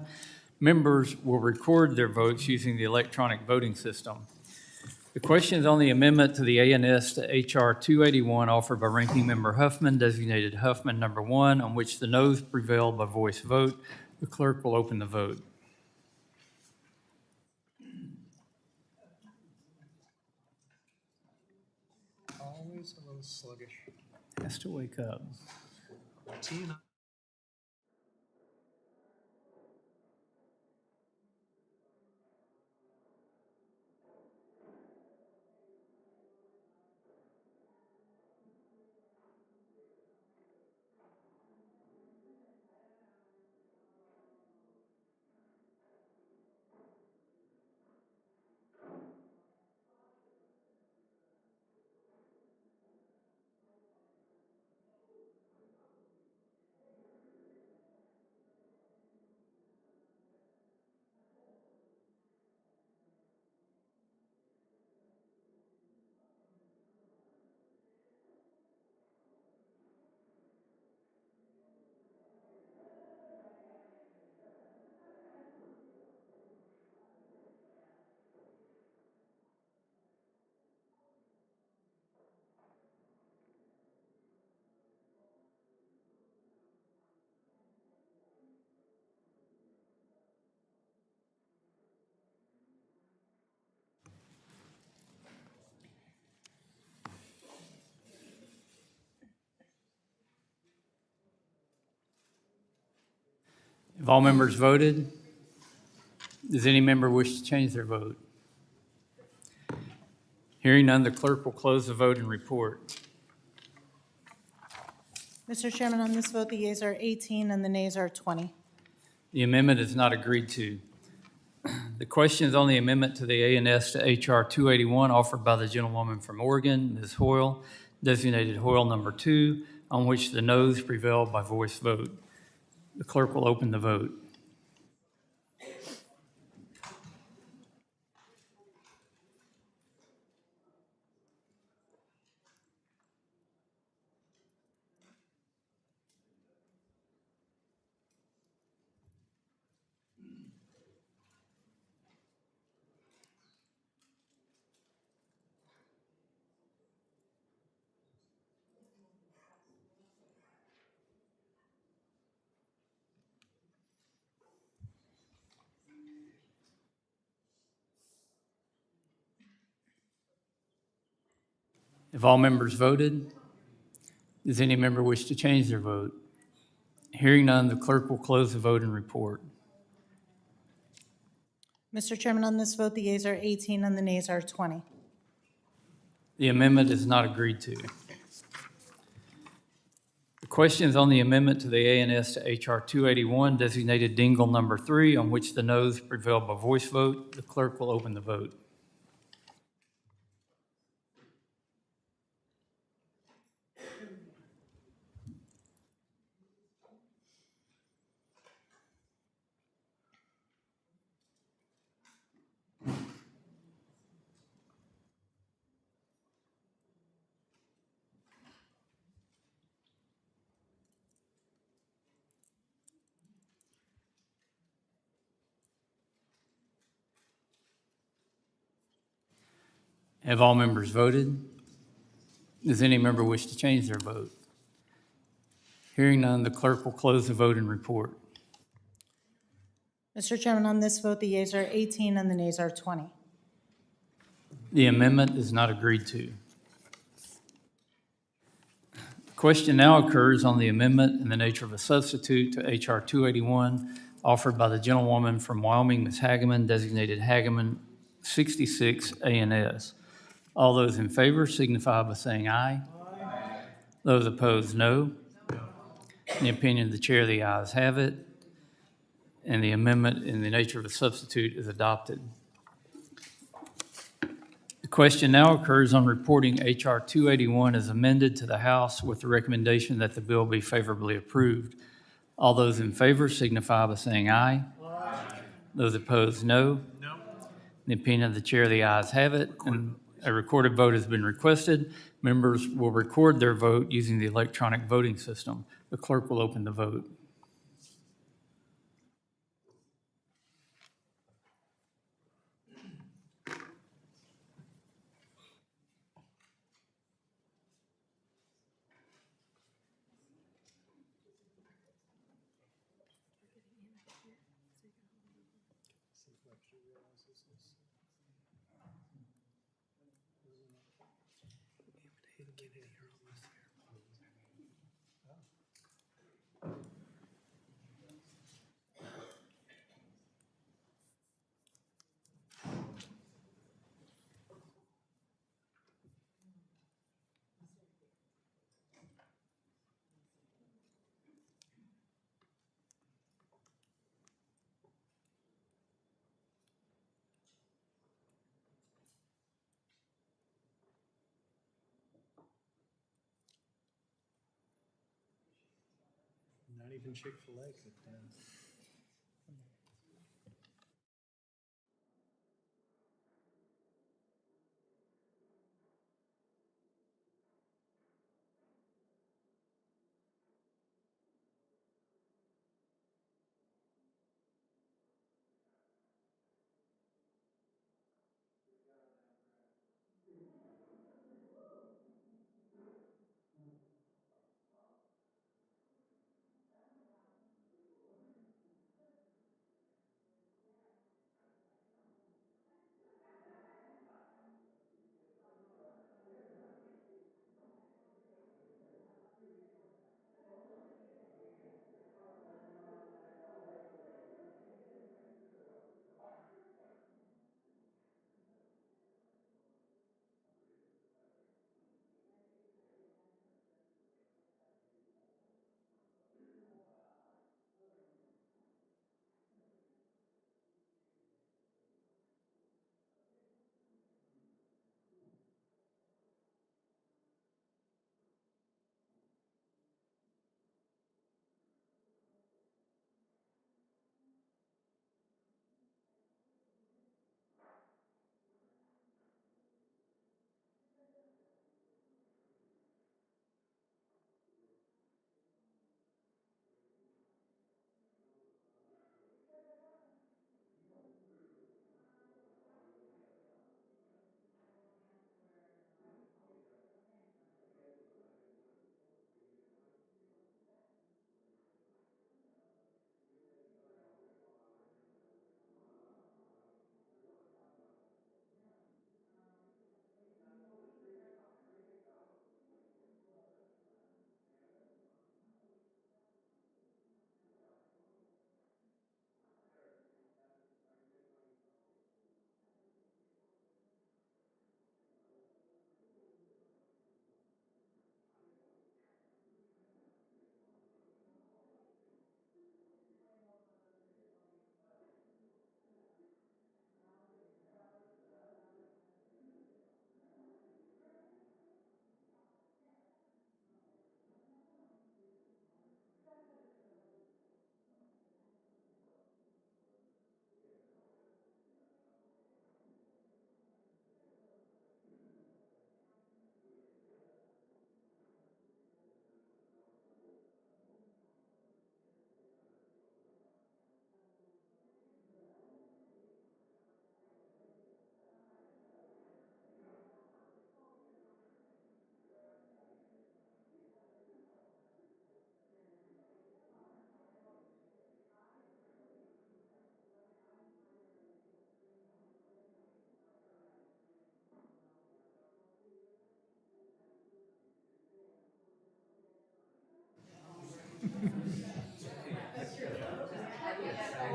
Members will record their votes using the electronic voting system. The question is on the amendment to the ANS to HR 281 offered by Ranking Member Huffman, designated Huffman number 1, on which the noes prevailed by voice vote. The clerk will open the vote. Always a little sluggish. Has to wake up. Have all members voted? Does any member wish to change their vote? Hearing none, the clerk will close the vote and report. Mr. Chairman, on this vote, the yeas are 18 and the nays are 20. The amendment is not agreed to. The question is on the amendment to the ANS to HR 281 offered by the gentlewoman from Oregon, Ms. Hoyle, designated Hoyle number 2, on which the noes prevailed by voice vote. The clerk will open the vote. Have all members voted? Does any member wish to change their vote? Hearing none, the clerk will close the vote and report. Mr. Chairman, on this vote, the yeas are 18 and the nays are 20. The amendment is not agreed to. The question is on the amendment to the ANS to HR 281, designated Dingle number 3, on which the noes prevailed by voice vote. The clerk will open the vote. Have all members voted? Does any member wish to change their vote? Hearing none, the clerk will close the vote and report. Mr. Chairman, on this vote, the yeas are 18 and the nays are 20. The amendment is not agreed to. The question now occurs on the amendment in the nature of a substitute to HR 281 offered by the gentlewoman from Wyoming, Ms. Hageman, designated Hageman 66 ANS. All those in favor signify by saying aye. Aye. Those opposed, no. In the opinion of the chair, the ayes have it, and the amendment in the nature of a substitute is adopted. The question now occurs on reporting H.R. 281 as amended to the House with the recommendation that the bill be favorably approved. All those in favor signify by saying aye. Aye. Those opposed, no. No. In the opinion of the chair, the ayes have it, and A recorded vote has been requested. Members will record their vote using the electronic voting system. The clerk will open the vote. Not even Chick-fil-A could.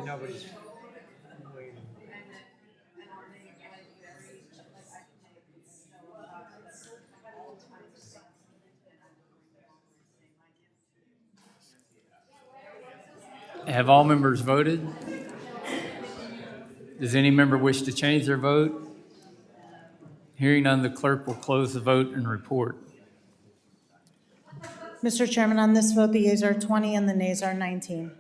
Nobody's waiting. Have all members voted? Does any member wish to change their vote? Hearing none, the clerk will close the vote and report. Mr. Chairman, on this vote, the yeas are 20 and the nays are 19.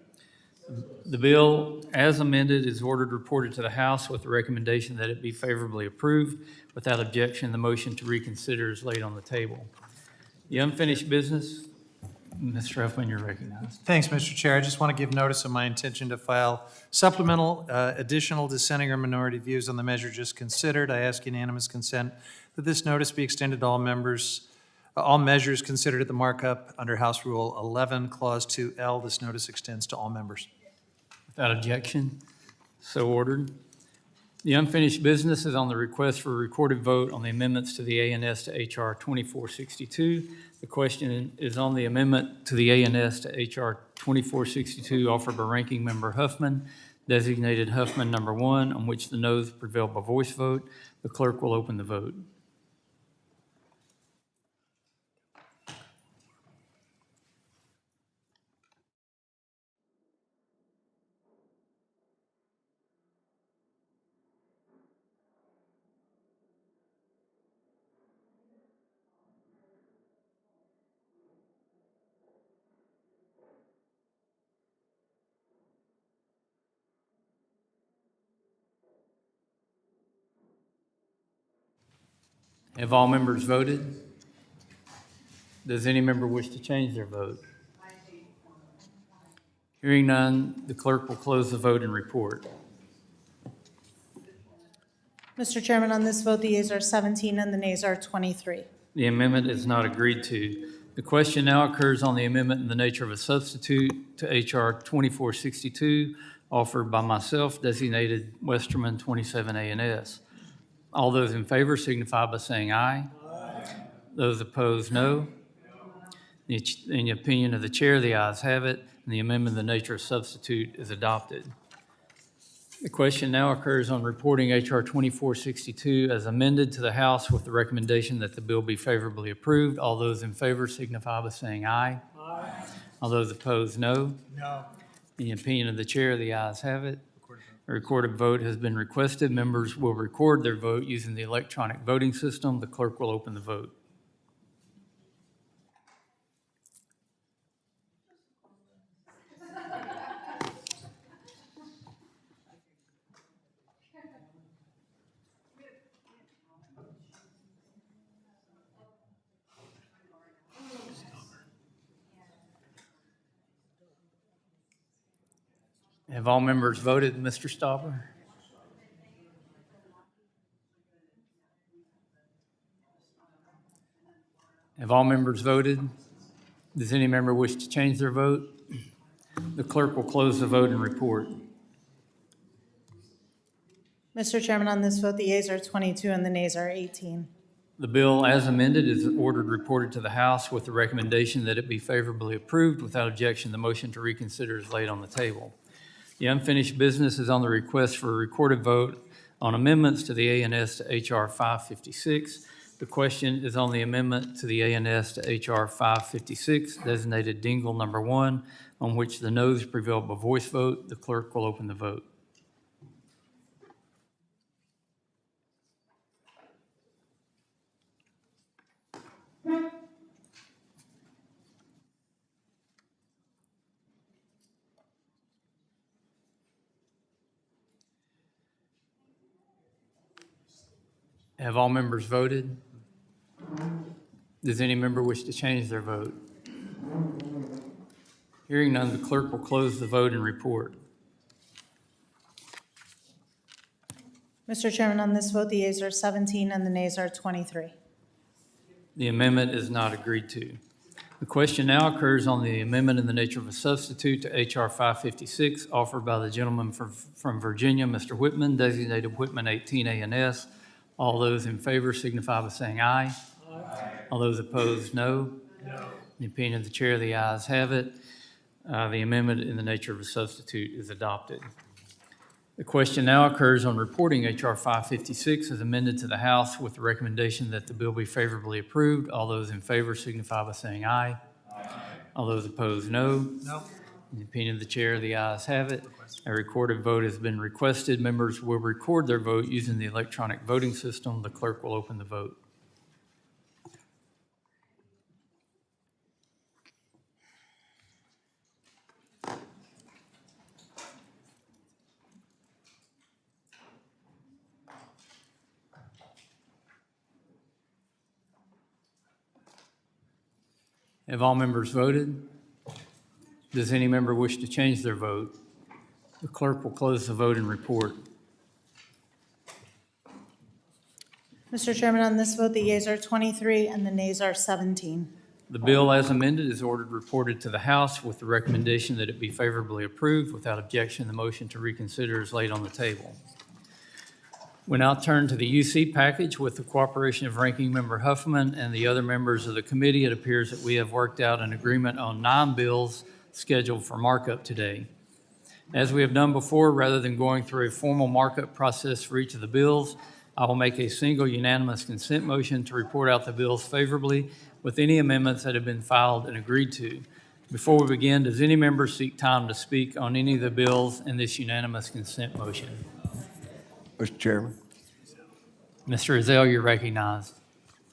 The bill, as amended, is ordered reported to the House with the recommendation that it be favorably approved. Without objection, the motion to reconsider is laid on the table. The unfinished business, Mr. Huffman, you're recognized. Thanks, Mr. Chair. I just want to give notice of my intention to file supplemental additional dissenting or minority views on the measure just considered. I ask unanimous consent that this notice be extended to all members, all measures considered at the markup under House Rule 11, Clause 2L. This notice extends to all members. Without objection, so ordered. The unfinished business is on the request for a recorded vote on the amendments to the ANS to HR 2462. The question is on the amendment to the ANS to HR 2462 offered by Ranking Member Huffman, designated Huffman number 1, on which the noes prevailed by voice vote. The clerk will open the vote. Have all members voted? Does any member wish to change their vote? Hearing none, the clerk will close the vote and report. Mr. Chairman, on this vote, the yeas are 17 and the nays are 23. The amendment is not agreed to. The question now occurs on the amendment in the nature of a substitute to HR 2462 offered by myself, designated Westerman 27 ANS. All those in favor signify by saying aye. Aye. Those opposed, no. In the opinion of the chair, the ayes have it, and the amendment in the nature of substitute is adopted. The question now occurs on reporting HR 2462 as amended to the House with the recommendation that the bill be favorably approved. All those in favor signify by saying aye. Aye. All those opposed, no. No. In the opinion of the chair, the ayes have it. A recorded vote has been requested. Members will record their vote using the electronic voting system. The clerk will open the vote. Have all members voted, Mr. Stauber? Have all members voted? Does any member wish to change their vote? The clerk will close the vote and report. Mr. Chairman, on this vote, the yeas are 22 and the nays are 18. The bill, as amended, is ordered reported to the House with the recommendation that it be favorably approved. Without objection, the motion to reconsider is laid on the table. The unfinished business is on the request for a recorded vote on amendments to the ANS to HR 556. The question is on the amendment to the ANS to HR 556, designated Dingle number 1, on which the noes prevailed by voice vote. The clerk will open the vote. Have all members voted? Does any member wish to change their vote? Hearing none, the clerk will close the vote and report. Mr. Chairman, on this vote, the yeas are 17 and the nays are 23. The amendment is not agreed to. The question now occurs on the amendment in the nature of a substitute to H.R. 556 offered by the gentleman from Virginia, Mr. Wittman, designated Wittman 18 ANS. All those in favor signify by saying aye. Aye. All those opposed, no. No. In the opinion of the chair, the ayes have it. The amendment in the nature of a substitute is adopted. The question now occurs on reporting H.R. 556 as amended to the House with the recommendation that the bill be favorably approved. All those in favor signify by saying aye. Aye. All those opposed, no. No. In the opinion of the chair, the ayes have it. A recorded vote has been requested. Members will record their vote using the electronic voting system. The clerk will open the vote. Have all members voted? Does any member wish to change their vote? The clerk will close the vote and report. Mr. Chairman, on this vote, the yeas are 23 and the nays are 17. The bill as amended is ordered reported to the House with the recommendation that it be favorably approved. Without objection, the motion to reconsider is laid on the table. We now turn to the UC package. With the cooperation of Ranking Member Huffman and the other members of the committee, it appears that we have worked out an agreement on 9 bills scheduled for markup today. As we have done before, rather than going through a formal markup process for each of the bills, I will make a single unanimous consent motion to report out the bills favorably with any amendments that have been filed and agreed to. Before we begin, does any member seek time to speak on any of the bills in this unanimous consent motion? Mr. Chairman. Mr. Ezell, you're recognized.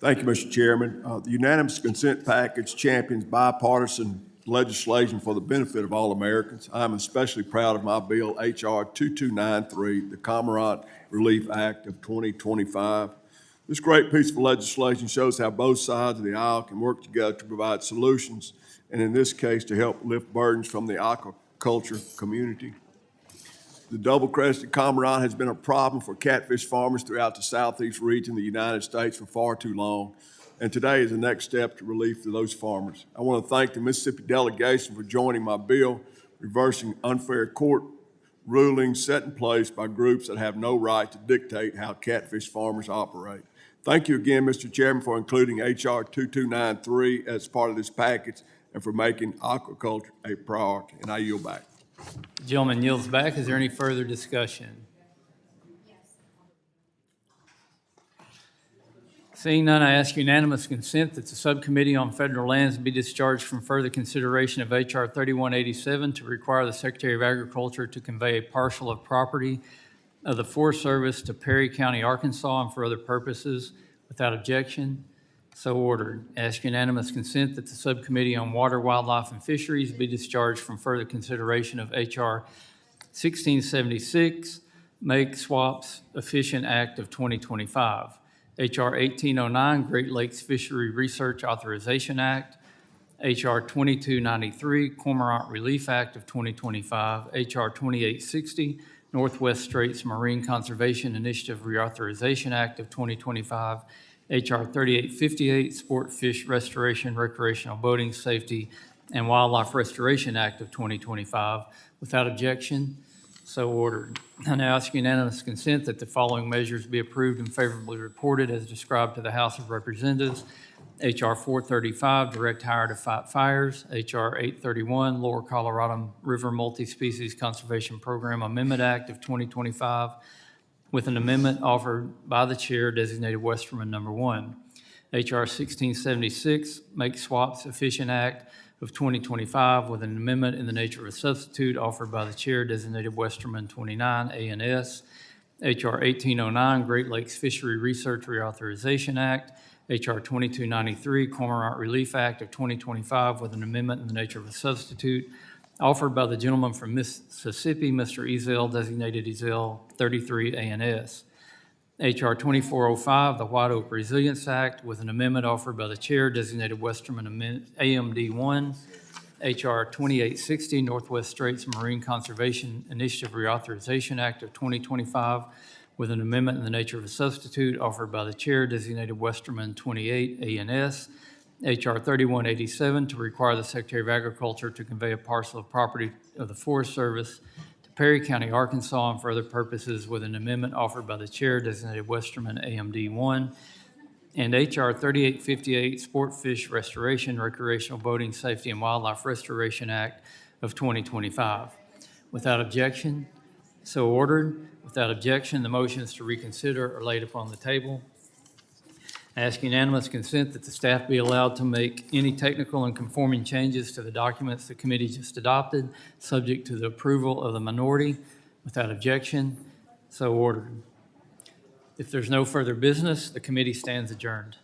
Thank you, Mr. Chairman. The unanimous consent package champions bipartisan legislation for the benefit of all Americans. I'm especially proud of my bill, H.R. 2293, the Cormorant Relief Act of 2025. This great piece of legislation shows how both sides of the aisle can work together to provide solutions, and in this case, to help lift burdens from the aquaculture community. The double-crested cormorant has been a problem for catfish farmers throughout the southeast region of the United States for far too long, and today is the next step to relief to those farmers. I want to thank the Mississippi delegation for joining my bill, reversing unfair court rulings set in place by groups that have no right to dictate how catfish farmers operate. Thank you again, Mr. Chairman, for including H.R. 2293 as part of this package and for making aquaculture a priority, and I yield back. The gentleman yields back. Is there any further discussion? Seeing none, I ask unanimous consent that the Subcommittee on Federal Lands be discharged from further consideration of H.R. 3187 to require the Secretary of Agriculture to convey a parcel of property of the Forest Service to Perry County, Arkansas, and for other purposes. Without objection, so ordered. Ask unanimous consent that the Subcommittee on Water, Wildlife, and Fisheries be discharged from further consideration of H.R. 1676, Make Swaps Efficient Act of 2025. H.R. 1809, Great Lakes Fishery Research Authorization Act, H.R. 2293, Cormorant Relief Act of 2025, H.R. 2860, Northwest Straits Marine Conservation Initiative Reauthorization Act of 2025, H.R. 3858, Sport Fish Restoration, Recreational Boating Safety, and Wildlife Restoration Act of 2025. Without objection, so ordered. I now ask unanimous consent that the following measures be approved and favorably reported as described to the House of Representatives. H.R. 435, Direct Hire to Fight Fires. H.R. 831, Lower Colorado River Multi-Species Conservation Program Amendment Act of 2025, with an amendment offered by the Chair, designated Westerman Number 1. H.R. 1676, Make Swaps Efficient Act of 2025, with an amendment in the nature of a substitute offered by the Chair, designated Westerman 29, A&S. H.R. 1809, Great Lakes Fishery Research Reauthorization Act. H.R. 2293, Cormorant Relief Act of 2025, with an amendment in the nature of a substitute offered by the gentleman from Mississippi, Mr. Ezell, designated Ezell 33, A&S. H.R. 2405, the White Oak Resilience Act, with an amendment offered by the Chair, designated Westerman AMD 1. H.R. 2860, Northwest Straits Marine Conservation Initiative Reauthorization Act of 2025, with an amendment in the nature of a substitute offered by the Chair, designated Westerman 28, A&S. H.R. 3187, to require the Secretary of Agriculture to convey a parcel of property of the Forest Service Perry County, Arkansas, and for other purposes, with an amendment offered by the Chair, designated Westerman AMD 1, and H.R. 3858, Sport Fish Restoration, Recreational Boating Safety, and Wildlife Restoration Act of 2025. Without objection, so ordered. Without objection, the motions to reconsider are laid upon the table. I ask unanimous consent that the staff be allowed to make any technical and conforming changes to the documents the committee just adopted, subject to the approval of the minority. Without objection, so ordered. If there's no further business, the committee stands adjourned.